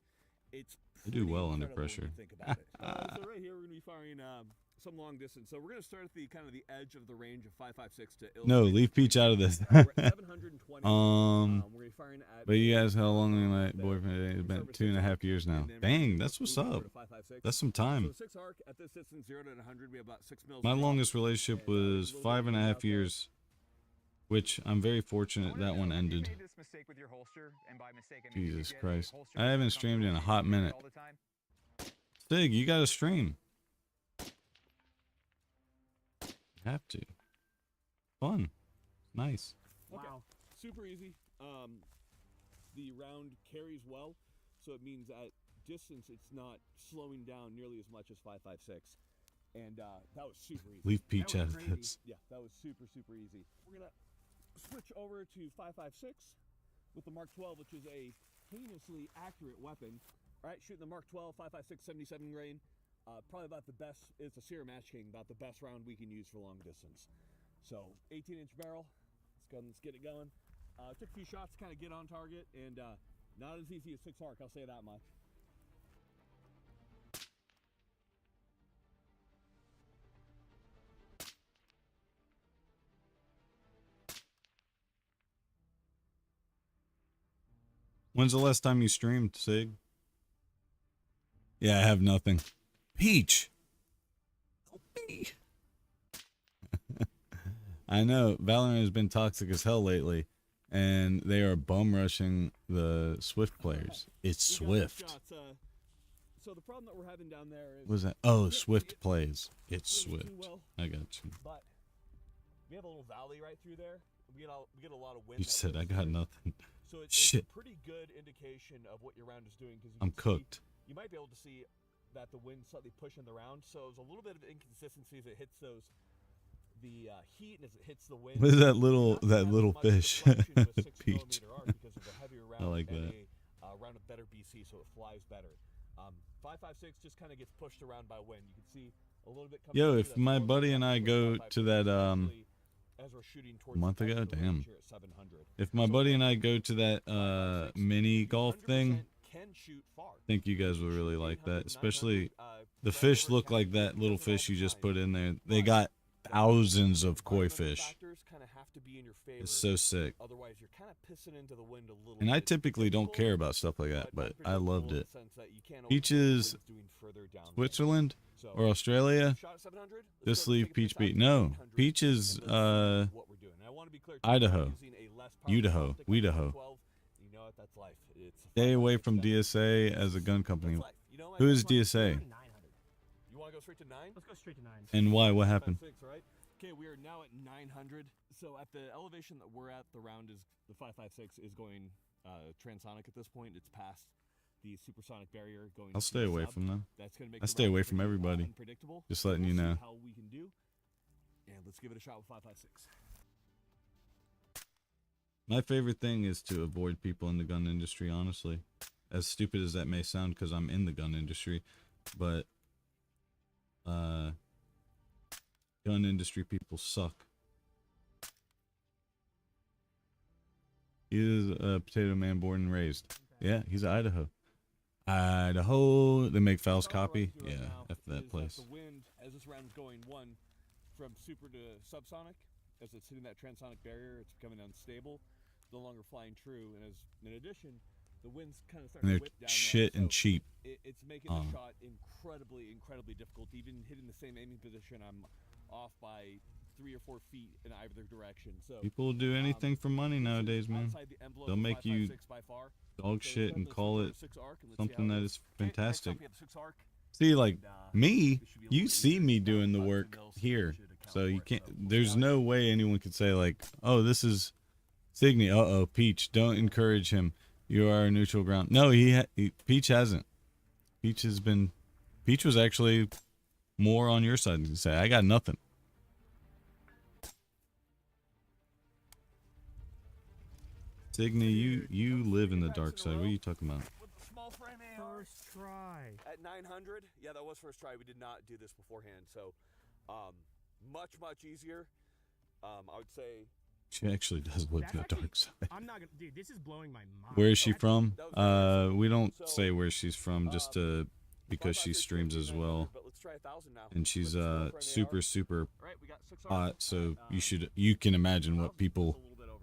It's I do well under incredible when you pressure. think about it. So right here we're gonna be firing some long distance. So we're gonna start at the kind of the edge of the range of 5.56 to No, illustrate leave the Peach out of this. we're at 720. Um, We're gonna be firing at but you guys, how long am I the boyfriend? It's been service 2.5 years now. and then we're Dang, gonna that's what's move over up. to 5.56. That's some So time. the 6 arc at this distance 0 to 100, we have about 6 mils. My drop. longest relationship And, was a little bit 5.5 out there. years, which I'm very fortunate that one ended. Jesus Christ. I haven't streamed in a hot minute. Stig, you gotta stream. You have to. Fun. Nice. Wow. Super easy. The round carries well, so it means at distance it's not slowing down nearly as much as 5.56. And that was super easy. Leave Peach was out of crazy. this. Yeah, that was super, super easy. We're gonna switch over to 5.56. with the Mark 12, which is a heinously accurate weapon. All right, shooting the Mark 12, 5.56, 77 grain. Probably about the best. It's a Sierra Match King, about the best round we can use for long distance. So 18-inch barrel. Let's go and let's get it going. Took a few shots to kind of get on target, and not as easy as 6 arc. I'll say that much. When's the last time you streamed, Sig? Yeah, I have nothing. Peach. Help me. I know Valorant has been toxic as hell lately, and they are bum rushing the Swift players. It's Swift. So the problem that we're having down there is What was that? Oh, Swift plays. It's Swift. I got you. But we have a little valley right through there. We get a lot of wind. You said I got nothing. So it's Shit. a pretty good indication of what your round is doing, because I'm cooked. You might be able to see that the wind's slightly pushing the round, so there's a little bit of inconsistency as it hits the heat and as it hits the wind. What is that little fish? Peach. I like that. And a round of better BC, so it flies better. 5.56 just kind of gets pushed around by wind. You can see a little bit. Yo, if my buddy and I go to that as we're shooting towards month the ago, edge of the damn. range here at 700. If my buddy and I go to that mini golf thing, 100% can shoot far. I think you guys will really like that. Especially the fish look like that little fish you just put in there. They got thousands of koi fish. It's so sick. Otherwise, you're kind of pissing into the wind a little And I bit. typically don't care about stuff like that, but I loved it. Peaches, Switzerland or Australia? Just leave Peach Beat. No, Peaches, Idaho, Idaho. Stay away from DSA as a gun company. Who is DSA? You want to go straight to 9? Let's go straight to 9. And why? What happened? Okay, we are now at 900. So at the elevation that we're at, the round is the 5.56 is going transonic at this point. It's past the supersonic barrier. Going. I'll stay away from them. That's gonna make I the stay round away from pretty everybody. unpredictable. Just letting We'll you see know. how we can do. And let's give it a shot with 5.56. My favorite thing is to avoid people in the gun industry, honestly. As stupid as that may sound, because I'm in the gun industry, but gun industry people suck. He is a potato man born and raised. Yeah, he's Idaho. Idaho. They make Fowl's copy. Yeah, after that place. The wind, as this round is going one from super to subsonic, as it's hitting that transonic barrier, it's becoming unstable, no longer flying true, and as in addition, the wind's kind of starting And to they're whip down shit there, and so cheap. It's making the shot incredibly difficult. Even hitting the same aiming position, I'm off by 3 or 4 feet in either direction. So People will do anything for money nowadays, man. They'll make you dog shit and call it something that is fantastic. See, like me, you see me doing the work here, so you can't. There's no way anyone could say like, "Oh, this is Signy." Uh-oh, Peach, don't encourage him. You are a neutral ground. No, Peach hasn't. Peach was actually more on your side than say, "I got nothing." Signy, you live in the dark side. What are you talking about? With the small frame AR. First try. At 900, yeah, that was first try. We did not do this beforehand, so much easier. I would say. She actually does live in the dark side. I'm not gonna, dude. This is blowing my mind. Where is she from? We don't say where she's from, just because she streams as well, But let's try 1,000 now. and she's With the small frame AR. super All right, we got 6 arcs. hot. So you can imagine what people A little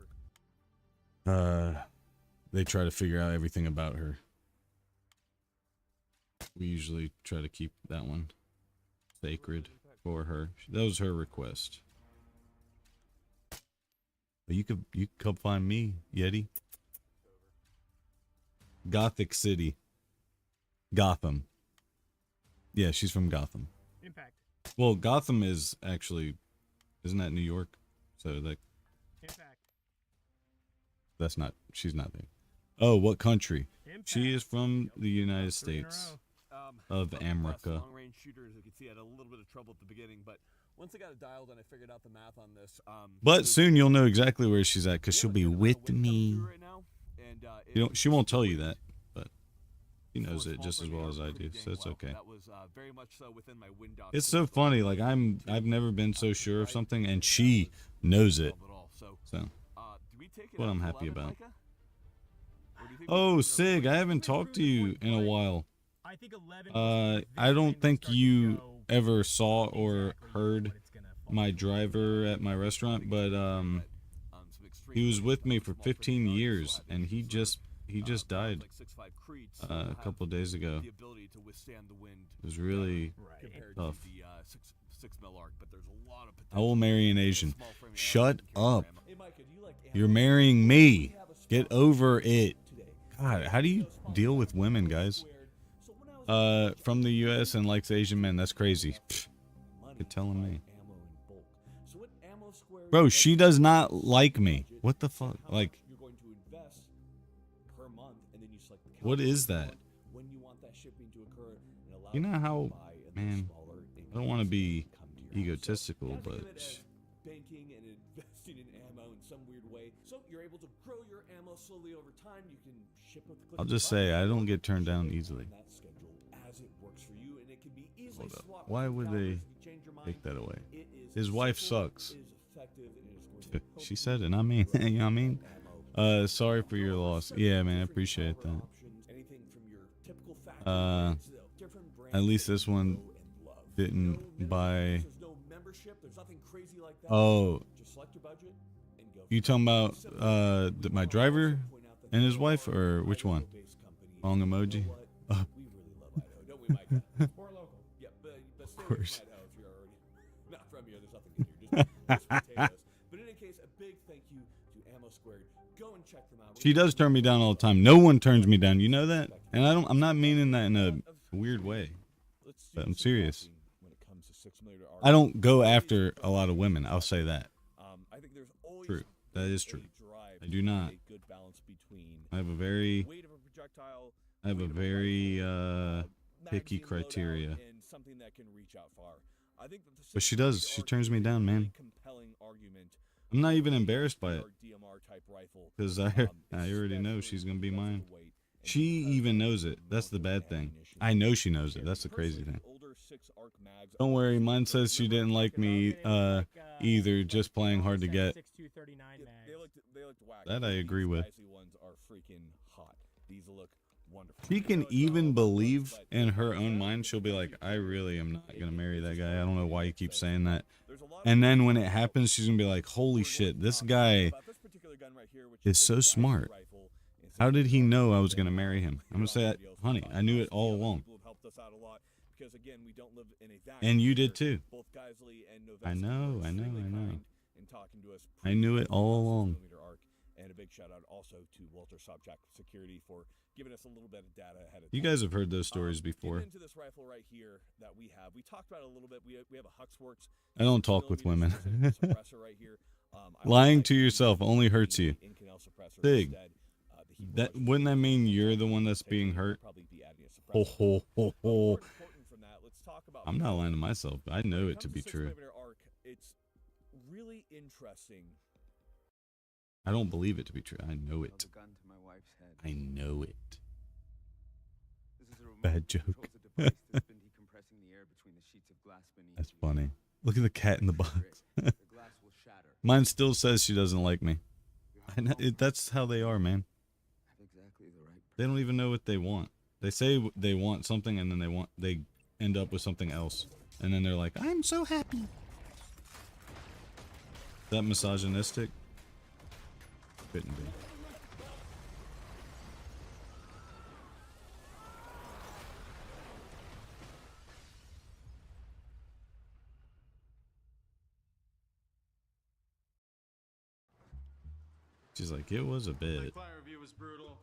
bit over. they try to figure out everything about her. We usually try to keep that one sacred for her. That was her request. But you could come find me, Yeti. Gothic City. Gotham. Yeah, she's from Gotham. Impact. Well, Gotham is actually, isn't that New York? So that Impact. that's not, she's not there. Oh, what country? Impact. She is from the United 3 in a States row. of America. Long-range shooter, as you can see, had a little bit of trouble at the beginning, but once I got it dialed and I figured out the math on this. But soon you'll know exactly where she's at, because she'll be with me. Right now, And She won't tell you that, but she knows it just as well as I do, so it's okay. That was very much so within my window. It's so funny. Like I've never been so sure of something, and she knows it. So what I'm happy about. Oh, Sig, I haven't talked to you in a while. I think 11. I don't think you ever saw or heard my driver at my restaurant, but he was with me for 15 years, and he just died a couple of days ago. It was really tough. I will marry an Asian. Shut up. You're marrying me. Get over it. God, how do you deal with women, guys? From the U.S. and likes Asian men. That's crazy. You're telling me. Bro, she does not like me. What the fuck? Like, what is that? You know how, man, I don't want to be egotistical, but banking and investing in ammo in some weird way. So you're able to grow your ammo slowly over time. You can ship with the click I'll of a just say button. I don't get turned down easily. That schedule as it works for you, and it can be easily Hold up. swapped Why with would calendars they if you change your mind. take that away? It is His wife simple, sucks. it is effective, and it is going to help She said it, not me. You know what I mean? Sorry for your loss. Yeah, man, I appreciate that. anything from your typical factory to different brands At least this one didn't buy. Oh, Just select your budget and go. you talking about my driver and his wife, or which one? Long emoji. Oh. Yeah, but stay Of course. away from Idaho if you're already not from here. There's nothing in here. Just potatoes. But in any case, a big thank you to Ammo Squared. Go and check them out. She does turn me down all the time. No one turns me down. You know that? And I'm not meaning that in a weird way. But I'm serious. I don't go after a lot of women. I'll say that. I think there's always True. That is true. a drive I do to not. find a good balance between I have a very weight of a projectile, picky magazine loadout, criteria. and something that can reach out far. I think that the But she does. 6.8 She arc turns me is a down, really man. compelling argument I'm not even for the embarrassed by it. DMR type rifle. Because I already know she's going to be mine. She even knows it. That's the bad thing. I know she knows it. That's the crazy thing. Don't worry. Mine says she didn't like me either, just playing hard to get. They looked whack. That I agree These with. Icy ones are freaking hot. These look wonderful. She can even believe in her own mind. She'll be like, I really am not going to marry that guy. I don't know why you keep saying that. And then when it happens, she's going to be like, holy shit, this guy is so smart. How did he know I was going to marry him? I'm going to say, honey, I knew it all along. And you did too. I know. I knew it all along. And a big shout out also to Walter Sobchak Security for giving us a little bit of data ahead of time. You guys have heard those stories before. Getting into this rifle right here that we have. We talked about it a little bit. We have a Huxworks. I don't talk with women. suppressor right here. Lying to yourself only hurts you. Inconel suppressor Sig, instead. that wouldn't that mean you're the one that's being hurt? Ho ho ho ho. I'm not lying to myself. I know it to be true. It's really interesting. I don't believe it to be true. I know it. Held a gun to my wife's head. I know it. This is a remote Bad that joke. controls a device that's been decompressing the air between the sheets of glass beneath That's you. funny. Look at the cat in the box. The glass will shatter. Mine still says she doesn't like me. I know, that's how they are, man. Have exactly the right. They don't even know what they want. They say they want something, and then they end up with something else, and then they're like, "I'm so happy." Is that misogynistic? Couldn't be. She's like, it was a bit. Client review was brutal.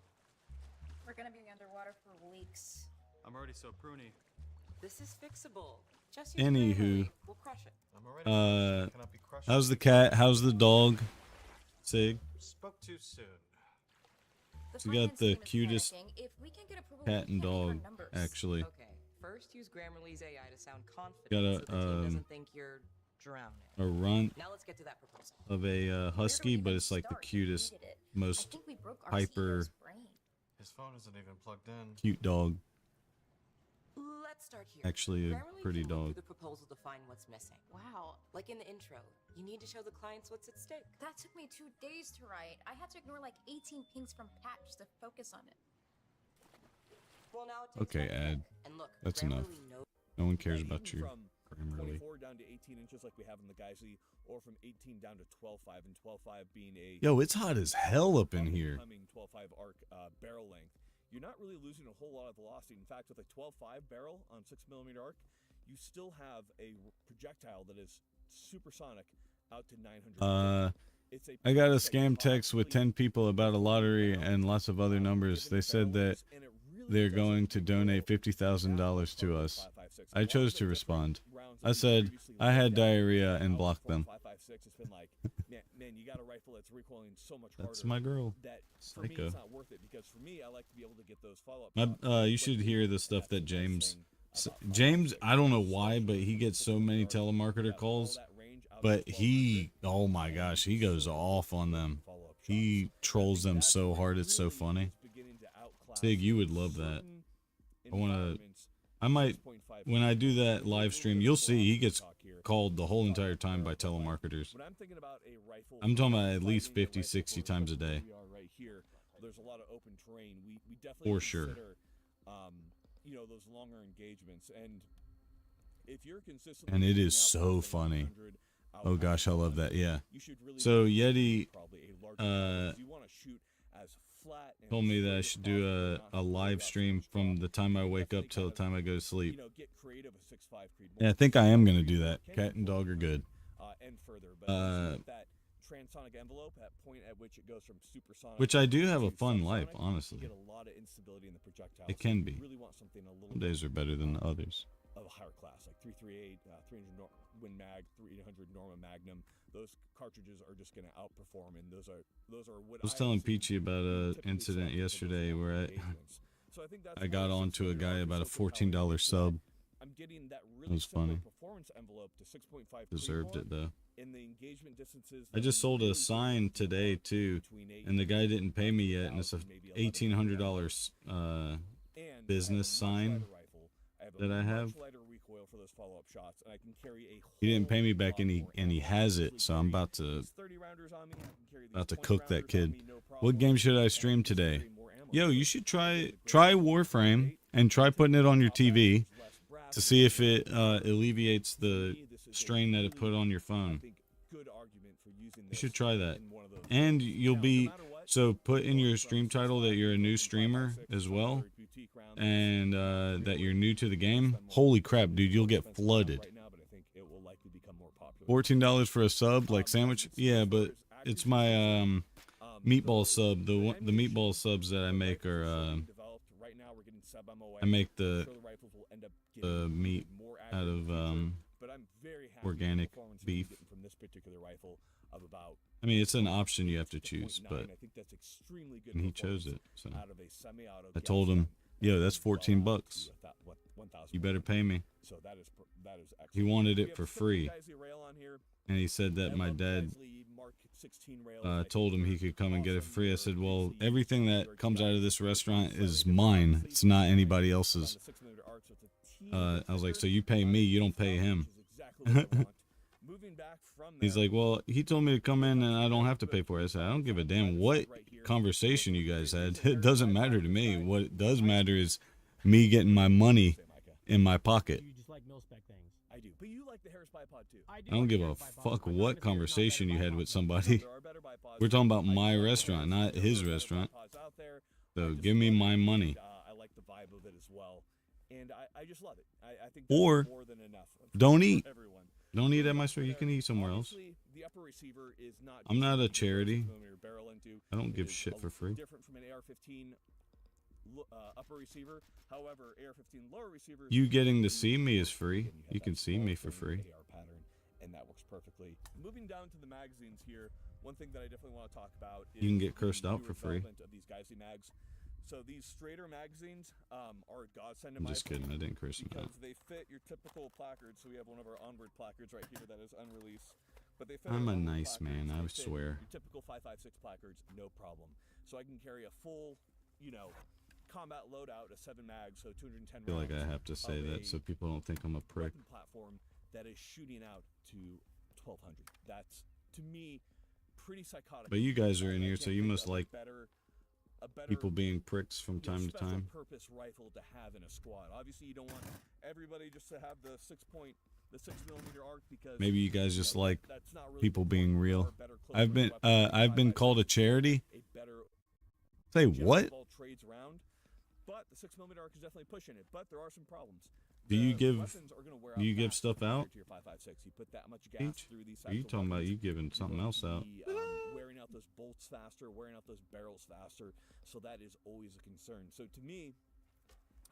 We're gonna be underwater for weeks. I'm already so pruny. This is fixable. Just use Anywho, gravity. We'll crush it. I'm already cannot be crushed. how's the cat? How's the dog? Sig. Spoke too soon. She got the cutest cat and dog, actually. Okay. First, use Grammarly's AI to sound confident. Got a, so the team doesn't think you're drown it. a runt Now let's get to that proposal. of a husky, but it's like the cutest, most hyper His phone isn't even plugged in. cute dog. Let's start here. Actually, a Grammarly pretty can look dog. through the proposal to find what's missing. Wow. Like in the intro, you need to show the clients what's at stake. That took me 2 days to write. I had to ignore like 18 pings from Patch to focus on it. Well, now it takes Okay, one Ad. and look, That's enough. Grammarly knows No one cares about Even you. from Grammarly. 24 down to 18 inches like we have in the Geisley, or from 18 down to 12.5, and 12.5 being a Yo, it's hot as hell up in here. upcoming 12.5 arc barrel length. You're not really losing a whole lot of velocity. In fact, with a 12.5 barrel on 6mm arc, you still have a projectile that is supersonic out to 900. It's a I got a projectile scam text with 10 people about a lottery and lots of other numbers. They said that they're going to donate $50,000 to us. I chose to respond. I said I had diarrhea and blocked them. 5.56, it's been like, man, you got a rifle that's recoiling so much harder. That's my girl. That for me, Psycho. it's not worth it, because for me, I like to be able to get those follow-up. You should hear the stuff that James, I don't know why, but he gets so many telemarketer calls, but he, oh my gosh, he goes off on them. He trolls them so hard, it's so funny. Sig, you would love that. I might, when I do that live stream, you'll see he gets called the whole entire time by telemarketers. I'm talking about at least 50, 60 times a day. There's a lot of open terrain. We definitely For sure. consider, you know, those longer engagements. And if you're consistently And it shooting is out so past funny. 700 out Oh past gosh, I love that. 700, Yeah. you should really So be Yeti probably a larger target. You want to shoot as flat and told me that I straight as should do possible, a not have to worry live about stream so much from drop. the time I wake up Definitely till the kind time I go to you sleep. know, get creative with 6.5 Creed. Yeah, I think I am going to do that. Cat and dog are good. And further, but with that transonic envelope at point at which it goes from supersonic, Which I do have a to fun life, subsonic, honestly. You get a lot of instability in the projectile. It so can you be. really want something a little Some days are better than the others. of a higher class, like 338, 300 Win Mag, 300 Norma Magnum. Those cartridges are just going to outperform, and those are what I was telling see Peachy about a typically incident selected for those yesterday longer where engagements. So I think that's I one got of the on things to a that guy are about a so compelling, $14 is that sub. I'm getting that It really was funny. similar performance envelope to 6.5 Deserved it though. in the engagement distances. I just sold a sign today too, and the guy didn't pay me yet, and it's a $1,800 business sign that I have. He didn't pay me back, and he has it, so I'm about to cook that kid. What game should I stream today? Yo, you should try Warframe and try putting it on your TV to see if it alleviates the strain that it put on your phone. You should try that. And you'll be, so put in your stream title that you're a new streamer as well, and that you're new to the game. Holy crap, dude, you'll get flooded. $14 for a sub, like sandwich? Yeah, but it's my meatball sub. The meatball subs that I make are I make the meat out of organic beef. I mean, it's an option you have to choose, but and he chose it. So I told him, "Yo, that's $14. You better pay me." He wanted it for free, and he said that my dad told him he could come and get it for free. I said, "Well, everything that comes out of this restaurant is mine. It's not anybody else's." I was like, "So you pay me, you don't pay him." He's like, "Well, he told me to come in and I don't have to pay for it." I said, "I don't give a damn what conversation you guys had. It doesn't matter to me. What does matter is me getting my money in my pocket." You just like mil-spec things. I do, but you like the Harris bipod too. I I don't give a fuck what conversation you had with somebody. There are better bipods. We're talking about my restaurant, not his restaurant. So give me my money. I like the vibe of it as well, and I just love it. I think Or that's more than enough. don't for eat. Everyone. Don't eat at my store. You can eat somewhere else. Obviously, the upper receiver is not I'm not a just charity. 6mm barrel into. I don't It give is shit a for free. Different from an AR-15 upper receiver. However, AR-15 lower receiver. You getting to see me is free. You can see me for free. AR pattern, and that works perfectly. Moving down to the magazines here, one thing that I definitely want to talk about is You can get cursed the out newer for free. development of these Geisley mags. So these straighter magazines are a godsend in I'm my just kidding. I opinion, didn't curse him out. because they fit your typical placards. So we have one of our onward placards right here that is unreleased. But they fit I'm our a onward nice man, placards, I they fit swear. Your typical 5.56 placards, no problem. So I can carry a full, combat loadout, a 7 mag, so 210 I feel like I rounds have to say of that so people don't think I'm a prick. weapon platform that is shooting out to 1200. That's, to me, pretty psychotic. But you guys are in I here, can't so you think must of a like better people being pricks from time to time. special purpose rifle to have in a squad. Obviously, you don't want everybody just to have the 6mm arc, because Maybe you guys just like that's not really people being real. better I've been close-range weapons. called a charity. A better Say jack what? of all trades round, but the 6mm arc is definitely pushing it. But there are some problems. Do you The give weapons are gonna wear do you out give fast stuff compared out? to your 5.56. You put that much gas Peach? through these Are you types of talking about weapons, you giving you're something going else to out? be, wearing out those bolts faster, wearing out those barrels faster. So that is always a concern. So to me,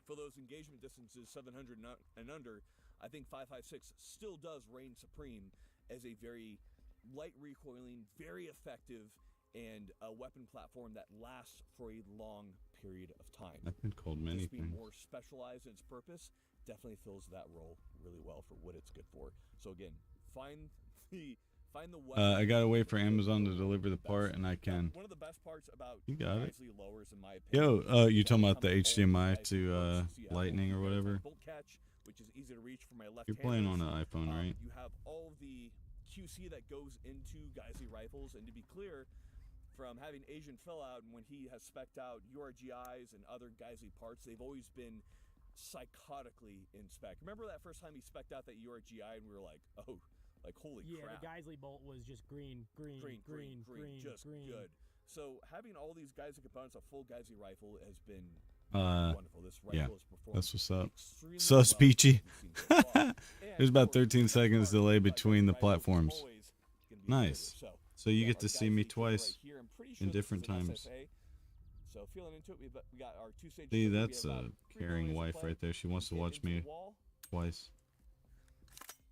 for those engagement distances 700 and under, I think 5.56 still does reign supreme as a very light recoiling, very effective, and a weapon platform that lasts for a long period of time. I've been called many Just being things. more specialized in its purpose definitely fills that role really well for what it's good for. So again, find the weapon. I gotta wait for that Amazon to goes deliver the best. part, and I can. One of the best parts about You got it. Geisley lowers, in my opinion, Yo, is you talking that about the it comes with all HDMI Geisley to ports. So you have Lightning or bolt whatever? bolt catch, which is easy to reach for my left. You're playing on an iPhone, right? You have all the QC that goes into Geisley rifles, and to be clear, from having Asian fill out and when he has spec'd out URGIs and other Geisley parts, they've always been psychotically in spec. Remember that first time he spec'd out that URGI and we were like, oh, like holy crap. The Geisley bolt was just green, just good. So having all these Geisley components, a full Geisley rifle has been wonderful. This rifle Yeah, has performed that's what's up. extremely Sus well Peachy. from what we've seen so far. There's And about of course, 13 the seconds best part delay about between the Geisley rifles is platforms. always gonna be Nice. better. So you we get have to our see me Geisley tool twice right here. I'm pretty in sure this different is an times. SSA. So feeling into it, we got our 2-stage. See, trigger. We that's have a about 3 caring millimeters wife of play. right there. She wants to Get watch into me the wall. twice.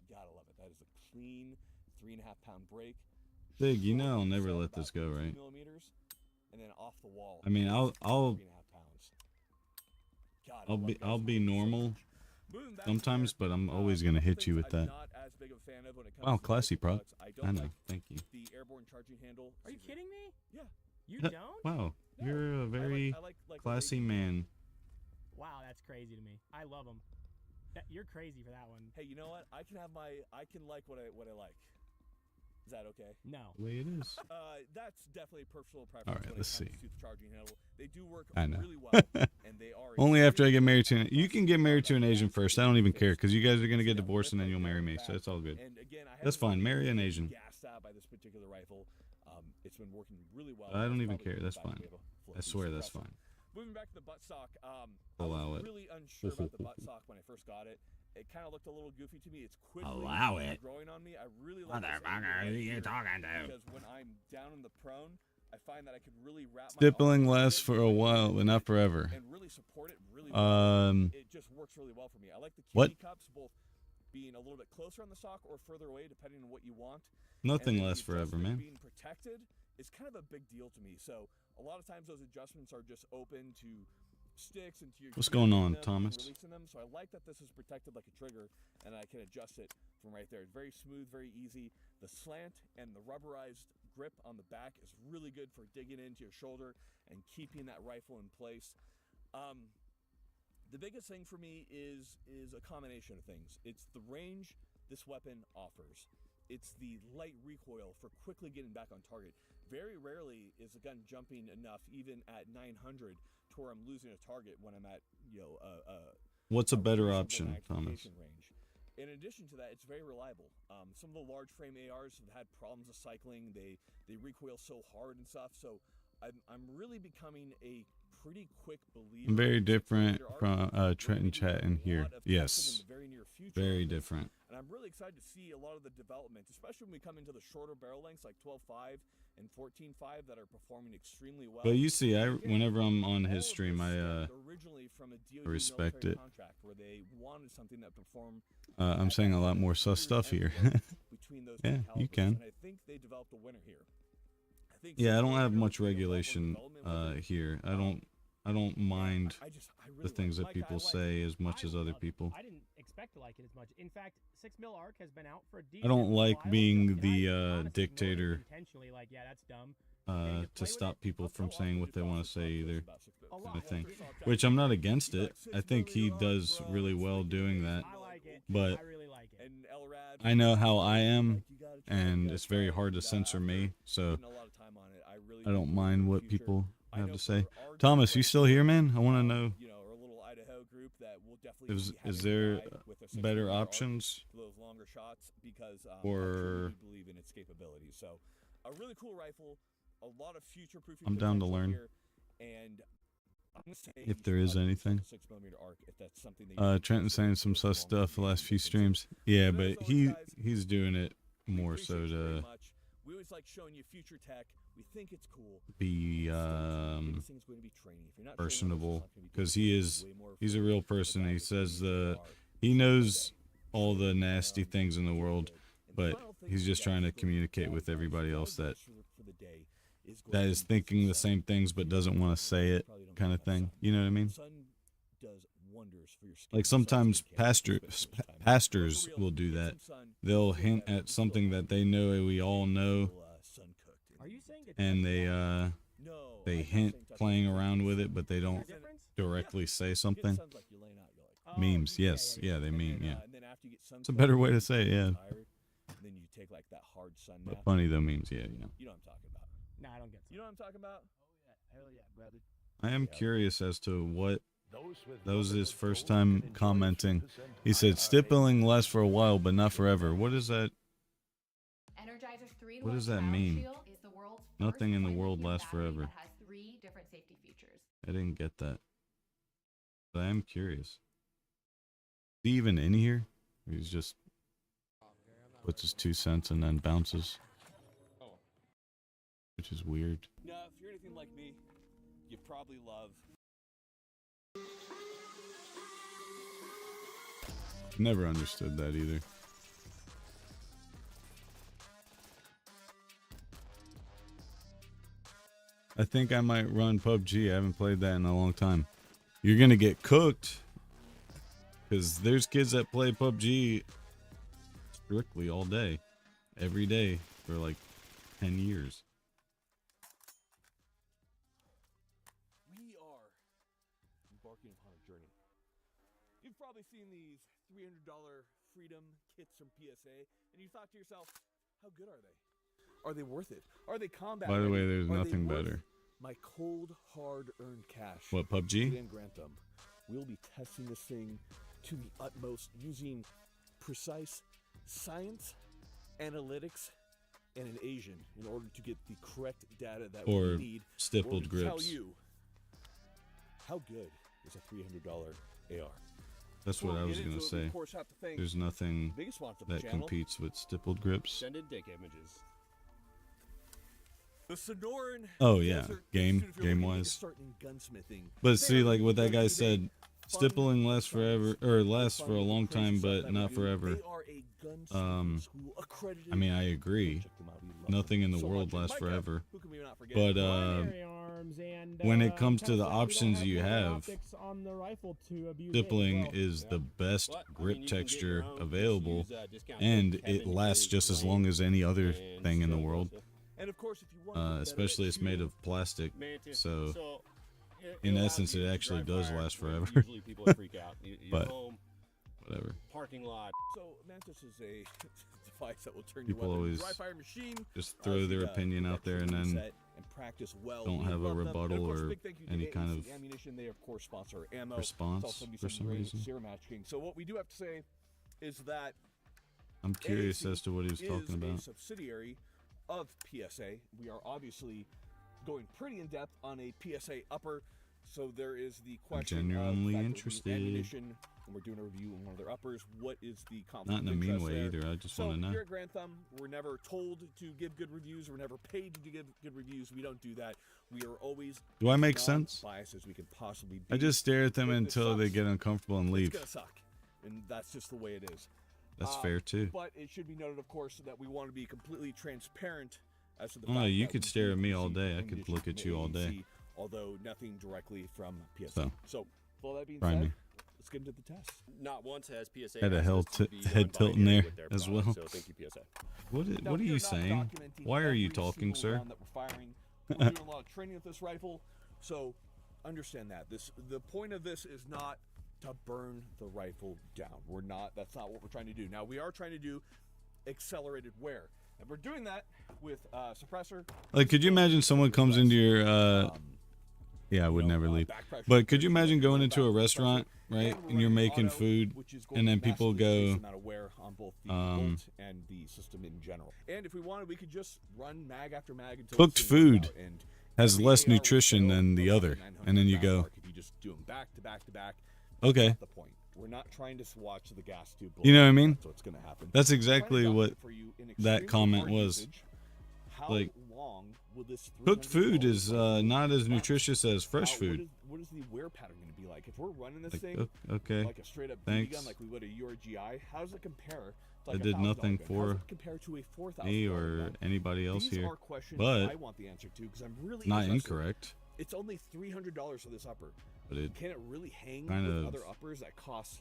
Gotta love it. That is a clean 3.5-pound break. Big, you know I'll Short never set, let this about go, 2 right? millimeters, and then off the wall. I mean, I'll 3.5 pounds. God, I love I'll Geisley be rifles so normal much. Moving back sometimes, there, but I'm always gonna couple hit you things with I'm that. not as big of a fan of when it comes Wow, to classy, rifle prop. products. I don't I know. like Thank you. the airborne charging handle. Are you Excuse me. kidding me? Yeah. You Yeah, don't? Wow, No, you're a very I like the classy lazy- man. Wow, that's crazy to me. I love them. You're crazy for that one. Hey, you know what? I can like what I like. Is that okay? No. The way it is. That's definitely personal preference. All right, when it let's comes see. to the charging handle. They do work I know. really well, and they are Only after I get extremely married to an, you fast. can get married to an Asian first. I don't even care because you guys are gonna get Yeah, divorced and then lift you'll right marry there me, in so the it's all good. back. And again, I That's haven't fine. been Marry an Asian. gassed out by this particular rifle. It's been working really well. I don't It's even probably care. gonna That's go back fine. to be able to flip I these swear that's suppressors. fine. Moving back to the buttstock, I Allow was it. really unsure about the buttstock when I first got it. It kind of looked a little goofy to me. It's quickly Allow it. growing on me. I really like this Motherfucker, angle right who you here, talking to? because when I'm down in the prone, I find that I can really wrap my Stippling arm around lasts it for a while, but not forever. and really support it really well. It just works really well for me. I like the What? QD cups both being a little bit closer on the stock or further away, depending on what you want. Nothing And then the lasts forever, adjustment man. Being protected is kind of a big deal to me. So a lot of times those adjustments are just open to sticks and to your. What's going on, them and Thomas? Releasing them. So I like that this is protected like a trigger, and I can adjust it from right there. It's very smooth, very easy. The slant and the rubberized grip on the back is really good for digging into your shoulder and keeping that rifle in place. The biggest thing for me is a combination of things. It's the range this weapon offers. It's the light recoil for quickly getting back on target. Very rarely is a gun jumping enough, even at 900, to where I'm losing a target when I'm at, What's a better reasonable option, Thomas? magnification range. In addition to that, it's very reliable. Some of the large frame ARs have had problems with cycling. They recoil so hard and stuff. So I'm really becoming a pretty quick believer. I'm very in different 6mm from arc. We're Trent gonna and be Chat doing in a here. lot of testing Yes. in the very near future Very on this. different. And I'm really excited to see a lot of the development, especially when we come into the shorter barrel lengths like 12.5 and 14.5 that are performing extremely well. But you see, Again, whenever I'm on all his of stream, this I stemmed originally from a DoD respect military it. contract where they wanted something that performed. I'm saying a lot more sus stuff here. Between those Yeah, two you calibers, can. And I think they developed a winner here. I think Yeah, I don't 6mm have much with the level of regulation development with it, here. I I don't mind I the really things that like people it. I like say it. as much as other love it. people. I didn't expect to like it as much. In fact, 6 mil arc has been out for a I don't decent like while, being and I the honestly ignored it dictator intentionally. Like, yeah, that's dumb. Getting to play with stop it, people from saying what they want to say either, A kind lot. of thing. Microsoft Which I'm not actually- against it. I think he does really well doing that. I like it. But I really like it. And LRAD, I know how I like, am, you gotta try, and you it's gotta very try, hard to and, censor after me. So putting a lot of time on it, I really I don't believe in mind the what future. people I have know to for say. our Thomas, you generation, still here, man? I want to know. You know, our little Idaho group that will definitely Is be having there a guy with a 6 better millimeter arc options? for those longer shots because I Or- truly believe in its capabilities. So, a really cool rifle, a lot of future-proofing I'm down to potential learn. here, and I'm gonna say If you there should is probably use, anything. like, a 6mm arc if that's something that you Trenton's saying some sus stuff the last few streams. Yeah, but he's doing it more so to we always like showing you future tech. We think it's cool. be Biggest thing is going to be training. If you're not training, personable, it's not gonna be because good. he It's is way more he's a for real the person. guy He with says the he knows all the nasty things in the world, And the but final thing he's is just that trying to is going communicate down, with guys. everybody Our else that goals for the day is going that to is be thinking the sun. same things but doesn't want to say it, Probably don't kind get of enough thing. sun. You know what I mean? Sun does wonders for your skin. Like Sun sometimes skin cancer, pastors especially this time of year. pastors But for real, will do get that. some sun, They'll feel hint better, at you feel something that they happy, know we all know, feel, sun-cooked. Are you saying it's and they No, they I'm hint saying touch playing it. around with it, but they Is there a don't difference? directly say You get something. suns like you're laying out, you're like, Oh, Memes, yeah, yes, yeah, yeah, they and mean, then, yeah. and then after you get sun It's a better way to you're say it, yeah. tired, and then you take like that hard sun But nap. funny though, memes, yeah, yeah. You know what I'm talking about. Nah, I don't get You know what I'm talking about? Hell yeah, brother. I am curious as to what That that was his first time commenting. He said stippling lasts for a while, but not forever. What is that? Energizer 3 What does that mean? Nothing in the world lasts forever. That has 3 different safety features. I didn't get that. But I am curious. Is he even in here? Or he's just puts his 2 cents and then bounces. Which is weird. Now, if you're anything like me, you probably love Never understood that either. I think I might run PUBG. I haven't played that in a long time. You're gonna get cooked. Because there's kids that play PUBG strictly all day. Every day for like 10 years. we are embarking upon a journey. You've probably seen these $300 freedom kits from PSA, and you thought to yourself, how good are they? Are they worth it? Are they combat By the way, ready? there's Are they nothing worth better. My cold, hard-earned cash. What, PUBG? Dan Grantham. We'll be testing this thing to the utmost using precise science, analytics, and an Asian in order to get the correct data that Or we need. stippled in order to tell grips. you how good is a $300 AR. That's Before what I we was get gonna into it, we, say. of course, have to thank There's nothing the biggest sponsor of the that channel, competes with stippled grips. Extended dick images. the Sonoran Oh yeah, Desert game Institute if you're looking to wise. start in gunsmithing. But They see, are like what that going guy to said, be stippling fun, lasts science, forever, or and lasts fun for a with the long crazy time, stuff but that we not do. forever. They are a gunsmithing school, accredited. I mean, I agree. Check them out. We love Nothing them in the so world much. And lasts Micah, forever. who can we not forget? But Primary arms and, when it comes to kinda the sad we don't options you laser have, optics on the rifle to abuse it as stippling well. is the best But, I grip mean, you can get texture your own, just available, use, discount and code it Kevin lasts J's just as Lane long as any other and thing in the so world. forth. And of course, if you want to get better Especially at it's made shooting, of plastic, Mantis, so it in allows essence you it to actually dry does fire last when forever. Usually people freak out. Your But home, whatever. parking lot. So Mantis is a device that will turn People your weapon always into a dry fire machine. Just allows throw you their to opinion out there and actually then reset and practice well. don't We have a love them. And of rebuttal course, or big thank you to any AAC kind of ammunition. They of course sponsor our ammo. response It's also for some reason. Zero Match King. So what we do have to say is that I'm curious AAC as to what he was is talking a about. subsidiary of PSA. We are obviously going pretty in depth on a PSA upper. So there is the question genuinely of interested. ammunition, and we're doing a review on one of their uppers. What is the conflict Not in a of mean interest way there? either. I just So want to know. here at Grand Thumb, we're never told to give good reviews. We're never paid to give good reviews. We don't do that. We are always Do I make as sense? non-biased as we can possibly be. I just stare at them If it until they sucks, get uncomfortable and It's leave. gonna suck, and that's just the way it is. That's fair too. But it should be noted, of course, that we want to be completely transparent as to the Oh, fact you that could we stare do at me all receive day. I could ammunition look from at you all AAC day. although nothing directly from PSA. So, So, with all that being try said, me. let's get into the test. Not once has PSA Had a asked us to be head tilt in non-binary there with their as product, well. So thank you, PSA. Now, What are we you not saying? documenting Why are you every talking, single sir? round that we're firing. We're doing a lot of training with this rifle, so understand that. The point of this is not to burn the rifle down. That's not what we're trying to do. Now, we are trying to do accelerated wear. And we're doing that with suppressor. Like, could you imagine someone comes into your yeah, I would never leave. But could you imagine going into a restaurant, right, and you're making food, and then people go, and the system in general. And if we wanted, we could just run mag after mag until cooked it's singled food out, and has every less AR would nutrition go than the for other, 900 and then you round go, mark if you just do them back to back to back. That's okay. not the point. We're not trying to watch the gas tube blow You know what I up. mean? That's what's going to happen. That's We're trying to exactly what document for you in that extremely comment hard was. usage, how Like, long will this cooked food $300 is not as last? nutritious as fresh What food. what is the wear pattern going to be like? If we're running this Like, thing okay, like a straight up BB thanks. gun, like we would a URGI, how does it compare? To I like a did $1,000 nothing gun? How does for it compare to a $4,000 me or gun? anybody else These here, are questions but I want the answer to because I'm really not interested. incorrect. It's only $300 for this upper. But it Can it really hang kind with of other uppers that cost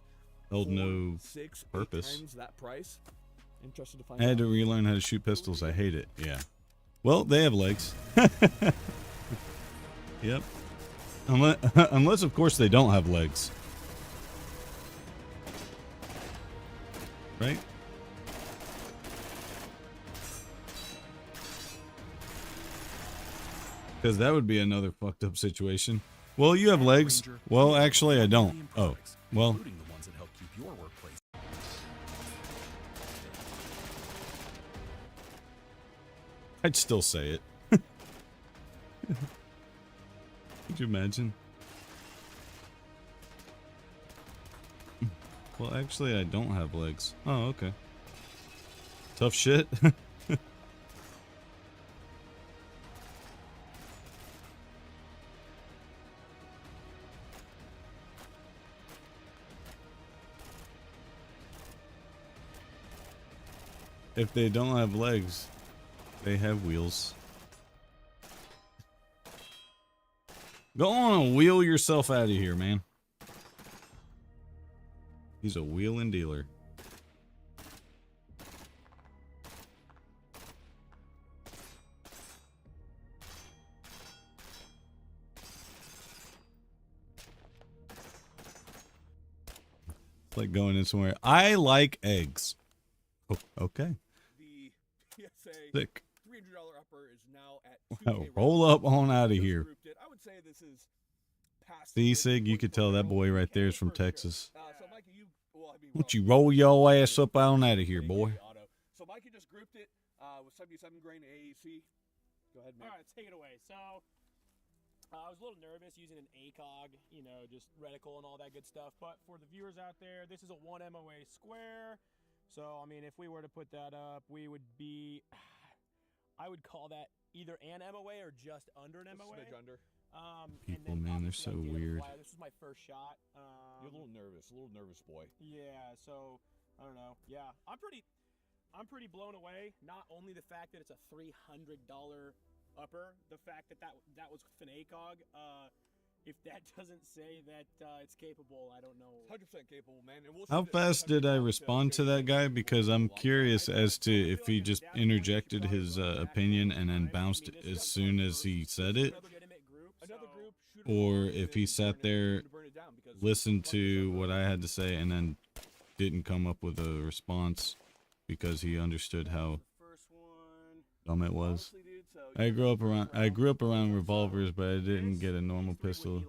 held 4, no 6, 8 purpose. times that price? Interested to find I out. had to relearn how to shoot pistols. I hate it. Yeah. Well, they have legs. Yep. Unless, of course, they don't have legs. Right? Because that would be another fucked up situation. Well, you have legs. Well, actually, I don't. Oh, well. Including the ones that help keep your workplace. I'd still say it. Could you imagine? Well, actually, I don't have legs. Oh, okay. Tough shit. If they don't have legs, they have wheels. Go on and wheel yourself out of here, man. He's a wheeling dealer. It's like going in somewhere. I like eggs. Oh, okay. The PSA Sick. $300 upper is now at Wow, 2K roll rounds. up on out of Just here. grouped it. I would say this is past See, the Sig, you could tell that boy right there is from for sure. Texas. So Mikey, well, I mean, Why don't you roll your ass up on out of here, boy? So Mikey just grouped it with 77 grain AAC. Go ahead, man. All right, take it away. So, I was a little nervous using an ACOG, you know, just reticle and all that good stuff. But for the viewers out there, this is a 1 MOA square. So, I mean, if we were to put that up, we would be, I would call that either an MOA or just under an MOA. Smidge under. People, man, they're so weird. This was my first shot. You're a little nervous boy. Yeah, so I don't know. Yeah, I'm pretty blown away. Not only the fact that it's a $300 upper, the fact that that was with an ACOG. If that doesn't say that it's capable, I don't know. 100% capable, man. And we'll How shoot it fast did I 100 respond to that guy? Because I'm curious as to if he just interjected his opinion and then bounced as soon as he said it, Another group, shoot it or forward, if and he then sat burn it, there, burn it down, because listened like to what I had to say, and then didn't come up with a response because he understood how First one. dumb it was. honestly, dude, so I grew up around revolvers, but I didn't get a normal pistol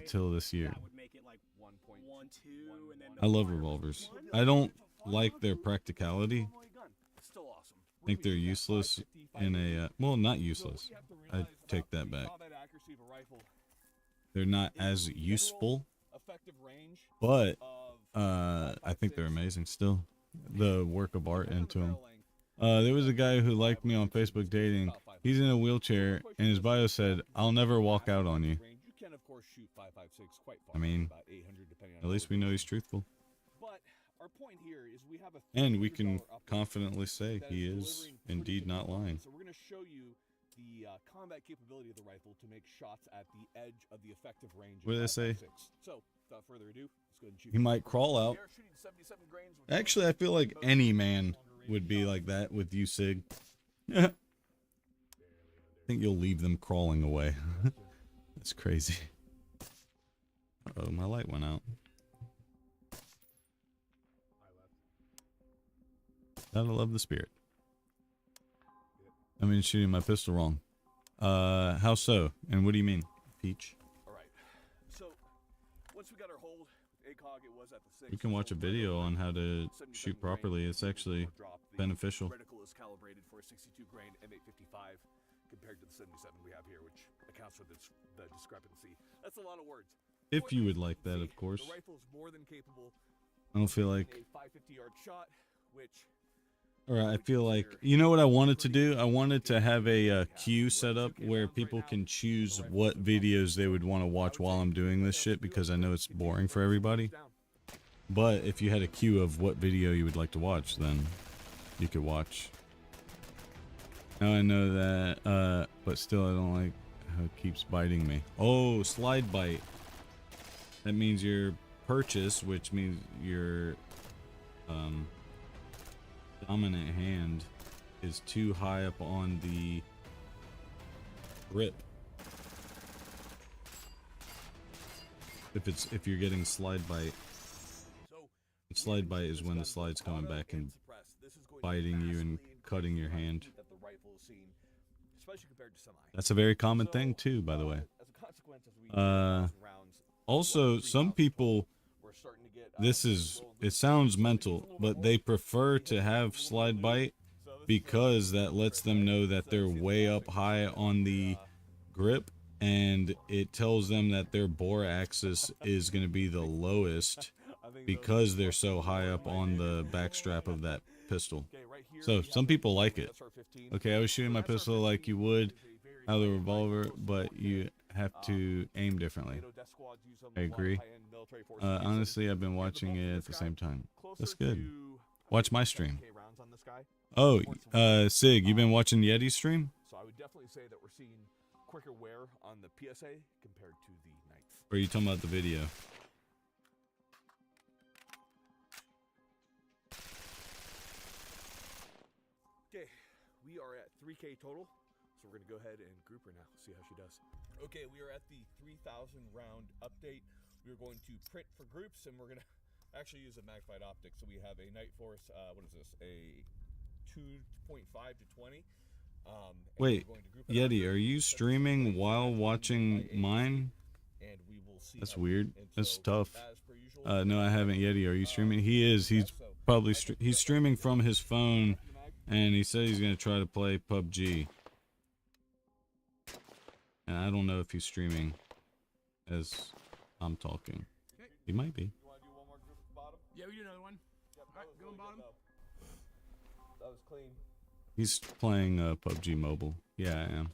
till this year. That would make it like 1.2, and then I love revolvers. I don't like their practicality. still awesome. I think they're useless in a well, not useless. I take that back. Combat accuracy of a rifle They're not is as the useful, general effective range but of I think they're amazing still. The work of art into them. barrel length. There was a guy who liked me on Facebook dating. He's in a wheelchair, and his bio said, "I'll never walk out on you." You can of course shoot 5.56 quite far. I mean, about 800 depending on at least we know he's truthful, But our point here is we have a and we can $300 upper confidently say that he is is delivering pretty indeed good not performance. lying. So we're going to show you the combat capability of the rifle to make shots at the edge of the effective range. What did they of say? 5.56. So, without further ado, let's go ahead and shoot. He might crawl out. We are shooting 77 grains, which Actually, I feel like any man would be like that with you, Sig. I think you'll leave them crawling away. That's crazy. Uh-oh, my light went out. Gotta love the spirit. I mean, shooting my pistol wrong. How so? And what do you mean, Peach? Alright. So, once we got our hold with ACOG, it was at the 6. You can watch a video on how to shoot properly. It's actually beneficial. Reticle is calibrated for a 62 grain M855 compared to the 77 we have here, which accounts for the discrepancy. That's a lot of words. If you would like that, of course. The rifle is more than capable. I don't feel like... A 550-yard shot, which... Alright, I feel like... You know what I wanted to do? I wanted to have a queue set up where people can choose what videos they would want to watch while I'm doing this shit, because I know it's boring for everybody. But if you had a queue of what video you would like to watch, then you could watch. Now I know that, but still I don't like how it keeps biting me. Oh, slide bite. That means your purchase, which means your dominant hand is too high up on the grip. If you're getting slide bite. Slide bite is when the slide's coming back and biting you and cutting your hand. That's a very common thing too, by the way. Also, some people, it sounds mental, but they prefer to have slide bite because that lets them know that they're way up high on the grip, and it tells them that their bore axis is going to be the lowest because they're so high up on the backstrap of that pistol. So some people like it. Okay, I was shooting my pistol like you would out of the revolver, but you have to aim differently. I agree. Honestly, I've been watching it at the same time. That's good. Watch my stream. Oh, Sig, you've been watching Yeti's stream? So I would definitely say that we're seeing quicker wear on the PSA compared to the knife. Or are you talking about the video? Okay, we are at 3K total, so we're going to go ahead and group her now, see how she does. Okay, we are at the 3,000 round update. We're going to print for groups, and we're going to actually use a magnified optic. So we have a Night Force, what is this, a 2.5 to 20. Wait, Yeti, are you streaming while watching mine? That's weird. That's tough. No, I haven't. Yeti, are you streaming? He is. He's probably he's streaming from his phone, and he said he's gonna try to play PUBG. And I don't know if he's streaming as I'm talking. He might be. Yeah, we do another one. Alright, going bottom. That was clean. He's playing PUBG Mobile. Yeah, I am.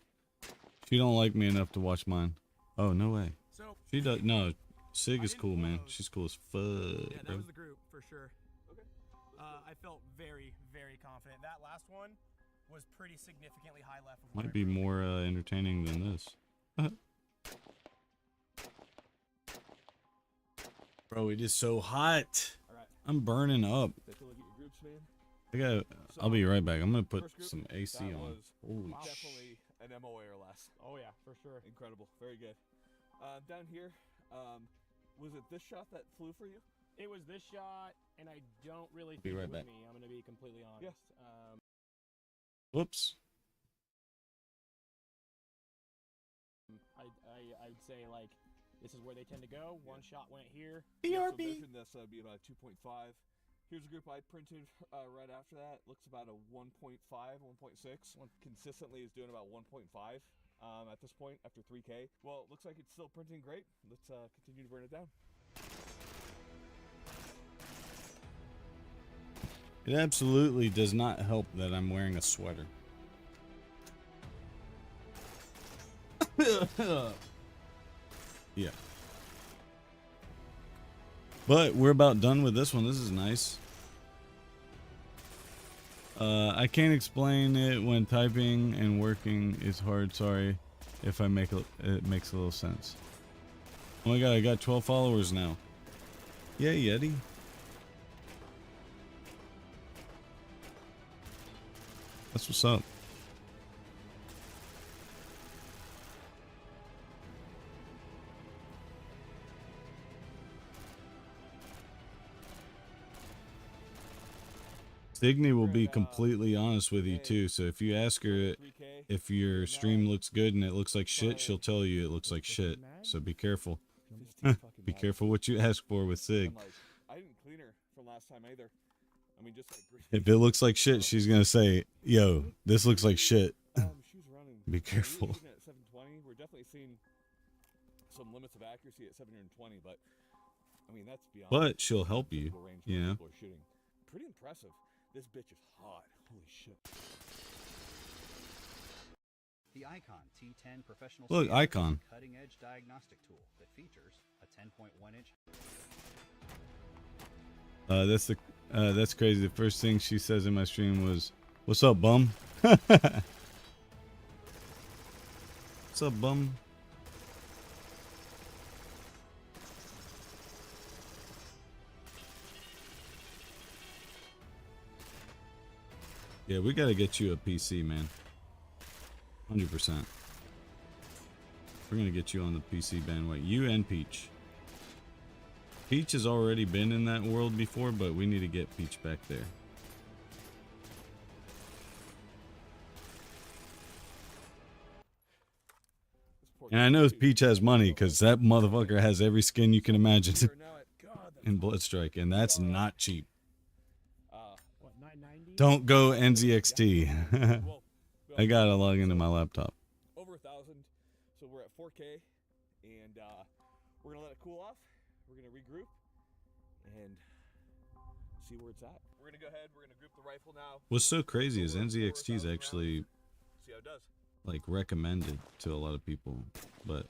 She don't like me enough to watch mine. Oh, no way. So She does. No, Sig is cool, man. She's cool as fuck, yeah, that bro. was the group for sure. Okay. I felt very, very confident. That last one was pretty significantly high left. Of Might be more entertaining than this. Bro, it is so hot. I'm burning up. Take a look at your groups, man. I'll be right back. I'm gonna put some AC on. Holy Definitely an MOA or less. Oh yeah, for sure. Incredible. Very good. Down here, was it this shot that flew for you? It was this shot, and I don't really Be think right it was back. me. I'm gonna be completely honest. Whoops. I would say like this is where they tend to go. One shot went here. Yeah, so measuring this would be about 2.5. Here's a group I printed right after that. Looks about a 1.5, 1.6. Consistently is doing about 1.5 at this point after 3K. Well, it looks like it's still printing great. Let's continue to burn it down. It absolutely does not help that I'm wearing a sweater. Yeah. But we're about done with this one. This is nice. I can't explain it when typing and working is hard. Sorry if it makes a little sense. Oh my god, I got 12 followers now. Yeah, Yeti. That's what's up. Signy will be completely honest with you too. So if you ask her if your stream looks good and it looks like shit, she'll tell you it looks like shit. So be careful. Be careful what you ask for with Sig. And, like, I didn't clean her from last time either. I mean, just like If it looks like shit, she's gonna say, "Yo, this looks like shit." she's running. Be careful. We were shooting at 720. We're definitely seeing some limits of accuracy at 720, but I mean that's beyond. But she'll help you. typical range You know. people are shooting. Pretty impressive. This bitch is hot. Holy shit. The Icon T10 professional Look, scanner is a Icon. cutting-edge diagnostic tool that features a 10.1-inch. That's crazy. The first thing she says in my stream was, "What's up, bum?" What's up, bum? Yeah, we gotta get you a PC, man. 100%. We're gonna get you on the PC bandwagon. You and Peach. Peach has already been in that world before, but we need to get Peach back there. And I know Peach has money because that motherfucker has every skin you can imagine in Bloodstrike, and that's not cheap. What, 990? Don't go NZXT. I gotta log into my laptop. Over 1,000. So we're at 4K, and we're gonna let it cool off. We're gonna regroup and see where it's at. We're gonna go ahead. We're gonna group the rifle now. What's so crazy is NZXT is actually See how it does. like recommended to a lot of people, but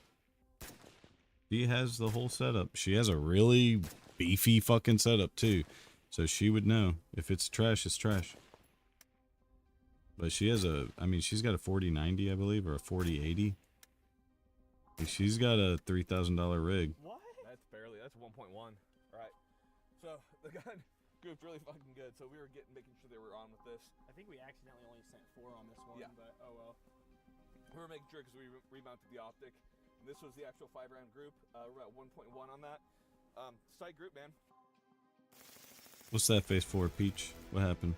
she has the whole setup. She has a really beefy fucking setup too, so she would know if it's trash, it's trash. But she has I mean, she's got a 4090, I believe, or a 4080. She's got a $3,000 rig. What? That's 1.1. All right. So the gun grouped really fucking good. So we were making sure they were on with this. I think we accidentally only sent 4 on this one, Yeah. but oh well. We were making sure because we remounted the optic. And this was the actual 5-round group. We're at 1.1 on that. Sight group, man. What's that face for, Peach? What happened?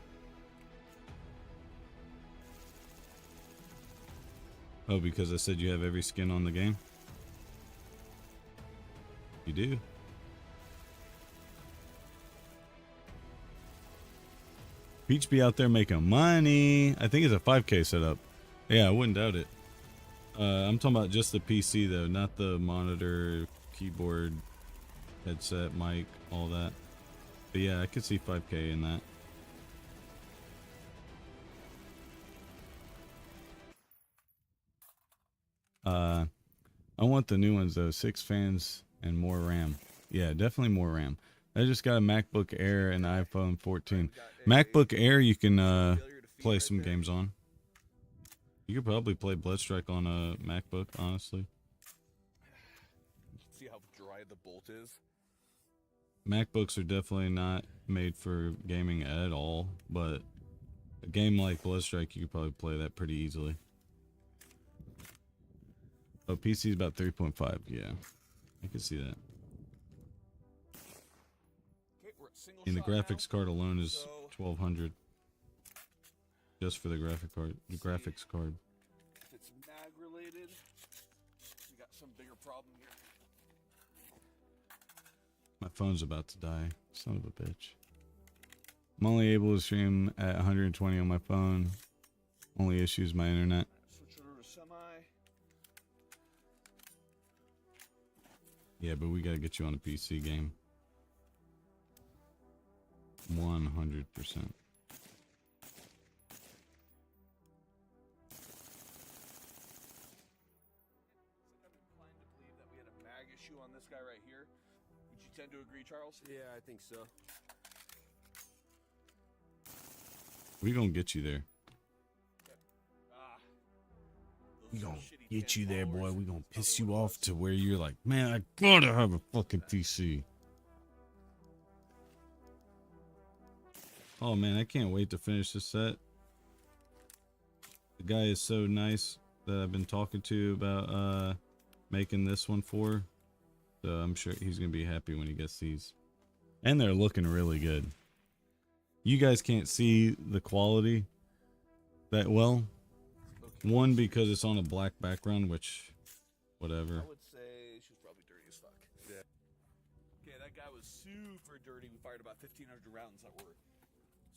Oh, because I said you have every skin on the game? You do? Peach be out there making money. I think it's a 5K setup. Yeah, I wouldn't doubt it. I'm talking about just the PC though, not the monitor, keyboard, headset, mic, all that. But yeah, I could see 5K in that. I want the new ones though, 6 fans and more RAM. Yeah, definitely more RAM. I just got a MacBook Air and iPhone 14. MacBook Air you can play some games on. You could probably play Bloodstrike on a MacBook, honestly. See how dry the bolt is? MacBooks are definitely not made for gaming at all, but a game like Bloodstrike, you could probably play that pretty easily. Oh, PC is about 3.5. Yeah, I can see that. Okay, we're at single And the shot now. graphics card alone is So, 1,200 just for the graphic card. The graphics card. if it's mag related, we got some bigger problem here. My phone's about to die. Son of a bitch. I'm only able to stream at 120 on my phone. Only issue is my internet. Switch it over to semi. Yeah, but we gotta get you on a PC game. 100%. I'm inclined to believe that we had a mag issue on this guy right here. Would you tend to agree, Charles? Yeah, I think so. We gonna get you there. We Those gonna shitty get 10 you there, boy. followers We and gonna just piss tell you me what off it to was. where you're like, man, I gotta have a fucking PC. Oh man, I can't wait to finish this set. The guy is so nice that I've been talking to about making this one for. So I'm sure he's gonna be happy when he gets these. And they're looking really good. You guys can't see the quality that well. One, because it's on a black background, which, whatever. I would say she was probably dirty as fuck. Yeah. Okay, that guy was super dirty. We fired about 1,500 rounds that were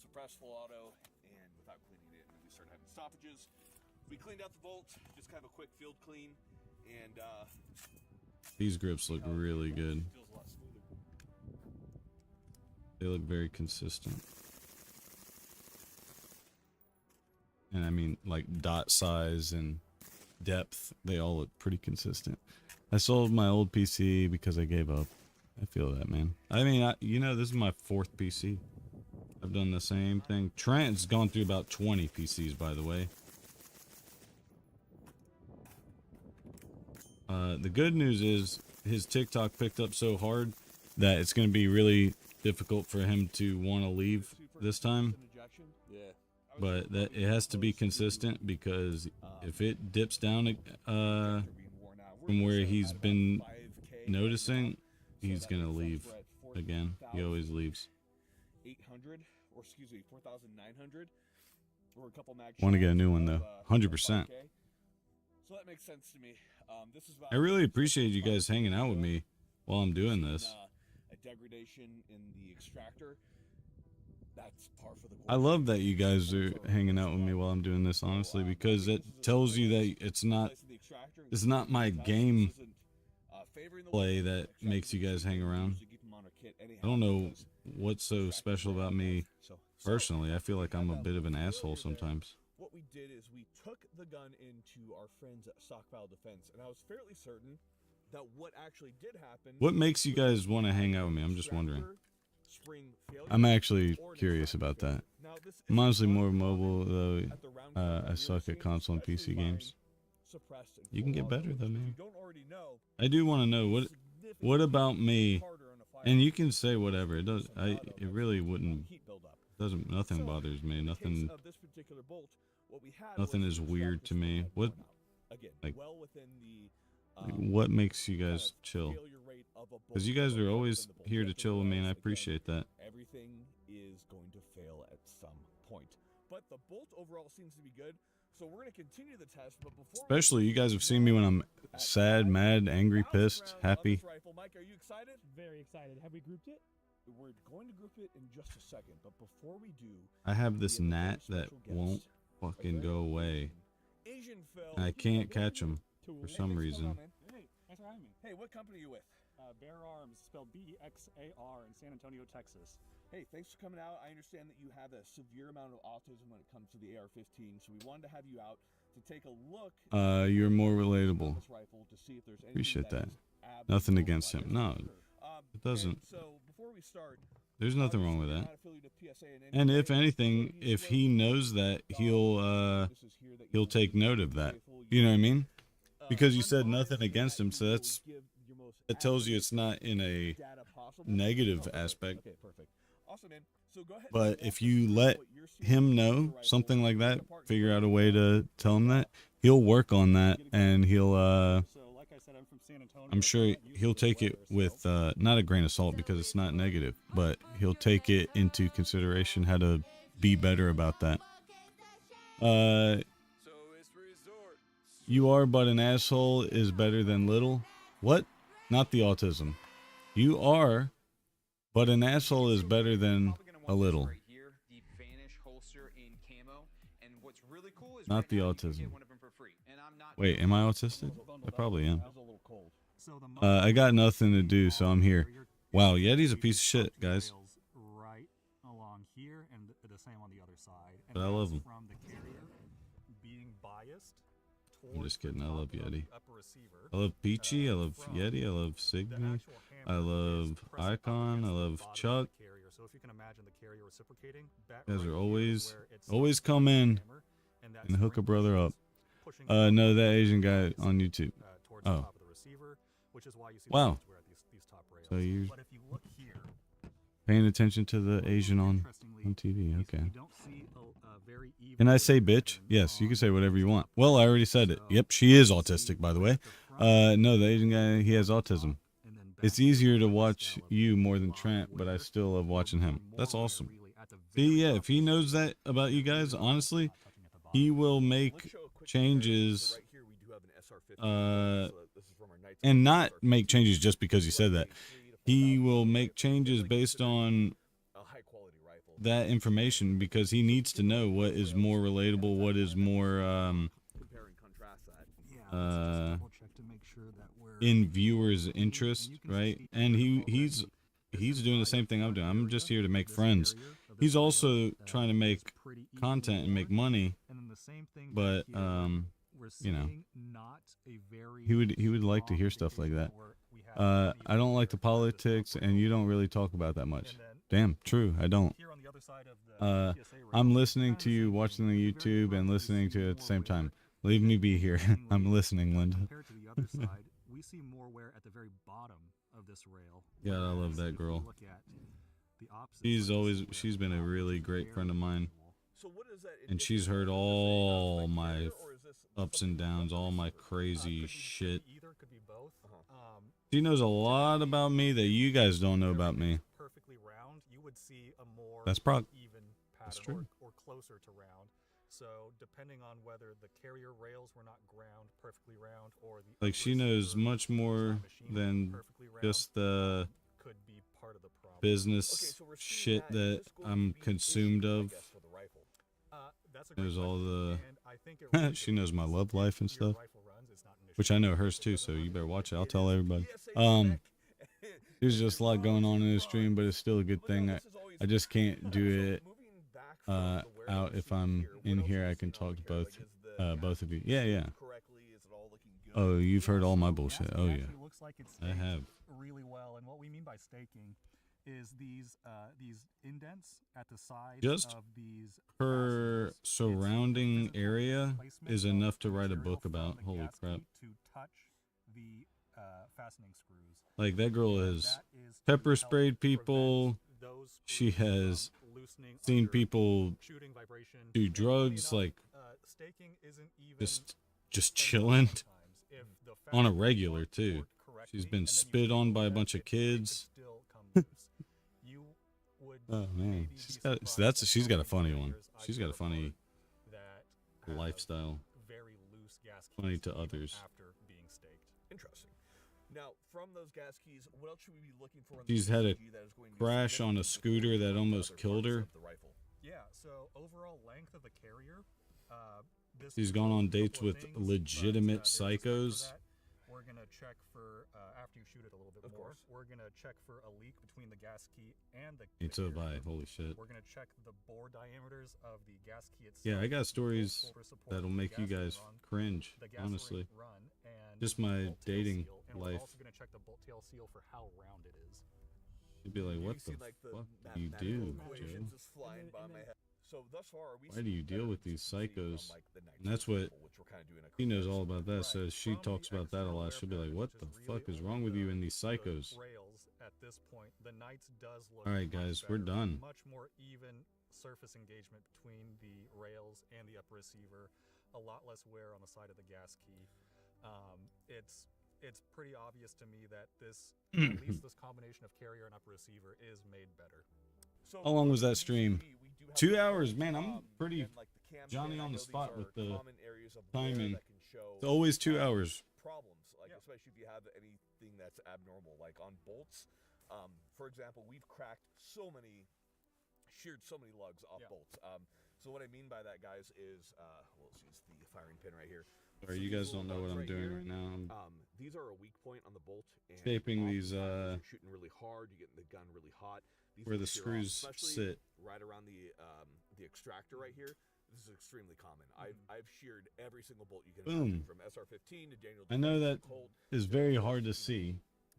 suppressed full auto and without cleaning it. And we started having stoppages. We cleaned out the bolt, just kind of a quick field clean, and These grips look really good. feels a lot smoother. They look very consistent. And I mean, like dot size and depth, they all look pretty consistent. I sold my old PC because I gave up. I feel that, man. I mean, you know, this is my 4th PC. I've done the same thing. Trent's gone through about 20 PCs, by the way. The good news is his TikTok picked up so hard that it's going to be really difficult for him to want to leave this time. Yeah. But that it has to be consistent, because if it dips down from where he's been noticing, he's gonna leave again. He always leaves. 800, or excuse me, 4,900. We're a couple mag. Want to get a new one though, 100%. So that makes sense to me. This is about I really appreciate you guys hanging out with me while I'm doing this. A degradation in the extractor. That's par for the course. I love that you guys are hanging out with me while I'm doing this, honestly, because it tells you that it's not my game play that makes you guys hang around. I don't know what's so special about me personally. I feel like I'm a bit of an asshole sometimes. What we did is we took the gun into our friends at Stockpile Defense, and I was fairly certain that what actually did happen. What makes you guys want to hang out with me? I'm just wondering. I'm actually curious about that. I'm honestly more mobile, though. I suck at console and PC games. You can get better, though, man. I do want to know what about me, and you can say whatever. It does. It really wouldn't. Nothing bothers me. Nothing is weird to me. What? Like, what makes you guys chill? Because you guys are always here to chill with me, and I appreciate that. Everything is going to fail at some point, but the bolt overall seems to be good. So we're going to continue the test, but before Especially you guys have seen me when I'm sad, mad, angry, pissed, happy. Mike, are you excited? Very excited. Have we grouped it? We're going to group it in just a second, but before we do, I have this gnat that won't fucking go away. And I can't catch him for some reason. Hey, thanks for having me. Hey, what company are you with? Bear Arms, spelled B-E-X-A-R, in San Antonio, Texas. Hey, thanks for coming out. I understand that you have a severe amount of autism when it comes to the AR-15, so we wanted to have you out to take a look. You're more relatable. This rifle to see if there's anything Appreciate that. is Nothing against him. No, it doesn't. So before we start, There's nothing wrong with that. And if anything, if he knows that, he'll take note of that. You know what I mean? Because you said nothing against him, so that tells you it's not in a negative aspect. Okay, perfect. Awesome, man. So go ahead. But if you let him know something like that, figure out a way to tell him that, he'll work on that, and he'll I'm sure he'll take it with not a grain of salt, because it's not negative, but he'll take it into consideration how to be better about that. You are but an asshole is better than little. What? Not the autism. You are but an asshole is better than a little. Not the autism. Wait, am I autistic? I probably am. I got nothing to do, so I'm here. Wow, Yeti's a piece of shit, guys. Right along here, and the same on the other side. But I love him. From the carrier being biased. I'm just kidding. I love Yeti. I love Peachy. I love Yeti. I love Sigma. I love Icon. I love Chuck. So if you can imagine the carrier reciprocating, You guys are always Always come in and hook a brother up. No, that Asian guy on YouTube. Oh. Wow. So you're paying attention to the Asian on TV. Okay. Can I say bitch? Yes, you can say whatever you want. Well, I already said it. Yep, she is autistic, by the way. No, the Asian guy, he has autism. It's easier to watch you more than Trent, but I still love watching him. That's awesome. See, yeah, if he knows that about you guys, honestly, he will make changes, and not make changes just because he said that. He will make changes based on that information because he needs to know what is more relatable, what is more in viewers' interest, right? And he's doing the same thing I'm doing. I'm just here to make friends. He's also trying to make content and make money, but you know, he would like to hear stuff like that. I don't like the politics, and you don't really talk about that much. Damn, true, I don't. I'm listening to you, watching the YouTube, and listening to it at the same time. Leave me be here. I'm listening, Linda. We see more wear at the very bottom of this rail. Yeah, I love that girl. She's been a really great friend of mine. And she's heard all my ups and downs, all my crazy shit. She knows a lot about me that you guys don't know about me. That's probably that's true. Or closer to round. So depending on whether the carrier rails were not ground perfectly round or the like she knows much more than just the business shit that I'm consumed of. There's all the she knows my love life and stuff, which I know hers too, so you better watch it. I'll tell everybody. There's just a lot going on in the stream, but it's still a good thing. I just can't do it out if I'm in here. I can talk to both of you. Yeah. Oh, you've heard all my bullshit. Oh yeah, I have. Really well, and what we mean by staking is these indents at the sides just of these. Her surrounding area is enough to write a book about. Holy crap! To touch the fastening screws. Like that girl has pepper sprayed people. She has seen people do drugs, like just chilling on a regular too. She's been spit on by a bunch of kids. Oh man, she's got a funny one. She's got a funny lifestyle. Funny to others. Interesting. Now, from those gas keys, what else should we be looking for? She's had a crash on a scooter that almost killed her. Yeah. So overall length of the carrier. She's gone on dates with legitimate psychos. We're gonna check for after you shoot it a little bit more. We're gonna check for a leak between the gas key and the. It's so bad. Holy shit. We're gonna check the bore diameters of the gas key itself. Yeah, I got stories that'll make you guys cringe. Honestly, just my dating life. We're also gonna check the bolt tail seal for how round it is. You'd be like, what the fuck do you do, Joe? So thus far, why do you deal with these psychos? And that's what she knows all about that. So she talks about that a lot. She'll be like, what the fuck is wrong with you and these psychos? All right, guys, we're done. Much more even surface engagement between the rails and the upper receiver. A lot less wear on the side of the gas key. It's pretty obvious to me that this, at least this combination of carrier and upper receiver, is made better. How long was that stream? 2 hours, man. I'm pretty Johnny on the spot with the timing. It's always 2 hours. Problems, like especially if you have anything that's abnormal, like on bolts. For example, we've sheared so many lugs off bolts. So what I mean by that, guys, is let's use the firing pin right here. Sorry, you guys don't know what I'm doing right now. These are a weak point on the bolt. And shaping these shooting really hard, you get the gun really hot. Where the screws sit. Right around the extractor right here. This is extremely common. I've sheared every single bolt you can imagine, from SR-15 to Daniel. I know that is very hard to see.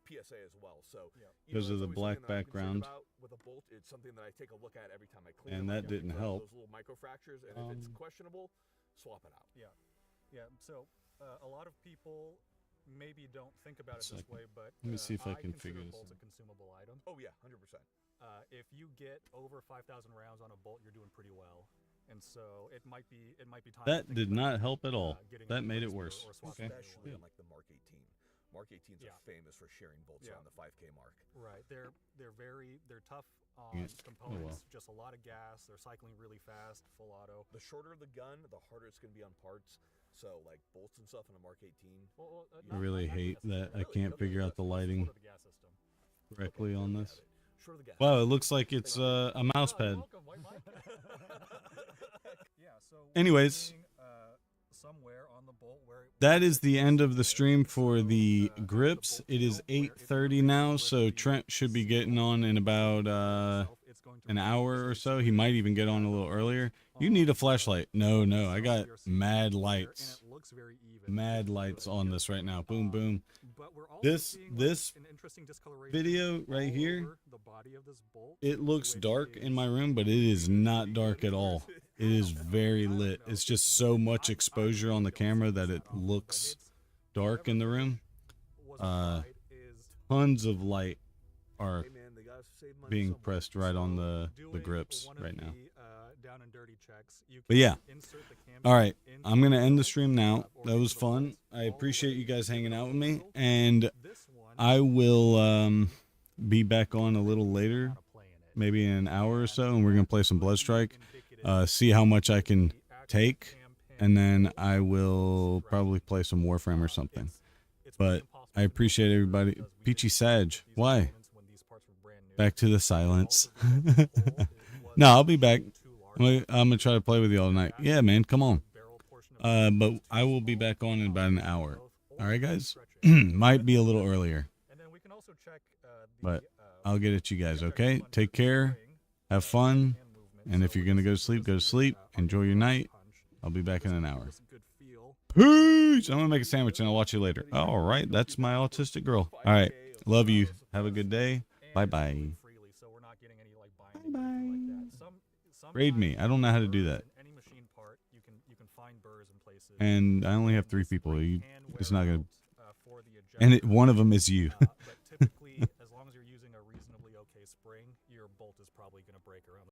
PSA as well. So Because of the black background. With a bolt, it's something that I take a look at every time I clean And them. that didn't help. Those little micro fractures, and if it's questionable, swap it out. Yeah. So a lot of people maybe don't think about it this way, but let me see if I can figure consider this bolts out. a consumable item. Oh yeah, 100%. If you get over 5,000 rounds on a bolt, you're doing pretty well. And so it might be time. That did not help at all. That made it worse. Okay. Especially on like the Mark 18. Mark 18s are famous for sharing bolts around the 5K mark. Right. They're tough on components. Just a lot of gas. They're cycling really fast, full auto. The shorter the gun, the harder it's going to be on parts. So like bolts and stuff in a Mark 18. I really hate that I can't figure out the lighting correctly on this. Wow, it looks like it's a mouse pad. Anyways, that is the end of the stream for the grips. It is 8:30 now, so Trent should be getting on in about an hour or so. He might even get on a little earlier. You need a flashlight. No, I got mad lights. Mad lights on this right now. Boom, boom. This video right here, it looks dark in my room, but it is not dark at all. It is very lit. It's just so much exposure on the camera that it looks dark in the room. Tons of light are being pressed right on the grips right now. But yeah, all right, I'm gonna end the stream now. That was fun. I appreciate you guys hanging out with me, and I will be back on a little later, maybe in an hour or so, and we're gonna play some Bloodstrike, see how much I can take, and then I will probably play some Warframe or something. But I appreciate everybody. Peachy Sag, why? Back to the silence. No, I'll be back. I'm gonna try to play with you all night. Yeah, man, come on. But I will be back on in about an hour. All right, guys. Might be a little earlier, but I'll get at you guys. Okay, take care, have fun, and if you're gonna go to sleep, go to sleep. Enjoy your night. I'll be back in an hour. Peace. I'm gonna make a sandwich and I'll watch you later. All right, that's my autistic girl. All right, love you. Have a good day. Bye bye. Bye bye. Raid me. I don't know how to do that. And I only have 3 people. It's not gonna. And one of them is you. Typically, as long as you're using a reasonably okay spring, your bolt is probably going to break around